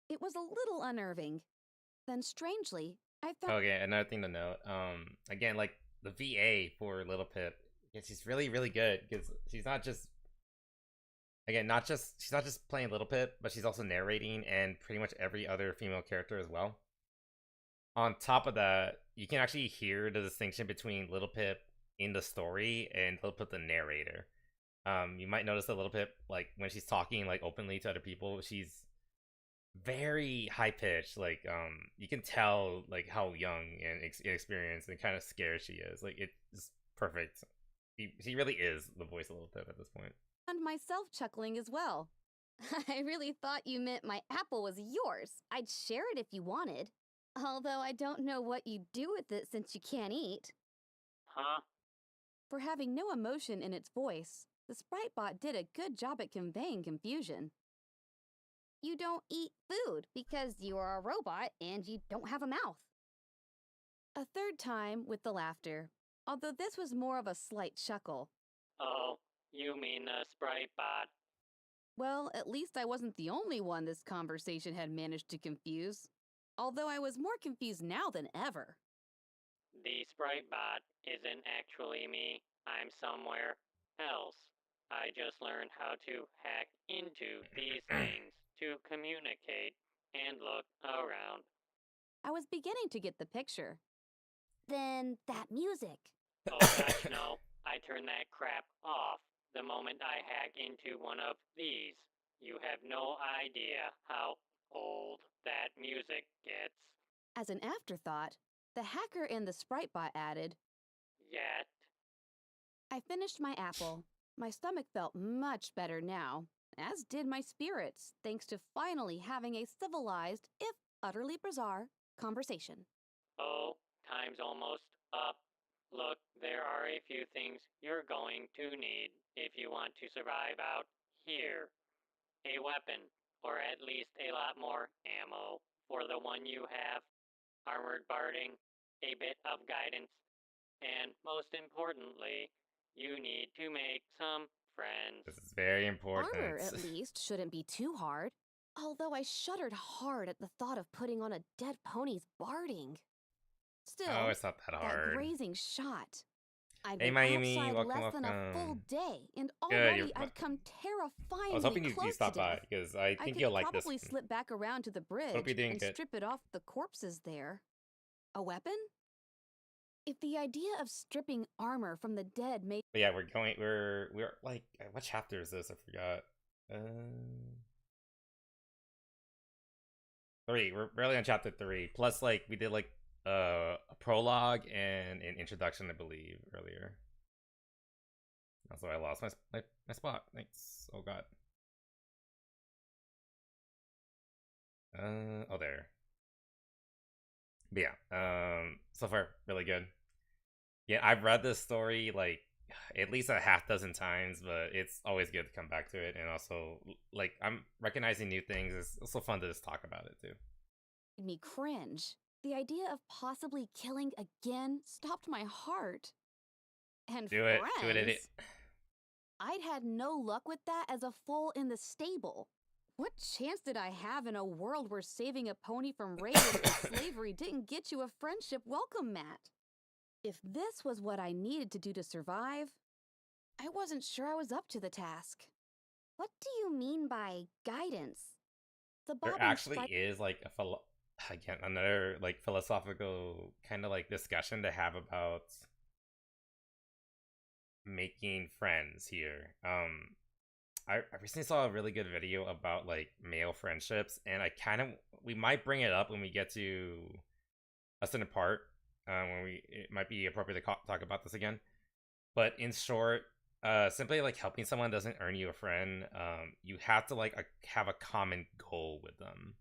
It was a little unnerving. Then strangely, I found Okay, another thing to note. Again, like the VA for Little Pip, yeah, she's really, really good because she's not just she's not just playing Little Pip, but she's also narrating and pretty much every other female character as well. On top of that, you can actually hear the distinction between Little Pip in the story and Little Pip the narrator. You might notice that Little Pip, like when she's talking like openly to other people, she's very high pitched. Like you can tell like how young and inexperienced and kind of scared she is. Like it's perfect. She really is the voice of Little Pip at this point. myself chuckling as well. I really thought you meant my apple was yours. I'd share it if you wanted. Although I don't know what you'd do with it since you can't eat. Huh? For having no emotion in its voice, the sprite bot did a good job at conveying confusion. You don't eat food because you are a robot and you don't have a mouth. A third time with the laughter, although this was more of a slight chuckle. Oh, you mean the sprite bot. Well, at least I wasn't the only one this conversation had managed to confuse. Although I was more confused now than ever. The sprite bot isn't actually me. I'm somewhere else. I just learned how to hack into these things to communicate and look around. I was beginning to get the picture. Then that music. Oh gosh, no. I turn that crap off the moment I hack into one of these. You have no idea how old that music gets. As an afterthought, the hacker in the sprite bot added, Yet. I finished my apple. My stomach felt much better now, as did my spirits, thanks to finally having a civilized, if utterly bizarre, conversation. Oh, time's almost up. Look, there are a few things you're going to need if you want to survive out here. A weapon, or at least a lot more ammo for the one you have, armored barding, a bit of guidance, and most importantly, you need to make some friends. This is very important. Armor, at least, shouldn't be too hard. Although I shuddered hard at the thought of putting on a dead pony's barding. Still, Oh, it's not that hard. that grazing shot. I'd Hey, been Mayumi, outside welcome, less than a full welcome. day, and Good, already you're I'd come terrifyingly I was hoping you close stopped to by death. because I I think could you'll like this. probably slip back around to the bridge you're doing and good. strip it off the corpses there. A weapon? If the idea of stripping armor from the dead made... But yeah, we're like, what chapter is this? I forgot. 3. We're barely on chapter 3. Plus, like, we did like a prologue and an introduction, I believe, earlier. Also, I lost my spot. Thanks. Oh god. Oh, there. But yeah, so far really good. Yeah, I've read this story like at least a half dozen times, but it's always good to come back to it. And also, like, I'm recognizing new things. It's also fun to just talk about it too. me cringe. The idea of possibly killing again stopped my heart. And Do it, friends, idiot. I'd had no luck with that as a foal in the stable. What chance did I have in a world where saving a pony from raiders and slavery didn't get you a friendship welcome mat? If this was what I needed to do to survive, I wasn't sure I was up to the task. What do you mean by guidance? The There bobbing actually spike- is like again another like philosophical kind of like discussion to have about making friends here. I recently saw a really good video about like male friendships, and we might bring it up when we get to a certain part, when it might be appropriate to talk about this again. But in short, simply like helping someone doesn't earn you a friend. You have to like have a common goal with them.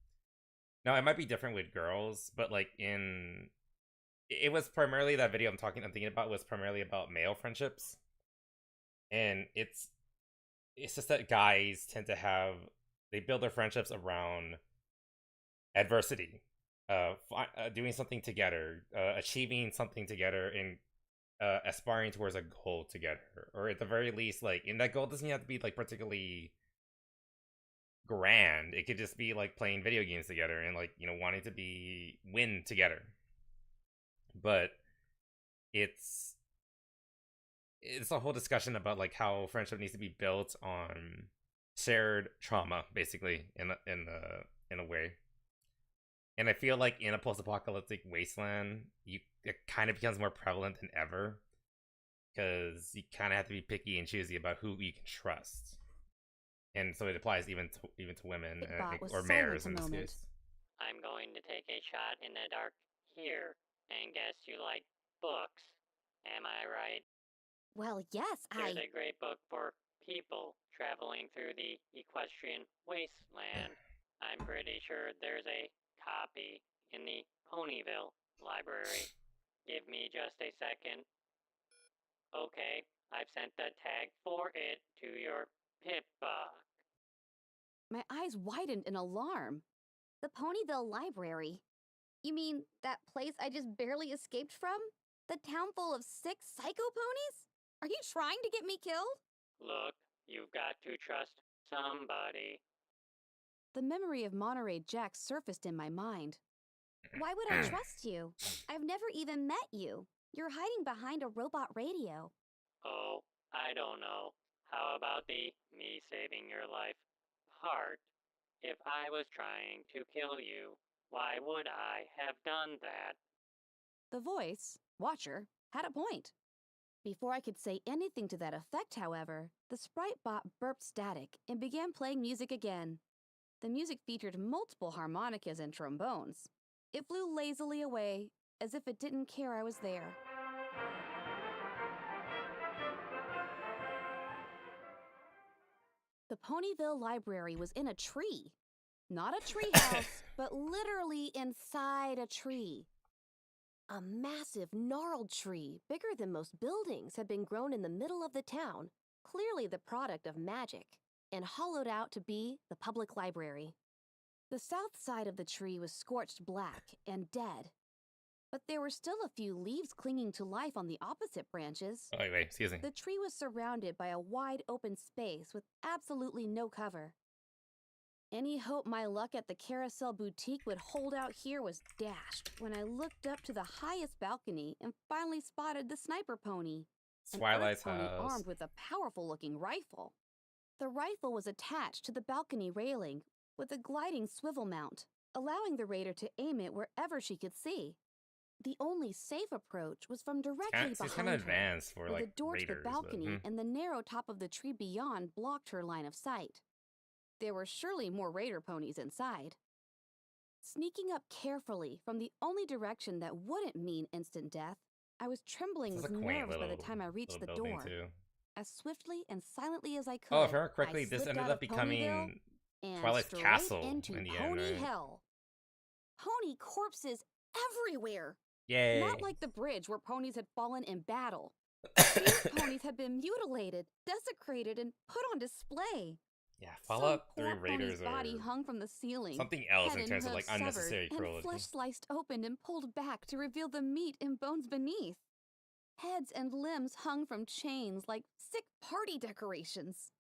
Now it might be different with girls, but like it was primarily that video I'm thinking about was primarily about male friendships, and it's just that guys tend to they build their friendships around adversity, doing something together, achieving something together, and aspiring towards a goal together, or at the very least, like, and that goal doesn't have to be like particularly grand. It could just be like playing video games together and like, you know, wanting to win together. But it's a whole discussion about like how friendship needs to be built on shared trauma, basically, in a way. And I feel like in a post-apocalyptic wasteland, it kind of becomes more prevalent than ever, because you kind of have to be picky and choosy about who you can trust. And so it applies even to women, or mares in this case. I'm going to take a shot in the dark here and guess you like books. Am I right? Well, yes, There's a great book for people traveling through the Equestrian wasteland. I'm pretty sure there's a copy in the Ponyville library. Give me just a second. Okay, I've sent the tag for it to your Pippa. My eyes widened in alarm. The Ponyville Library. You mean that place I just barely escaped from? The town full of sick psycho ponies? Are you trying to get me killed? Look, you've got to trust somebody. The memory of Monterey Jack surfaced in my mind. Why would I trust you? I've never even met you. You're hiding behind a robot radio. Oh, I don't know. How about the me saving your life part? If I was trying to kill you, why would I have done that? The voice, Watcher, had a point. Before I could say anything to that effect, however, the sprite bot burped static and began playing music again. The music featured multiple harmonicas and trombones. It flew lazily away, as if it didn't care I was there. The Ponyville Library was in a tree. Not a treehouse, but literally inside a tree. A massive, gnarled tree, bigger than most buildings, had been grown in the middle of the town, clearly the product of magic, and hollowed out to be the public library. The south side of the tree was scorched black and dead, but there were still a few leaves clinging to life on the opposite branches. Oh, wait, excuse me. The tree was surrounded by a wide open space with absolutely no cover. Any hope my luck at the Carousel Boutique would hold out here was dashed when I looked up to the highest balcony and finally spotted the sniper pony. Twilight's an Earth pony house. armed with a powerful-looking rifle. The rifle was attached to the balcony railing with a gliding swivel mount, allowing the raider to aim it wherever she could see. The only safe approach was from directly It's behind kind of her, advanced for with like a door to raiders, the balcony but, and the narrow top of the tree beyond blocked her line of sight. There were surely more raider ponies inside. Sneaking up carefully from the only direction that wouldn't mean instant death, I was trembling This is with a quaint nerves by the little- time I reached the little building, door. too. As swiftly and silently as I could, Oh, if I remember correctly, I this slipped ended out up of becoming Ponyville and Twilight's straight Castle into in the end, Pony right? Hell. Pony corpses everywhere. Yay! Not like the bridge where ponies had fallen in battle. These ponies had been mutilated, desecrated, and put on display. Yeah, Some Fallout 3 poor Raiders pony's body are hung from the ceiling, something else head in and terms of hooves like unnecessary severed, cruelty. and flesh sliced open and pulled back to reveal the meat and bones beneath. Heads and limbs hung from chains like sick party decorations.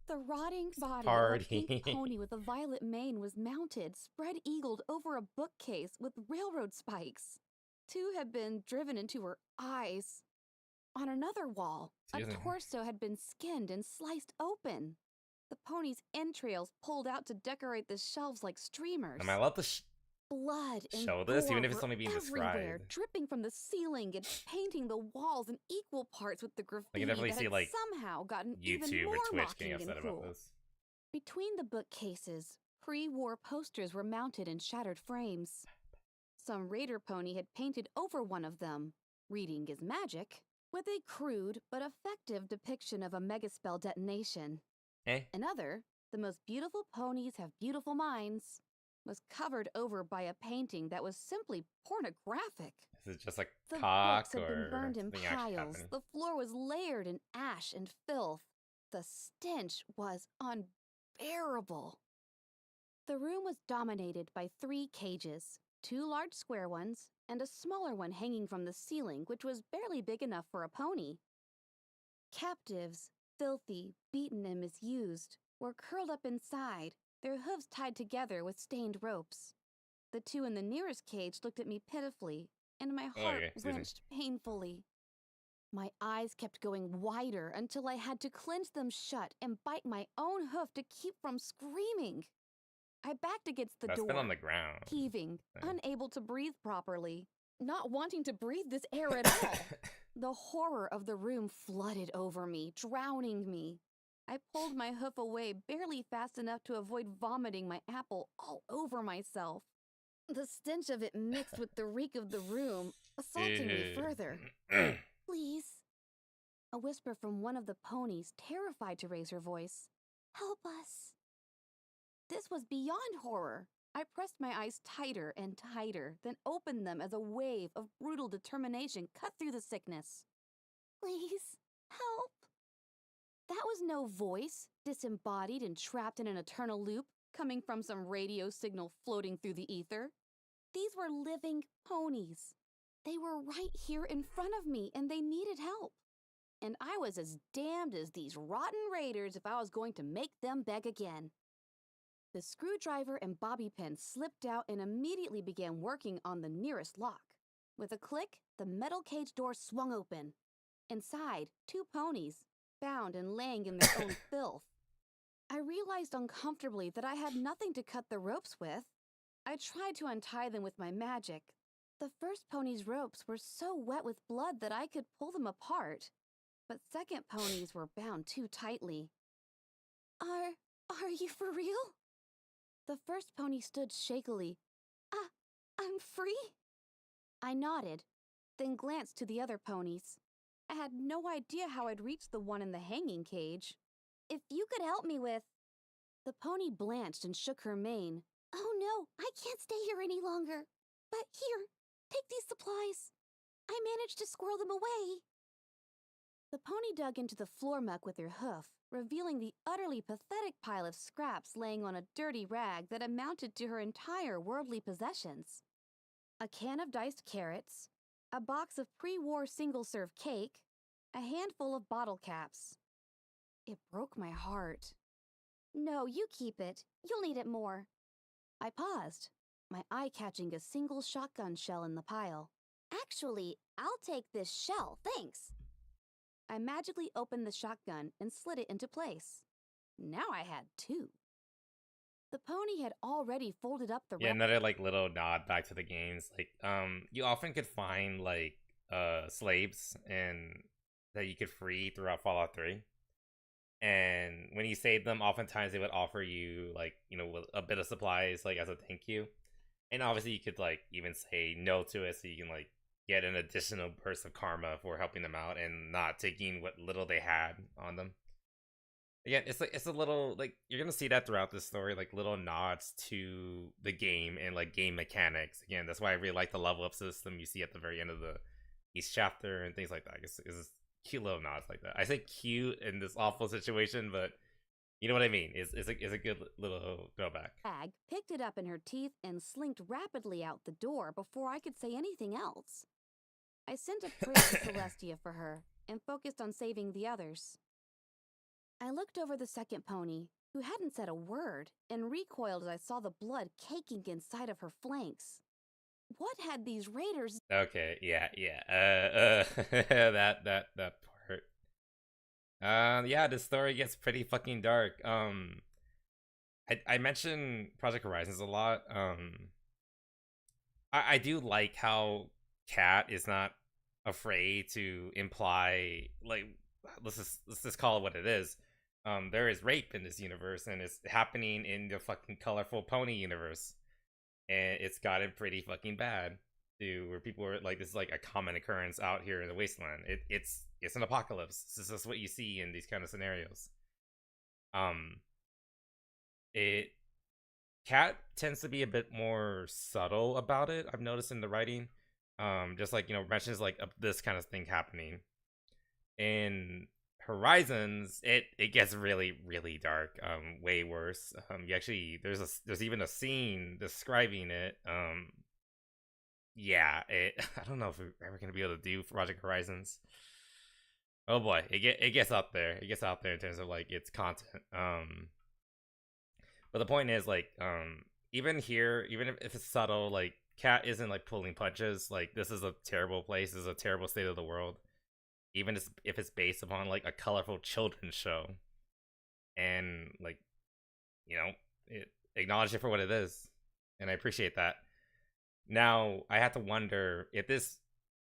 The rotting body of a pink Party. pony with a violet mane was mounted, spread-eagled over a bookcase with railroad spikes. Two had been driven into her eyes. On another wall, a Excuse me. torso had been skinned and sliced open. The pony's entrails pulled out to decorate the shelves like streamers. Am I allowed to Blood and show this, even gore if it's were only being everywhere, described? dripping from the ceiling and painting the walls in equal parts with the graffiti definitely that see, had like, somehow gotten even YouTube more or Twitch mocking getting and upset cruel. about this? Between the bookcases, pre-war posters were mounted in shattered frames. Some raider pony had painted over one of them, "Reading is Magic," with a crude but effective depiction of a megaspell detonation. Another, "The most beautiful ponies have beautiful minds," was covered over by a painting that was simply pornographic. Is it just like The cock books had or been burned in something actually piles. happening? The floor was layered in ash and filth. The stench was unbearable. The room was dominated by 3 cages, 2 large square ones, and a smaller one hanging from the ceiling, which was barely big enough for a pony. Captives, filthy, beaten, and misused, were curled up inside, their hooves tied together with stained ropes. The 2 in the nearest cage looked at me pitifully, and my heart excuse me. wrenched painfully. My eyes kept going wider until I had to clench them shut and bite my own hoof to keep from screaming. I backed against the That's door, been on the ground. heaving, Thing. unable to breathe properly, not wanting to breathe this air at all. The horror of the room flooded over me, drowning me. I pulled my hoof away barely fast enough to avoid vomiting my apple all over myself. The stench of it mixed with the reek of the room, assaulting me further. "Please." A whisper from one of the ponies, terrified to raise her voice. "Help us." This was beyond horror. I pressed my eyes tighter and tighter, then opened them as a wave of brutal determination cut through the sickness. "Please, help." That was no voice, disembodied and trapped in an eternal loop, coming from some radio signal floating through the ether. These were living ponies. They were right here in front of me, and they needed help. And I was as damned as these rotten raiders if I was going to make them beg again. The screwdriver and bobby pin slipped out and immediately began working on the nearest lock. With a click, the metal cage door swung open. Inside, 2 ponies, bound and laying in their own filth. I realized uncomfortably that I had nothing to cut the ropes with. I tried to untie them with my magic. The first pony's ropes were so wet with blood that I could pull them apart, but second ponies were bound too tightly. Are you for real?" The first pony stood shakily. I'm free?" I nodded, then glanced to the other ponies. I had no idea how I'd reached the one in the hanging cage. "If you could help me with..." The pony blanched and shook her mane. "Oh no, I can't stay here any longer. But here, take these supplies. I managed to squirrel them away." The pony dug into the floor muck with her hoof, revealing the utterly pathetic pile of scraps laying on a dirty rag that amounted to her entire worldly possessions. A can of diced carrots, a box of pre-war single-serve cake, a handful of bottle caps. It broke my heart. "No, you keep it. You'll need it more." I paused, my eye catching a single shotgun shell in the pile. "Actually, I'll take this shell, thanks." I magically opened the shotgun and slid it into place. Now I had 2. The pony had already folded up the Yeah, another like little nod back to the games. Like, you often could find like slaves and that you could free throughout Fallout 3. And when you save them, oftentimes they would offer you like, a bit of supplies like as a thank you. And obviously you could like even say no to it so you can like get an additional burst of karma for helping them out and not taking what little they had on them. Again, it's a little like you're gonna see that throughout this story, like little nods to the game and like game mechanics. Again, that's why I really like the level up system you see at the very end of each chapter and things like that. It's cute little nods like that. I say cute in this awful situation, but you know what I mean. It's a good little throwback. Bag, picked it up in her teeth, and slinked rapidly out the door before I could say anything else. I sent a prayer to Celestia for her and focused on saving the others. I looked over the second pony, who hadn't said a word, and recoiled as I saw the blood caking inside of her flanks. What had these raiders? Okay, yeah. that part. Yeah, this story gets pretty fucking dark. I mentioned Project Horizons a lot. I do like how Kat is not afraid to imply, like, let's just call it what it is. There is rape in this universe, and it's happening in the fucking colorful pony universe, and it's gotten pretty fucking bad to where people are like, this is like a common occurrence out here in the wasteland. It's an apocalypse. This is what you see in these kind of scenarios. Kat tends to be a bit more subtle about it. I've noticed in the writing, just like mentions like this kind of thing happening. In Horizons, it gets really, really dark, way worse. You actually there's even a scene describing it. Yeah, I don't know if we're ever gonna be able to do Project Horizons. Oh boy, it gets up there. It gets out there in terms of like its content. But the point is like, even here, even if it's subtle, like Kat isn't like pulling punches. Like, this is a terrible place. This is a terrible state of the world. Even if it's based upon like a colorful children's show, and like, it acknowledge it for what it is, and I appreciate that. Now I have to wonder if this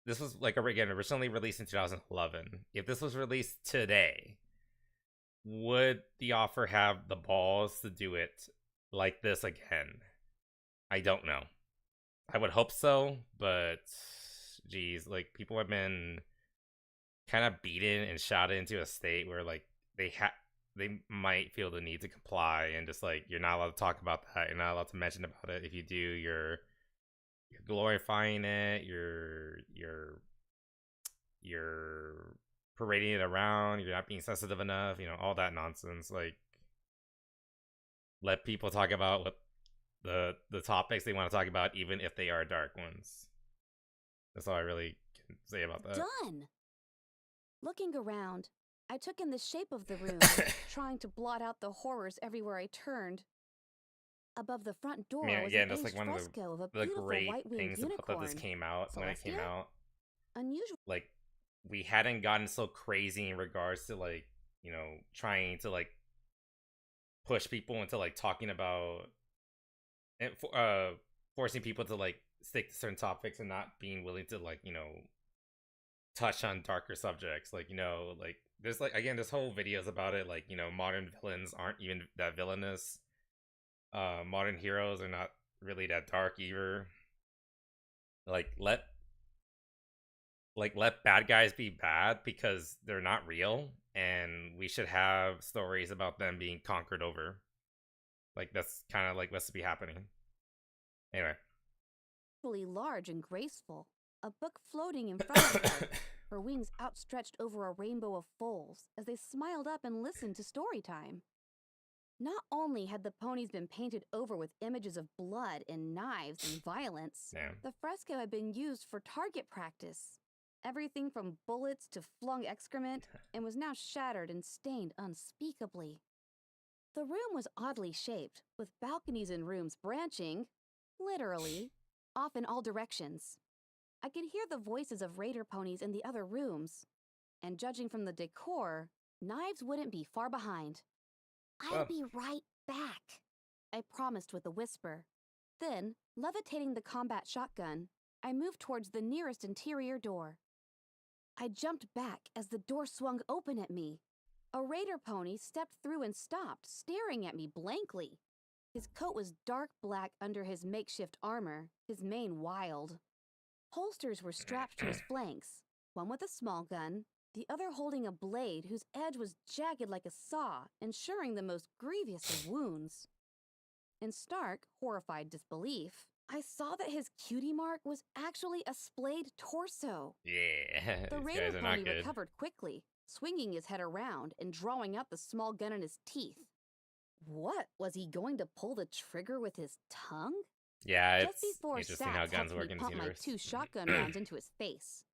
was like again originally released in 2011. If this was released today, would the author have the balls to do it like this again? I don't know. I would hope so, but geez, like people have been kind of beaten and shot into a state where like they might feel the need to comply, and just like, you're not allowed to talk about that, you're not allowed to mention about it. If you do, you're glorifying it, you're parading it around, you're not being sensitive enough, all that nonsense. Like, let people talk about what the topics they want to talk about, even if they are dark ones. That's all I really can say about that. Done! Looking around, I took in the shape of the room, trying to blot out the horrors everywhere I turned. Above the front door was an that's aged like one of fresco of a the beautiful great white-winged things about that this unicorn. came out when it came Celestia? out. Unusual. Like, we hadn't gotten so crazy in regards to like, trying to like push people into like talking about and forcing people to like stick to certain topics and not being willing to like, touch on darker subjects. Like, like there's like, again, this whole videos about it, like, modern villains aren't even that villainous. Modern heroes are not really that dark either. Like, let bad guys be bad because they're not real, and we should have stories about them being conquered over. Like, that's kind of like what's to be happening. Anyway. Large and graceful, a book floating in front of her, her wings outstretched over a rainbow of foals as they smiled up and listened to story time. Not only had the ponies been painted over with images of blood and knives and violence, the fresco had been used for target practice. Everything from bullets to flung excrement, and was now shattered and stained unspeakably. The room was oddly shaped, with balconies and rooms branching, literally, off in all directions. I could hear the voices of raider ponies in the other rooms, and judging from the decor, knives wouldn't be far behind. I'll be right back. I promised with a whisper. Then, levitating the combat shotgun, I moved towards the nearest interior door. I jumped back as the door swung open at me. A raider pony stepped through and stopped, staring at me blankly. His coat was dark black under his makeshift armor, his mane wild. Holsters were strapped to his flanks, one with a small gun, the other holding a blade whose edge was jagged like a saw, ensuring the most grievous of wounds. In stark, horrified disbelief, I saw that his cutie mark was actually a splayed torso. Yeah, The these raider guys are not pony good. recovered quickly, swinging his head around and drawing out the small gun in his teeth. What, was he going to pull the trigger with his tongue? Yeah, Just it's before interesting Sats how guns helped work me in this pump my universe. 2 shotgun rounds into his face.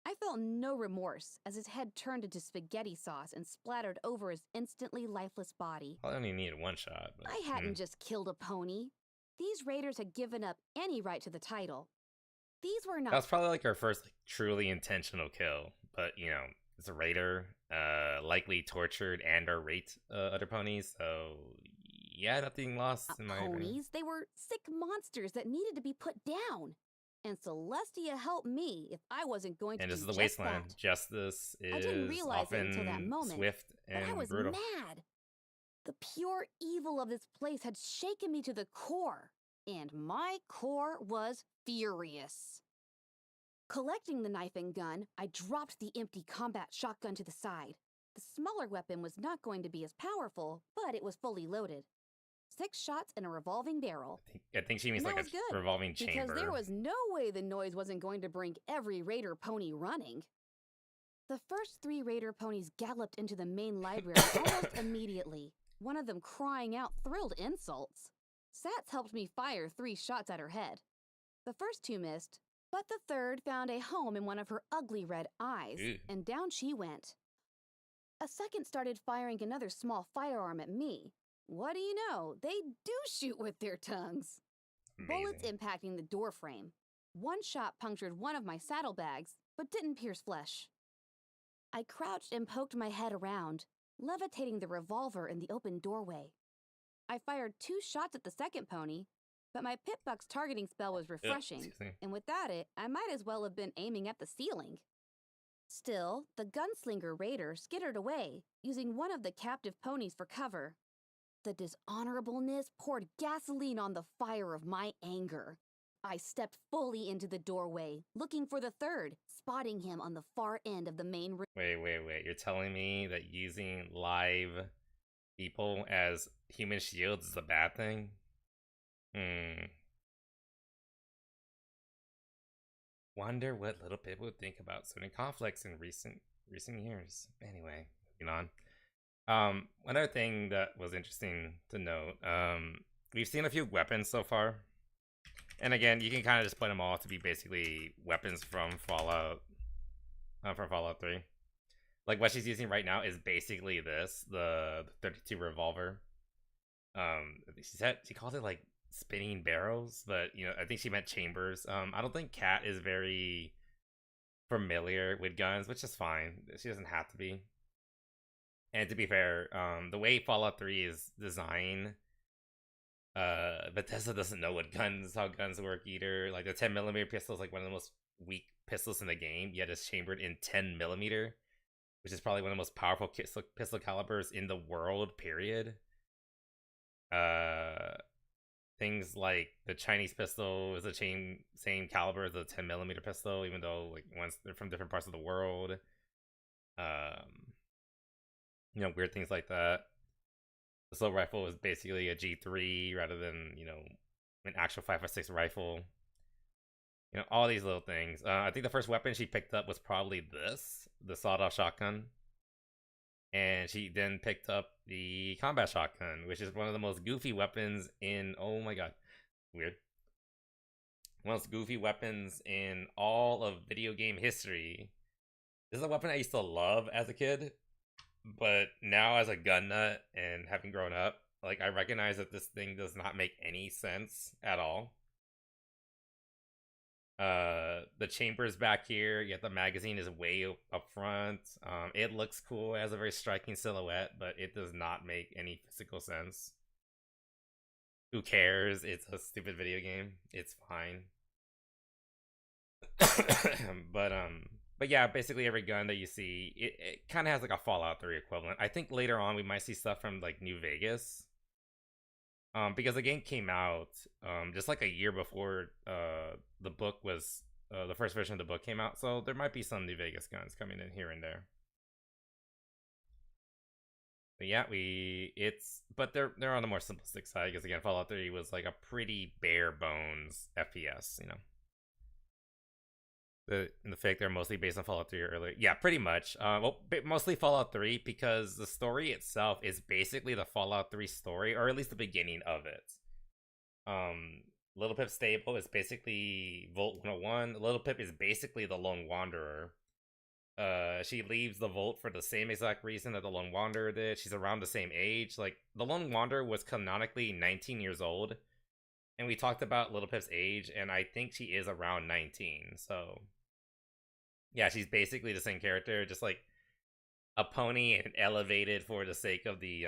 I felt no remorse as his head turned into spaghetti sauce and splattered over his instantly lifeless body. I only needed one shot. But, I hadn't just killed a pony. These raiders had given up any right to the title. These were That not. was probably like our first like, truly intentional kill. But you know, it's a raider, likely tortured and or raped other ponies. So yeah, nothing lost in my opinion. Ponies. They were sick monsters that needed to be put down. And Celestia helped me if I wasn't going to And do this is the just wasteland. that. Justice I didn't is realize it until that often moment, swift But I and was brutal. mad. The pure evil of this place had shaken me to the core, and my core was furious. Collecting the knife and gun, I dropped the empty combat shotgun to the side. The smaller weapon was not going to be as powerful, but it was fully loaded. 6 shots in a revolving barrel. I think she means And like that was a good, revolving chamber. Because there was no way the noise wasn't going to bring every raider pony running. The first 3 raider ponies galloped into the main library almost immediately, one of them crying out thrilled insults. Sats helped me fire 3 shots at her head. The first 2 missed, but the third found a home in one of her ugly red eyes, Ew. and down she went. A second started firing another small firearm at me. What do you know? They do shoot with their tongues. Bullets Amazing. impacting the door frame. One shot punctured one of my saddlebags, but didn't pierce flesh. I crouched and poked my head around, levitating the revolver in the open doorway. I fired 2 shots at the second pony, but my Pitbuck's targeting spell was refreshing, excuse me. and without it, I might as well have been aiming at the ceiling. Still, the gunslinger raider skittered away, using one of the captive ponies for cover. The dishonorableness poured gasoline on the fire of my anger. I stepped fully into the doorway, looking for the third, spotting him on the far end of the main room. Wait. You're telling me that using live people as human shields is a bad thing? Wonder what little people would think about certain conflicts in recent years. Anyway, moving on. One other thing that was interesting to note, we've seen a few weapons so far. And again, you can kind of just put them all to be basically weapons from Fallout 3. Like what she's using right now is basically this, the 32 revolver. She called it like spinning barrels, but you know, I think she meant chambers. I don't think Kat is very familiar with guns, which is fine. She doesn't have to be. And to be fair, the way Fallout 3 is designed, Bethesda doesn't know how guns work either. Like the 10mm pistol is like one of the most weak pistols in the game, yet it's chambered in 10mm, which is probably one of the most powerful pistol calibers in the world, period. Things like the Chinese pistol is the same caliber as the 10mm pistol, even though like once they're from different parts of the world. You know, weird things like that. The assault rifle is basically a G3 rather than, you know, an actual 5.56 rifle. You know, all these little things. I think the first weapon she picked up was probably the sawed-off shotgun. And she then picked up the combat shotgun, which is one of the most goofy weapons in, oh my god, weird. One of the most goofy weapons in all of video game history. This is a weapon I used to love as a kid, but now as a gun nut and having grown up, like I recognize that this thing does not make any sense at all. The chambers back here, yet the magazine is way up front. It looks cool, it has a very striking silhouette, but it does not make any physical sense. Who cares? It's a stupid video game. It's fine. but but yeah, basically every gun that you see, it kind of has like a Fallout 3 equivalent. I think later on we might see stuff from like New Vegas. Because the game came out just like a year before the book was the first version of the book came out, so there might be some New Vegas guns coming in here and there. But yeah, but they're on the more simplistic side because again, Fallout 3 was like a pretty bare bones FPS, you know. The fact they're mostly based on Fallout 3 or earlier. Yeah, pretty much. Well, mostly Fallout 3 because the story itself is basically the Fallout 3 story, or at least the beginning of it. Little Pip's stable is basically Vault 101. Little Pip is basically the Lone Wanderer. She leaves the Vault for the same exact reason that the Lone Wanderer did. She's around the same age. Like, the Lone Wanderer was canonically 19 years old. And we talked about Little Pip's age, and I think she is around 19, so... Yeah, she's basically the same character, just like a pony and elevated for the sake of the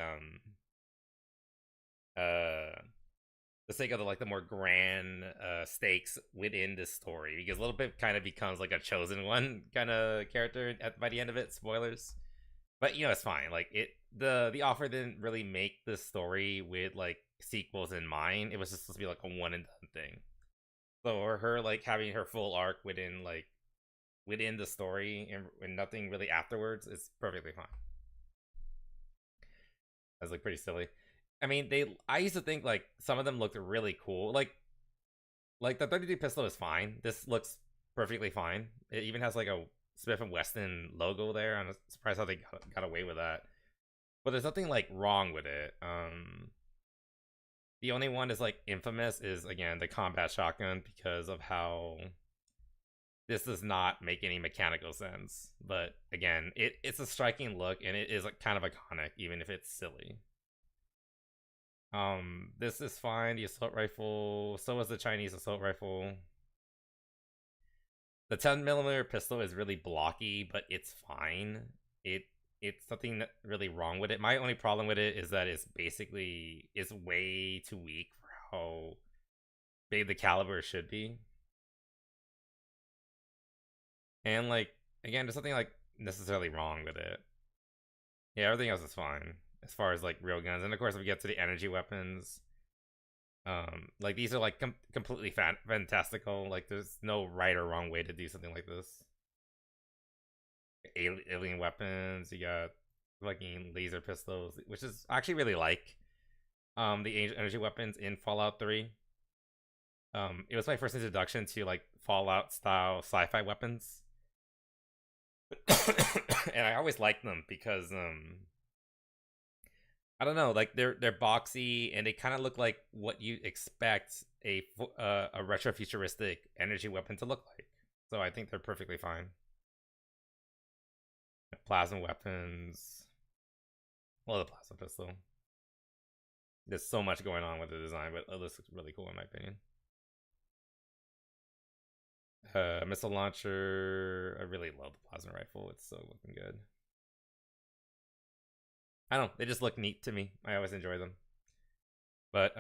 like the more grand stakes within this story, because Little Pip kind of becomes like a chosen one kind of character by the end of it. Spoilers, but you know, it's fine. Like the author didn't really make this story with like sequels in mind. It was just supposed to be like a one and done thing. So her like having her full arc within the story and nothing really afterwards is perfectly fine. That's like pretty silly. I mean, I used to think like some of them looked really cool. Like the 32 pistol is fine. This looks perfectly fine. It even has like a Smith & Wesson logo there. I'm surprised how they got away with that. But there's nothing like wrong with it. The only one is like infamous is again the combat shotgun because of how this does not make any mechanical sense. But again, it's a striking look and it is like kind of iconic, even if it's silly. This is fine. The assault rifle, so is the Chinese assault rifle. The 10mm pistol is really blocky, but it's fine. It's nothing really wrong with it. My only problem with it is that it's way too weak for how big the caliber should be. And like again, there's nothing like necessarily wrong with it. Yeah, everything else is fine as far as like real guns. And of course, if we get to the energy weapons, like these are like completely fantastical. Like there's no right or wrong way to do something like this. Alien weapons, you got fucking laser pistols, which is I actually really like the energy weapons in Fallout 3. It was my first introduction to like Fallout style sci-fi weapons. And I always liked them because I don't know, like they're boxy and they kind of look like what you expect a retro futuristic energy weapon to look like. So I think they're perfectly fine. Plasma weapons. Well, the plasma pistol. There's so much going on with the design, but this looks really cool in my opinion. Missile launcher. I really love the plasma rifle. It's so looking good. I don't know. They just look neat to me. I always enjoy them. But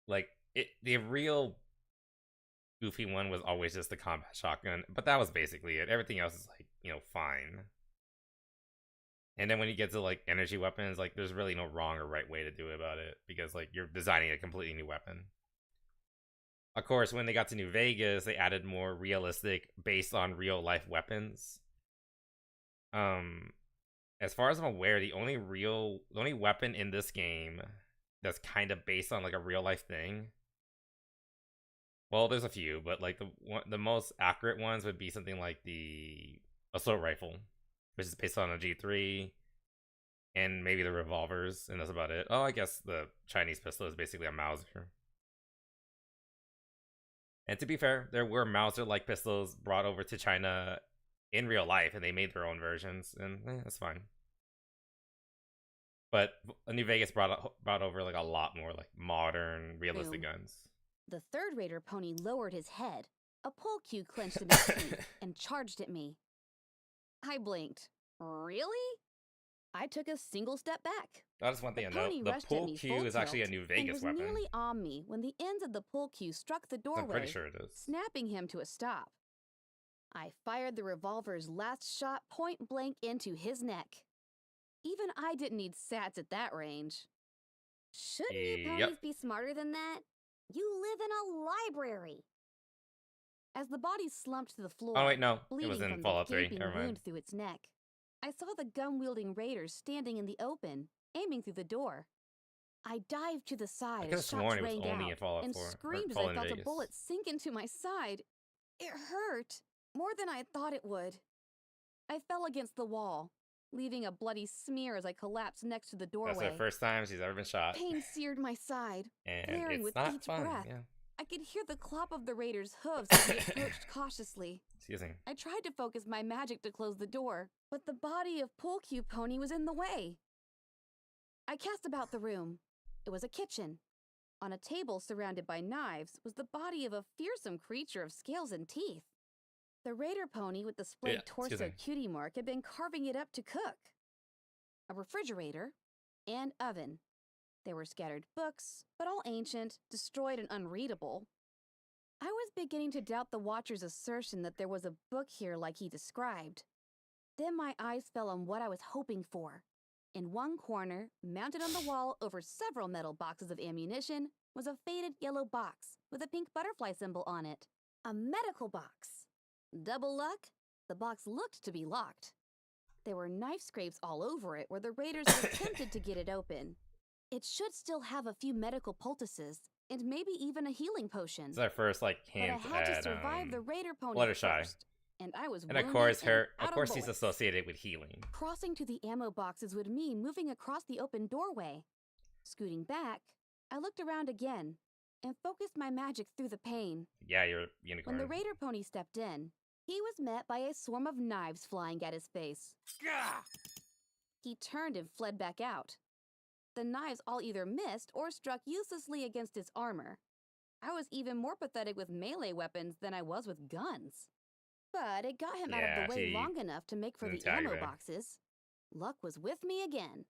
like the real goofy one was always just the combat shotgun, but that was basically it. Everything else is like, you know, fine. And then when you get to like energy weapons, like there's really no wrong or right way to do about it because like you're designing a completely new weapon. Of course, when they got to New Vegas, they added more realistic, based on real life weapons. As far as I'm aware, the only weapon in this game that's kind of based on like a real life thing. Well, there's a few, but like the most accurate ones would be something like the assault rifle, which is based on a G3, and maybe the revolvers, and that's about it. Oh, I guess the Chinese pistol is basically a Mauser. And to be fair, there were Mauser-like pistols brought over to China in real life, and they made their own versions, and that's fine. But New Vegas brought over like a lot more like modern, realistic guns. The third raider pony lowered his head. A pole cue clenched in his teeth and charged at me. I blinked. Really? I took a single step back. That is one thing The to note. pony The rushed at pull me cue full is actually a tilt new and Vegas was weapon. nearly on me when the ends of the pull cue struck the doorway, I'm pretty sure it is. snapping him to a stop. I fired the revolver's last shot point blank into his neck. Even I didn't need sats at that range. Shouldn't you Yep. ponies be smarter than that? You live in a library. As the body slumped to the floor, Oh wait, no, it bleeding was in from Fallout the 3. gaping Never mind. wound through its neck, I saw the gun-wielding raiders standing in the open, aiming through the door. I dived to the I side could have as sworn shots it was rang only out in Fallout and 4 or screamed as I Fallout felt a Vegas. bullet sink into my side. It hurt more than I thought it would. I fell against the wall, leaving a bloody smear as I collapsed next to the doorway. That's the first time she's ever been shot. Pain seared my side, And flaring it's with not each fun. breath. Yeah. I could hear the clop of the raider's hooves as he approached cautiously. Excuse me. I tried to focus my magic to close the door, but the body of Pull Cue Pony was in the way. I cast about the room. It was a kitchen. On a table surrounded by knives was the body of a fearsome creature of scales and teeth. The raider pony with the splayed excuse torso me. cutie mark had been carving it up to cook. A refrigerator and oven. There were scattered books, but all ancient, destroyed, and unreadable. I was beginning to doubt the Watcher's assertion that there was a book here like he described. Then my eyes fell on what I was hoping for. In one corner, mounted on the wall over several metal boxes of ammunition, was a faded yellow box with a pink butterfly symbol on it. A medical box. Double luck, the box looked to be locked. There were knife scrapes all over it where the raiders had attempted to get it open. It should still have a few medical poultices, and maybe even a healing potion. It's our first like But I hint had to at survive the raider pony Fluttershy. first, and I was And of wounded course and her out of course he's bullets. associated with healing. Crossing to the ammo boxes would mean moving across the open doorway. Scooting back, I looked around again and focused my magic through the pain. Yeah, you're a unicorn. When the raider pony stepped in, he was met by a swarm of knives flying at his face. Gah! He turned and fled back out. The knives all either missed or struck uselessly against his armor. I was even more pathetic with melee weapons than I was with guns. But it got him out Yeah, of the way he long enough to make for didn't the tag ammo there. boxes. Luck was with me again.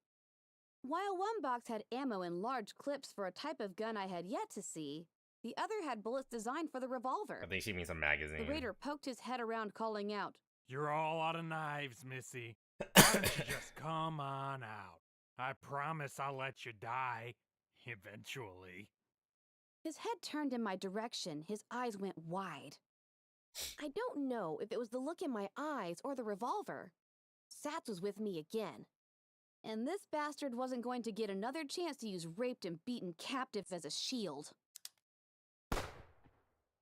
While one box had ammo in large clips for a type of gun I had yet to see, the other had bullets designed for the revolver. I think she means a magazine. The raider poked his head around, calling out, You're all out of knives, Missy. Why don't you just come on out? I promise I'll let you die. Eventually. His head turned in my direction, his eyes went wide. I don't know if it was the look in my eyes or the revolver. Sats was with me again. And this bastard wasn't going to get another chance to use raped and beaten captive as a shield.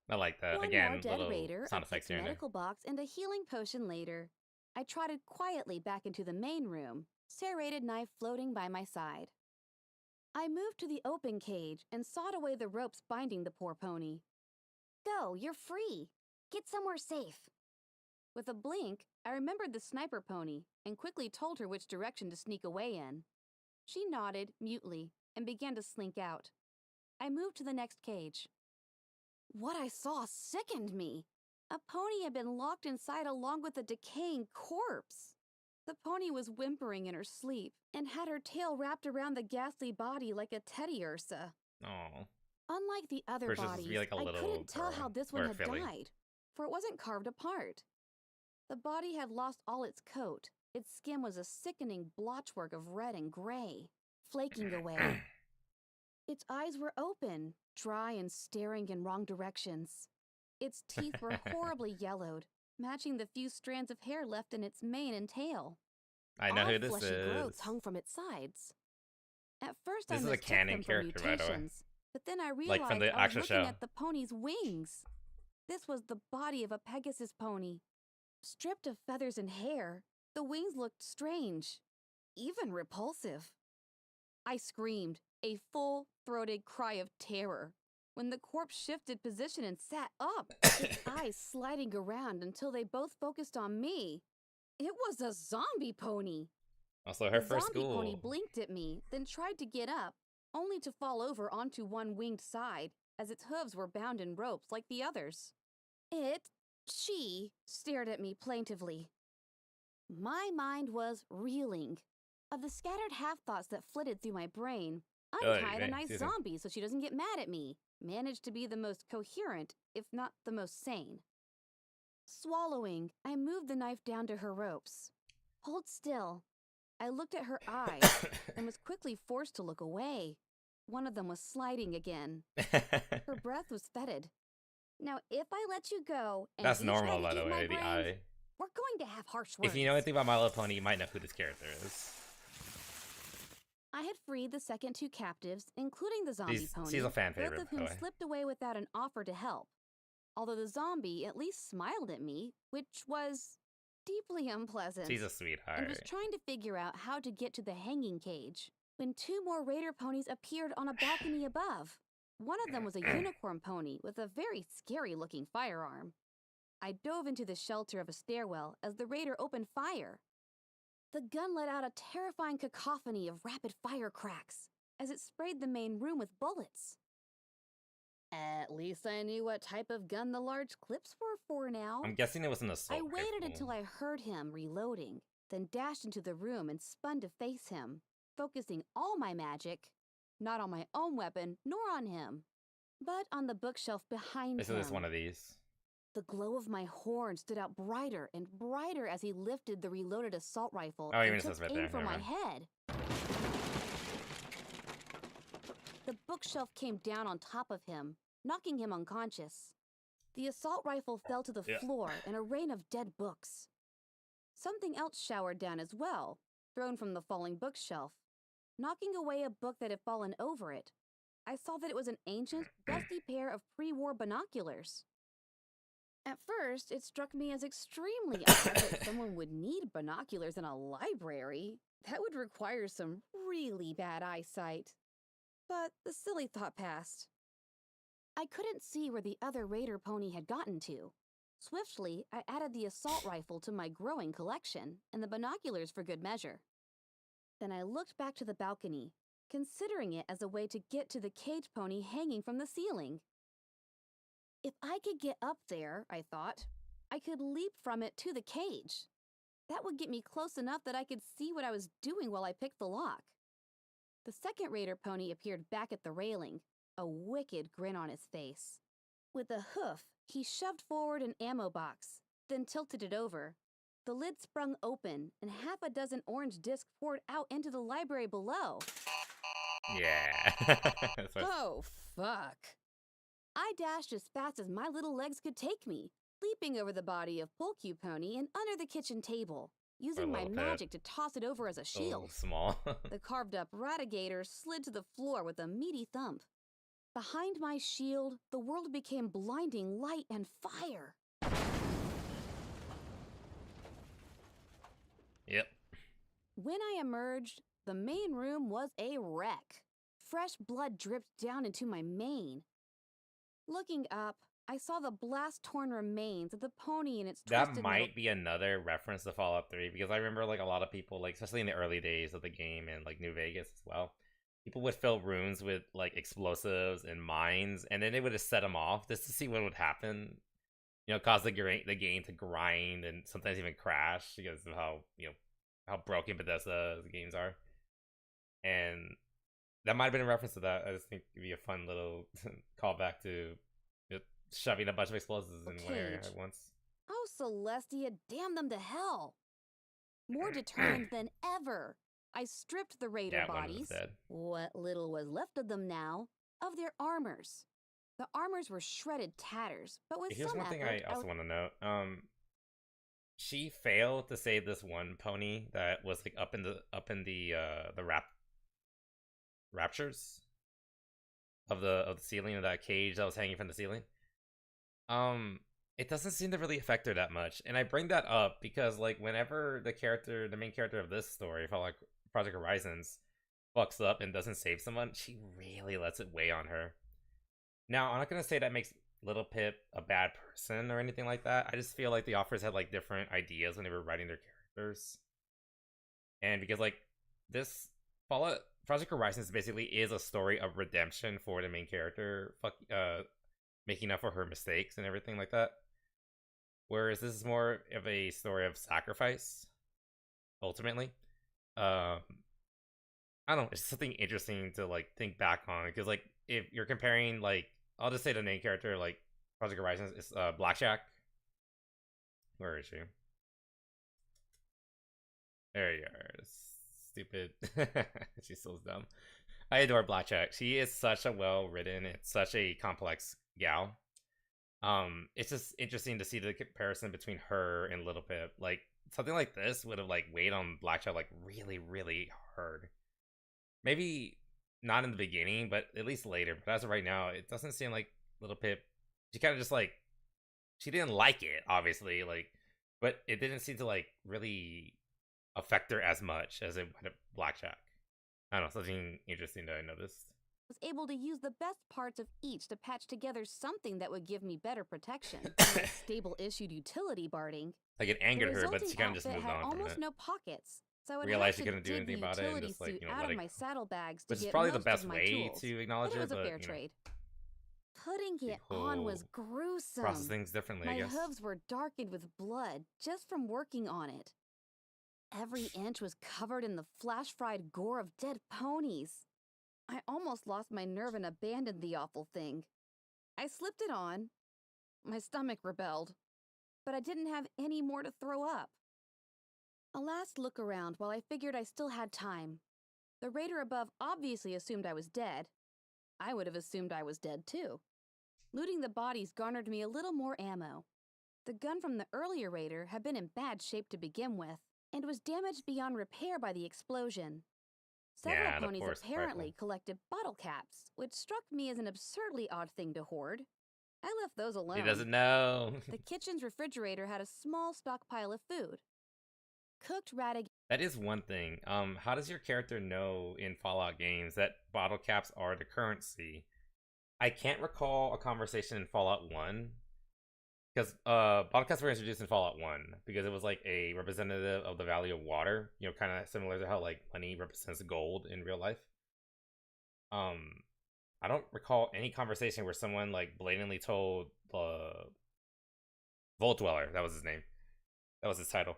I like that. One Again, more dead little raider, sound a effects fixed here and there. medical box, and a healing potion later. I trotted quietly back into the main room, serrated knife floating by my side. I moved to the open cage and sawed away the ropes binding the poor pony. Go, you're free. Get somewhere safe. With a blink, I remembered the sniper pony and quickly told her which direction to sneak away in. She nodded mutely and began to slink out. I moved to the next cage. What I saw sickened me. A pony had been locked inside along with a decaying corpse. The pony was whimpering in her sleep and had her tail wrapped around the ghastly body like a teddy ursa. Oh. Unlike the other First, this bodies, would be like a I little couldn't tell girl, how this or one a had filly. died, for it wasn't carved apart. The body had lost all its coat. Its skin was a sickening blotchwork of red and gray, flaking away. Its eyes were open, dry and staring in wrong directions. Its teeth were horribly yellowed, matching the few strands of hair left in its mane and tail. I know who Odd this fleshy is. growths hung from its sides. At first, This I is a mistook canon them for character, by the way. mutations, but then I Like realized from the I was actual looking show. at the pony's wings. This was the body of a Pegasus pony. Stripped of feathers and hair, the wings looked strange, even repulsive. I screamed, a full-throated cry of terror, when the corpse shifted position and sat up, its eyes sliding around until they both focused on me. It was a zombie pony. Also, her The first zombie school. pony blinked at me, then tried to get up, only to fall over onto one winged side, as its hooves were bound in ropes like the others. She stared at me plaintively. My mind was reeling. Of the scattered half-thoughts that flitted through my brain, Oh, untie the man, nice excuse me. zombie so she doesn't get mad at me. Managed to be the most coherent, if not the most sane. Swallowing, I moved the knife down to her ropes. Hold still. I looked at her eyes and was quickly forced to look away. One of them was sliding again. Her breath was fetid. Now, if I let you go and That's you try normal, to by the eat my way, the brains, eye. we're going to have harsh words. If you know anything about My Little Pony, you might know who this character is. I had freed the second two captives, including the zombie pony, She's a fan both favorite, of by the whom way. slipped away without an offer to help. Although the zombie at least smiled at me, which was deeply unpleasant. She's a And sweetheart. was trying to figure out how to get to the hanging cage when two more raider ponies appeared on a balcony above. One of them was a unicorn pony with a very scary-looking firearm. I dove into the shelter of a stairwell as the raider opened fire. The gun let out a terrifying cacophony of rapid fire cracks as it sprayed the main room with bullets. At least I knew what type of gun the large clips were for now. I'm guessing it was an assault I waited rifle. until I heard him reloading, then dashed into the room and spun to face him, focusing all my magic, not on my own weapon, nor on him, but on the bookshelf behind This him. is one of these. The glow of my horn stood out brighter and brighter as he lifted the reloaded assault rifle Oh, and even it took says right aim there, for never my mind. head. The bookshelf came down on top of him, knocking him unconscious. The assault rifle fell to the Yeah. floor in a rain of dead books. Something else showered down as well, thrown from the falling bookshelf, knocking away a book that had fallen over it. I saw that it was an ancient, dusty pair of pre-war binoculars. At first, it struck me as extremely odd that someone would need binoculars in a library. That would require some really bad eyesight. But the silly thought passed. I couldn't see where the other raider pony had gotten to. Swiftly, I added the assault rifle to my growing collection, and the binoculars for good measure. Then I looked back to the balcony, considering it as a way to get to the cage pony hanging from the ceiling. If I could get up there, I thought, I could leap from it to the cage. That would get me close enough that I could see what I was doing while I picked the lock. The second raider pony appeared back at the railing, a wicked grin on his face. With a hoof, he shoved forward an ammo box, then tilted it over. The lid sprung open, and half a dozen orange discs poured out into the library below. Yeah. That's what- Oh, fuck. I dashed as fast as my little legs could take me, leaping over the body of Polku Pony and under the kitchen table, using my little pet. magic to toss it over as a Oh, shield. small. The carved-up Ratigator slid to the floor with a meaty thump. Behind my shield, the world became blinding light and fire. Yep. When I emerged, the main room was a wreck. Fresh blood dripped down into my mane. Looking up, I saw the blast-torn remains of the pony and its That twisted might be another reference to Fallout 3, because I remember like a lot of people, like especially in the early days of the game and like New Vegas as well, people would fill rooms with like explosives and mines, and then they would just set them off just to see what would happen. You know, cause the game to grind and sometimes even crash because of how, you know, how broken Bethesda's games are. And that might have been a reference to that. I just think it'd be a fun little callback to shoving a bunch of explosives in one area at once. Oh, Celestia, damn them to hell! More determined than ever, I stripped the raider Yeah, one of them's bodies, dead. what little was left of them now, of their armors. The armors were shredded tatters, but with Here's some one thing effort, I also want to note. She failed to save this one pony that was like up in the raptures of the ceiling of that cage that was hanging from the ceiling. It doesn't seem to really affect her that much, and I bring that up because like whenever the main character of this story, for like Project Horizons, fucks up and doesn't save someone, she really lets it weigh on her. Now, I'm not gonna say that makes Little Pip a bad person or anything like that. I just feel like the authors had like different ideas when they were writing their characters, and because like this Fallout Project Horizons basically is a story of redemption for the main character, making up for her mistakes and everything like that. Whereas this is more of a story of sacrifice, ultimately. I don't know, it's something interesting to like think back on because like if you're comparing like I'll just say the main character like Project Horizons is Blackjack. Where is she? There you are. Stupid. She's so dumb. I adore Blackjack. She is such a well written, it's such a complex gal. It's just interesting to see the comparison between her and Little Pip. Like something like this would have like weighed on Blackjack like really, really hard. Maybe not in the beginning, but at least later. But as of right now, it doesn't seem like Little Pip. She kind of just like she didn't like it, obviously, like, but it didn't seem to like really affect her as much as it would Blackjack. I don't know, something interesting that I noticed. Was able to use the best parts of each to patch together something that would give me better protection. My stable issued utility barding. Like it angered her, but she kind of just moved on from almost it. no pockets, so I would Realized have she to couldn't do dig the anything about it and utility just like, suit you know, out let of it, my saddlebags to which is get probably the most best of my way tools. to acknowledge But it was it, a but fair you know, trade. Putting it on was gruesome. process things differently, I My guess. hooves were darkened with blood just from working on it. Every inch was covered in the flash-fried gore of dead ponies. I almost lost my nerve and abandoned the awful thing. I slipped it on. My stomach rebelled, but I didn't have any more to throw up. A last look around while I figured I still had time. The raider above obviously assumed I was dead. I would have assumed I was dead too. Looting the bodies garnered me a little more ammo. The gun from the earlier raider had been in bad shape to begin with, and was damaged beyond repair by the explosion. Several ponies apparently collected bottle caps, which struck me as an absurdly odd thing to hoard. I left those alone. He doesn't know. The kitchen's refrigerator had a small stockpile of food. Cooked radigan. That is one thing. How does your character know in Fallout games that bottle caps are the currency? I can't recall a conversation in Fallout 1. Because bottle caps were introduced in Fallout 1 because it was like a representative of the value of water, you know, kind of similar to how like money represents gold in real life. I don't recall any conversation where someone like blatantly told the Vault Dweller, that was his name, that was his title,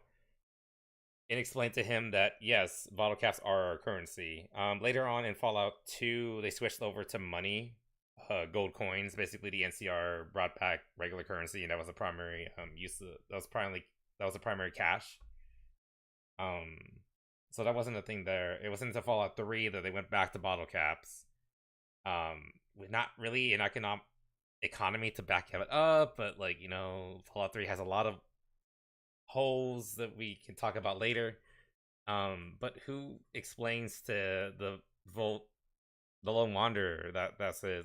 and explained to him that yes, bottle caps are our currency. Later on in Fallout 2, they switched over to money. Gold coins. Basically, the NCR brought back regular currency, and that was the primary use of, that was the primary cash. So that wasn't a thing there. It wasn't until Fallout 3 that they went back to bottle caps. With not really an economy to back it up, but like, you know, Fallout 3 has a lot of holes that we can talk about later. But who explains to the Lone Wanderer that says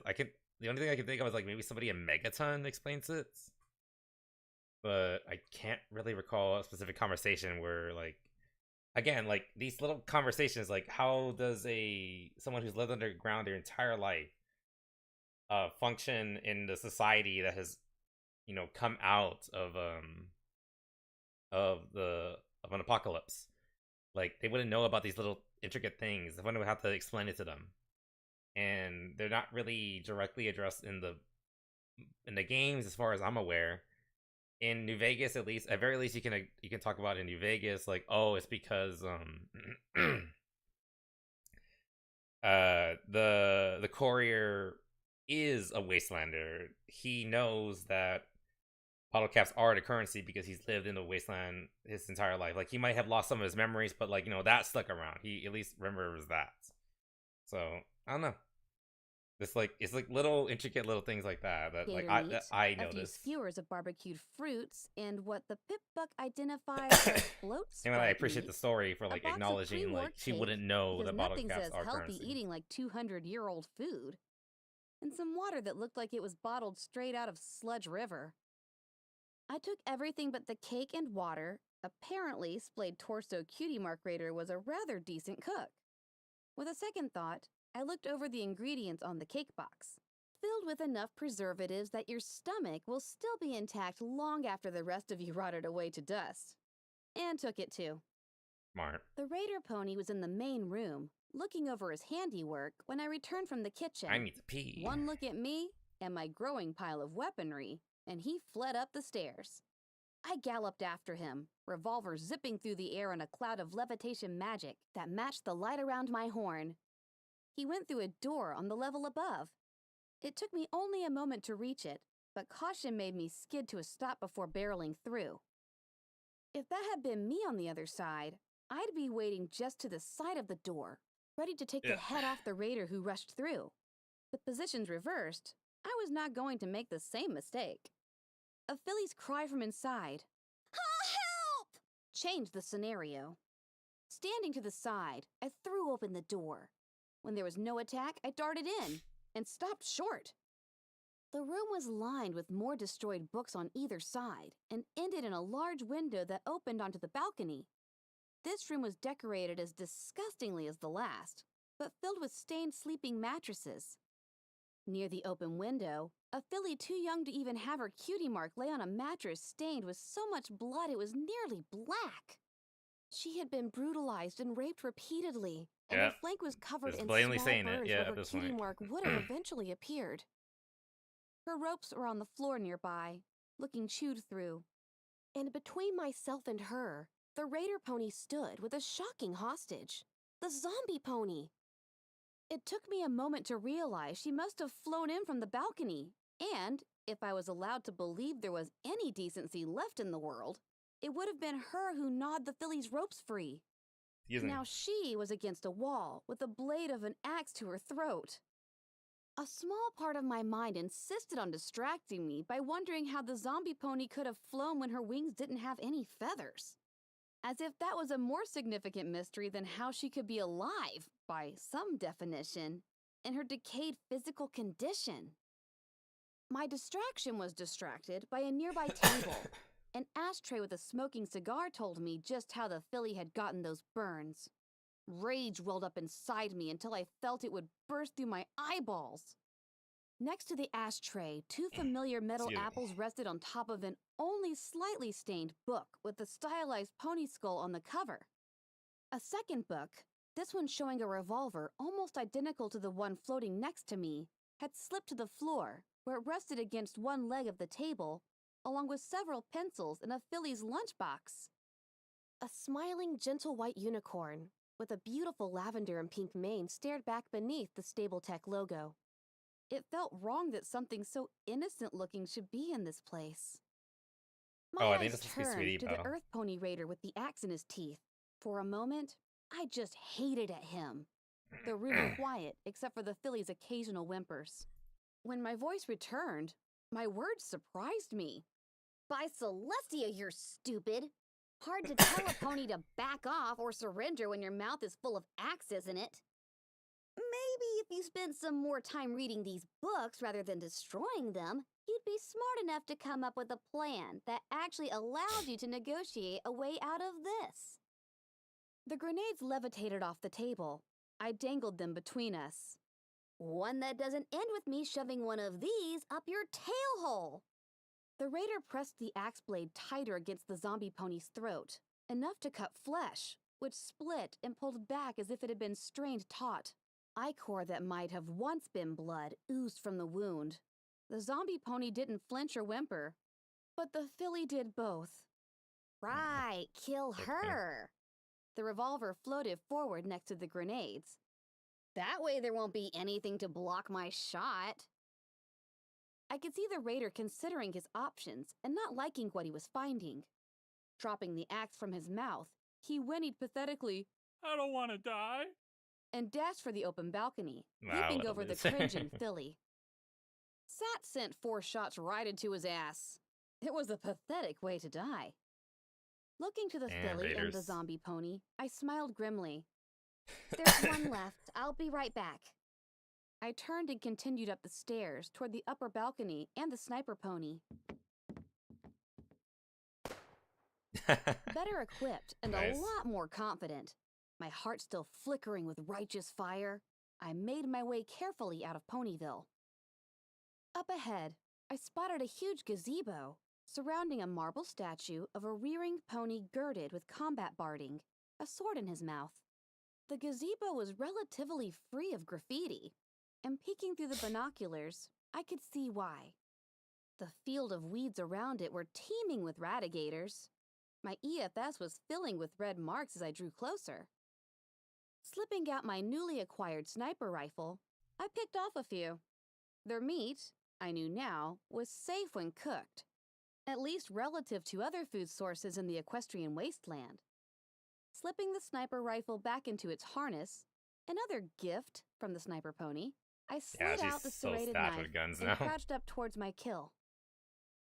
the only thing I can think of is like maybe somebody in Megaton explains it, but I can't really recall a specific conversation where like, again, like these little conversations, like how does someone who's lived underground their entire life function in the society that has, you know, come out of an apocalypse? Like they wouldn't know about these little intricate things. Someone would have to explain it to them. And they're not really directly addressed in the games, as far as I'm aware. In New Vegas, at least, at very least, you can talk about in New Vegas, like, oh, it's because the courier is a wastelander. He knows that bottle caps are the currency because he's lived in the wasteland his entire life. Like he might have lost some of his memories, but like, you know, that stuck around. He at least remembers that. So I don't know. It's like little intricate little things like that like I noticed. A few skewers of barbecued fruits and what the pip buck identifies as floats. And I appreciate the story for like acknowledging like she wouldn't know that bottle caps are healthy currency. Eating like 200-year-old food, and some water that looked like it was bottled straight out of Sludge River. I took everything but the cake and water. Apparently, Splayed Torso Cutie Mark Raider was a rather decent cook. With a second thought, I looked over the ingredients on the cake box. Filled with enough preservatives that your stomach will still be intact long after the rest of you rotted away to dust. And took it too. Smart. The raider pony was in the main room, looking over his handiwork when I returned from the kitchen. I need to pee. One look at me and my growing pile of weaponry, and he fled up the stairs. I galloped after him, revolver zipping through the air in a cloud of levitation magic that matched the light around my horn. He went through a door on the level above. It took me only a moment to reach it, but caution made me skid to a stop before barreling through. If that had been me on the other side, I'd be waiting just to the side of the door, ready to take the head off the raider who rushed through. With positions reversed, I was not going to make the same mistake. A filly's cry from inside, "Help!" changed the scenario. Standing to the side, I threw open the door. When there was no attack, I darted in and stopped short. The room was lined with more destroyed books on either side and ended in a large window that opened onto the balcony. This room was decorated as disgustingly as the last, but filled with stained sleeping mattresses. Near the open window, a filly too young to even have her cutie mark lay on a mattress stained with so much blood it was nearly black. She had been brutalized and raped repeatedly, and her flank was covered It's in plainly small saying it, burns yeah, where at her this cutie point. mark would have eventually appeared. Her ropes were on the floor nearby, looking chewed through. And between myself and her, the raider pony stood with a shocking hostage, the zombie pony. It took me a moment to realize she must have flown in from the balcony, and, if I was allowed to believe there was any decency left in the world, it would have been her who gnawed the filly's ropes free. Now she was against a wall with the blade of an axe to her throat. A small part of my mind insisted on distracting me by wondering how the zombie pony could have flown when her wings didn't have any feathers. As if that was a more significant mystery than how she could be alive, by some definition, in her decayed physical condition. My distraction was distracted by a nearby table. An ashtray with a smoking cigar told me just how the filly had gotten those burns. Rage welled up inside me until I felt it would burst through my eyeballs. Next to the ashtray, two familiar metal apples rested on top of an only slightly stained book with a stylized pony skull on the cover. A second book, this one showing a revolver almost identical to the one floating next to me, had slipped to the floor, where it rested against one leg of the table, along with several pencils and a filly's lunchbox. A smiling, gentle white unicorn with a beautiful lavender and pink mane stared back beneath the Stable-Tech logo. It felt wrong that something so innocent-looking should be in this place. My I think eyes this must be turned Sweetie to Belle. the Earth Pony Raider with the axe in his teeth. For a moment, I just hated at him. The room quiet, except for the filly's occasional whimpers. When my voice returned, my words surprised me. By Celestia, you're stupid. Hard to tell a pony to back off or surrender when your mouth is full of axes in it. Maybe if you spent some more time reading these books rather than destroying them, you'd be smart enough to come up with a plan that actually allowed you to negotiate a way out of this. The grenades levitated off the table. I dangled them between us. One that doesn't end with me shoving one of these up your tail hole. The raider pressed the axe blade tighter against the zombie pony's throat, enough to cut flesh, which split and pulled back as if it had been strained taut. Ichor that might have once been blood oozed from the wound. The zombie pony didn't flinch or whimper, but the filly did both. Right, kill her. The revolver floated forward next to the grenades. That way there won't be anything to block my shot. I could see the raider considering his options and not liking what he was finding. Dropping the axe from his mouth, he whinnied pathetically, I don't want to die. And dashed for the open balcony, Wow, leaping what a over the loser. cringing filly. Sat sent 4 shots right into his ass. It was a pathetic way to die. Looking to the filly and the raiders. zombie pony, I smiled grimly. There's one left. I'll be right back. I turned and continued up the stairs toward the upper balcony and the sniper pony. Better equipped and Nice. a lot more confident. My heart still flickering with righteous fire, I made my way carefully out of Ponyville. Up ahead, I spotted a huge gazebo surrounding a marble statue of a rearing pony girded with combat barding, a sword in his mouth. The gazebo was relatively free of graffiti, and peeking through the binoculars, I could see why. The field of weeds around it were teeming with ratigators. My EFS was filling with red marks as I drew closer. Slipping out my newly acquired sniper rifle, I picked off a few. Their meat, I knew now, was safe when cooked, at least relative to other food sources in the equestrian wasteland. Slipping the sniper rifle back into its harness, another gift from the sniper pony, I slid out the so serrated stacked knife with guns and now. crouched up towards my kill.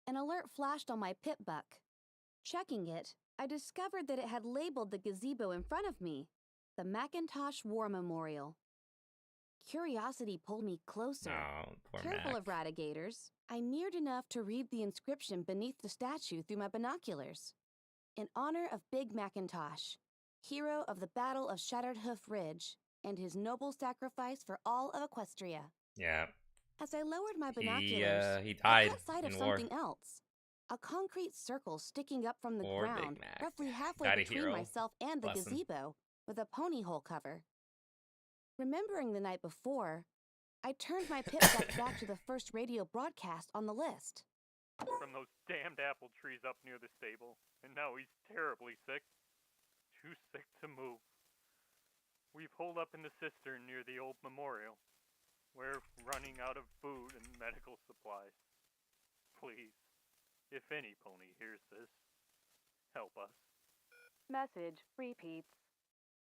An alert flashed on my pit buck. Checking it, I discovered that it had labeled the gazebo in front of me, the Macintosh War Memorial. Curiosity pulled me closer. Oh, poor Careful Mac. of ratigators, I neared enough to read the inscription beneath the statue through my binoculars. In honor of Big Macintosh, hero of the Battle of Shattered Hoof Ridge, and his noble sacrifice for all of Equestria. Yeah. As I lowered my binoculars, He I died caught sight of in war. something else. A concrete circle sticking up from the Poor Big ground, Mac. roughly halfway Died a between hero. myself and the Bless him. gazebo, with a pony hole cover. Remembering the night before, I turned my pit back to the first radio broadcast on the list. From those damned apple trees up near the stable, and now he's terribly sick. Too sick to move. We've holed up in the cistern near the old memorial. We're running out of food and medical supplies. Please, if any pony hears this, help us. Message repeats.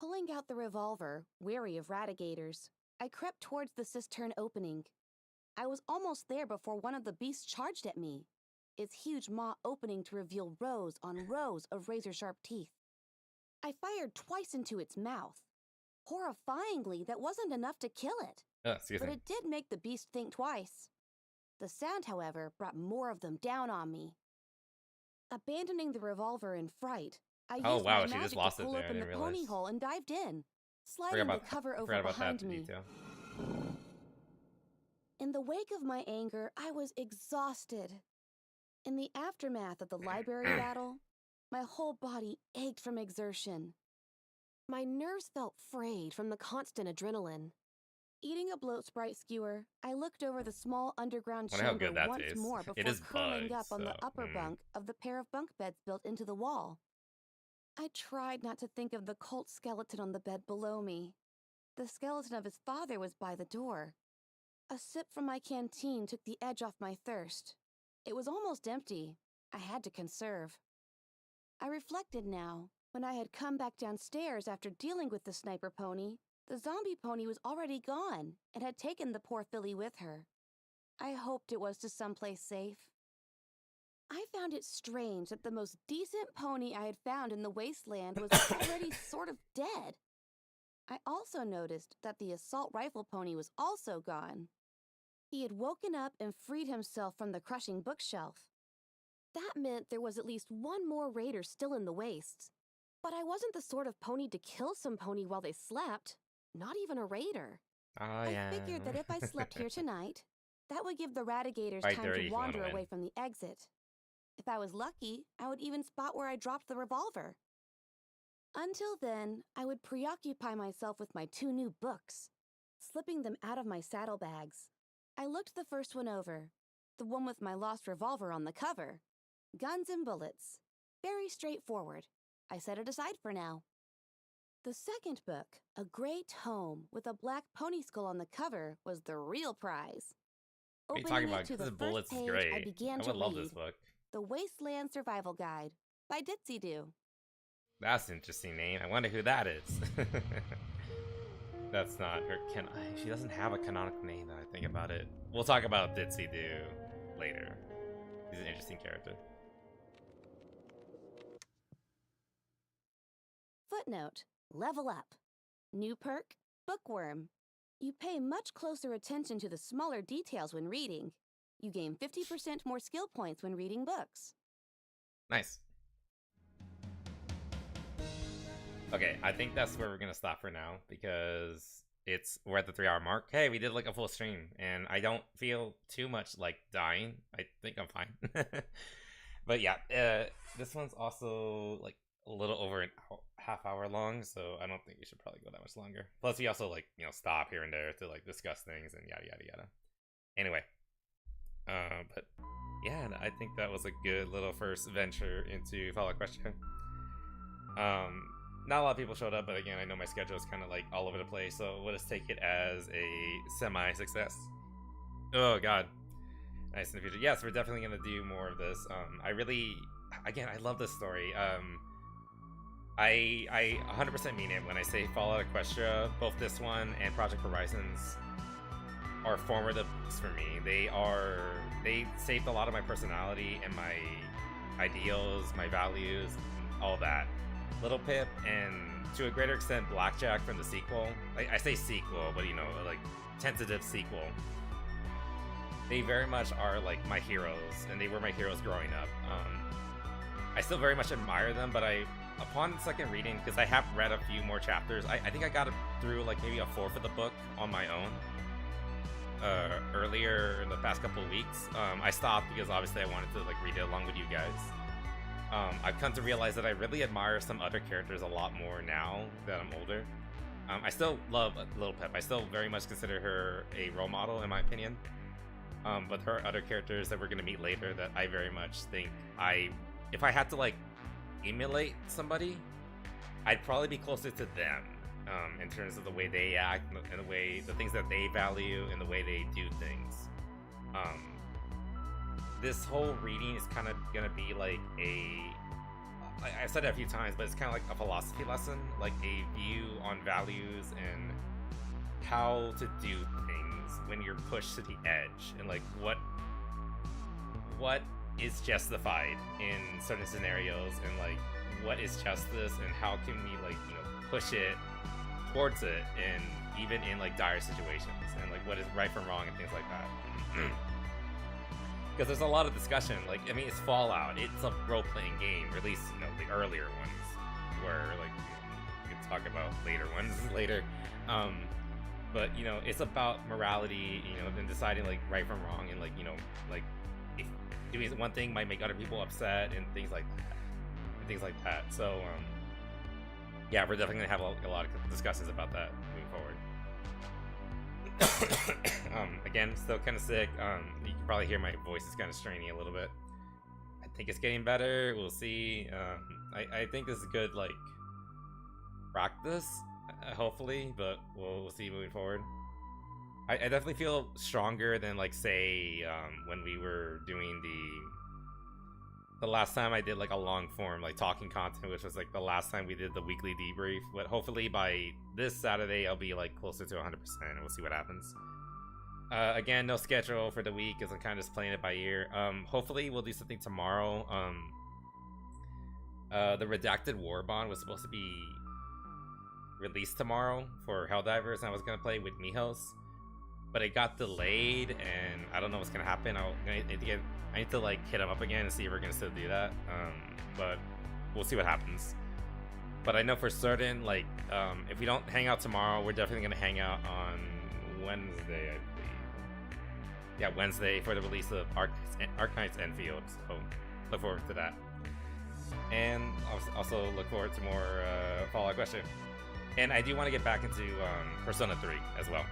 Pulling out the revolver, wary of ratigators, I crept towards the cistern opening. I was almost there before one of the beasts charged at me, its huge maw opening to reveal rows on rows of razor-sharp teeth. I fired twice into its mouth. Horrifyingly, that wasn't enough to kill it. Excuse But me. it did make the beast think twice. The sound, however, brought more of them down on me. Abandoning the revolver in fright, I used Oh, wow, my she just magic lost to it pull there, I open the didn't pony realize. hole and dived in, Forgot sliding the about, cover forgot over about behind that me. detail. In the wake of my anger, I was exhausted. In the aftermath of the library battle, my whole body ached from exertion. My nerves felt frayed from the constant adrenaline. Eating a bloat sprite skewer, I looked over the small underground Wonder how chamber good that once tastes. more It before is curling bugged, up on the so, upper mm. bunk of the pair of bunk beds built into the wall. I tried not to think of the cult skeleton on the bed below me. The skeleton of his father was by the door. A sip from my canteen took the edge off my thirst. It was almost empty. I had to conserve. I reflected now. When I had come back downstairs after dealing with the sniper pony, the zombie pony was already gone and had taken the poor filly with her. I hoped it was to someplace safe. I found it strange that the most decent pony I had found in the wasteland was already sort of dead. I also noticed that the assault rifle pony was also gone. He had woken up and freed himself from the crushing bookshelf. That meant there was at least one more raider still in the wastes. But I wasn't the sort of pony to kill some pony while they slept. Not even a raider. Oh, yeah. I figured that if I slept here tonight, that would give the ratigators Fight time dirty to if you wanna wander win. away from the exit. If I was lucky, I would even spot where I dropped the revolver. Until then, I would preoccupy myself with my 2 new books, slipping them out of my saddlebags. I looked the first one over, the one with my lost revolver on the cover. Guns and bullets. Very straightforward. I set it aside for now. The second book, a gray tome with a black pony skull on the cover, was the real prize. What are you Opening talking it about? to This the bullets first is page, great. I began I to would love read this book. The Wasteland Survival Guide by Ditsy Doo. That's an interesting name. I wonder who that is. That's not her. She doesn't have a canonical name that I think about it. We'll talk about Ditsy Doo later. He's an interesting character. Footnote: Level up. New perk: Bookworm. You pay much closer attention to the smaller details when reading. You gain 50% more skill points when reading books. Nice. Okay, I think that's where we're gonna stop for now because we're at the 3-hour mark. Hey, we did like a full stream, and I don't feel too much like dying. I think I'm fine. But yeah, this one's also like a little over an half hour long, so I don't think we should probably go that much longer. Plus, we also like stop here and there to like discuss things and yada yada yada. Anyway, But yeah, I think that was a good little first venture into Fall Equestria. Not a lot of people showed up, but again, I know my schedule is kind of like all over the place, so we'll just take it as a semi-success. Oh god, nice in the future. Yes, we're definitely gonna do more of this. I love this story. I 100% mean it when I say Fallout Equestria. Both this one and Project Horizons are formative for me. They saved a lot of my personality and my ideals, my values, all that. Little Pip and to a greater extent Blackjack from the sequel. I say sequel, but you know, like tentative sequel. They very much are like my heroes, and they were my heroes growing up. I still very much admire them, but upon second reading, because I have read a few more chapters, I think I got it through like maybe a fourth of the book on my own. Earlier in the past couple of weeks. I stopped because obviously I wanted to like read it along with you guys. I've come to realize that I really admire some other characters a lot more now that I'm older. I still love Little Pep. I still very much consider her a role model in my opinion. But there are other characters that we're going to meet later that I very much think if I had to like emulate somebody, I'd probably be closer to them. In terms of the way they act and the things that they value and the way they do things. This whole reading is kind of gonna be like I've said it a few times, but it's kind of like a philosophy lesson, like a view on values and how to do things when you're pushed to the edge, and like what is justified in certain scenarios, and like what is justice, and how can we like, you know, push it towards it, and even in like dire situations, and like what is right from wrong and things like that. Because there's a lot of discussion. Like, I mean, it's Fallout, it's a role-playing game, or at least, you know, the earlier ones, where like we can talk about later ones later. But you know, it's about morality, you know, and deciding like right from wrong, and like, you know, like if doing one thing might make other people upset and things like that. So yeah, we're definitely gonna have a lot of discussions about that moving forward. Again, still kind of sick. You can probably hear my voice is kind of straining a little bit. I think it's getting better. We'll see. I think this is good, like, practice, hopefully, but we'll see moving forward. I definitely feel stronger than, like, say, when we were doing the last time I did like a long form like talking content, which was like the last time we did the weekly debrief. But hopefully by this Saturday I'll be like closer to 100%, and we'll see what happens. Again, no schedule for the week as I'm kind of just playing it by ear. Hopefully we'll do something tomorrow. The Redacted War Bond was supposed to be released tomorrow for Helldivers, and I was gonna play with Mijos, but it got delayed, and I don't know what's gonna happen. I need to like hit him up again and see if we're gonna still do that. But we'll see what happens. But I know for certain, like, if we don't hang out tomorrow, we're definitely gonna hang out on Wednesday, I believe. Yeah, Wednesday for the release of Arknight's Enfield. So look forward to that. And also look forward to more Fallout Equestria. And I do want to get back into Persona 3 as well.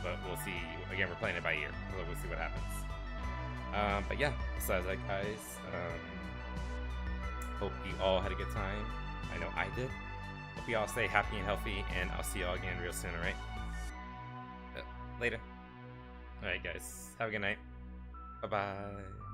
But we'll see. Again, we're playing it by ear, so we'll see what happens. But yeah, besides that, guys, hope you all had a good time. I know I did. Hope you all stay happy and healthy, and I'll see you all again real soon, alright? Later. Alright, guys. Have a good night. Bye-bye.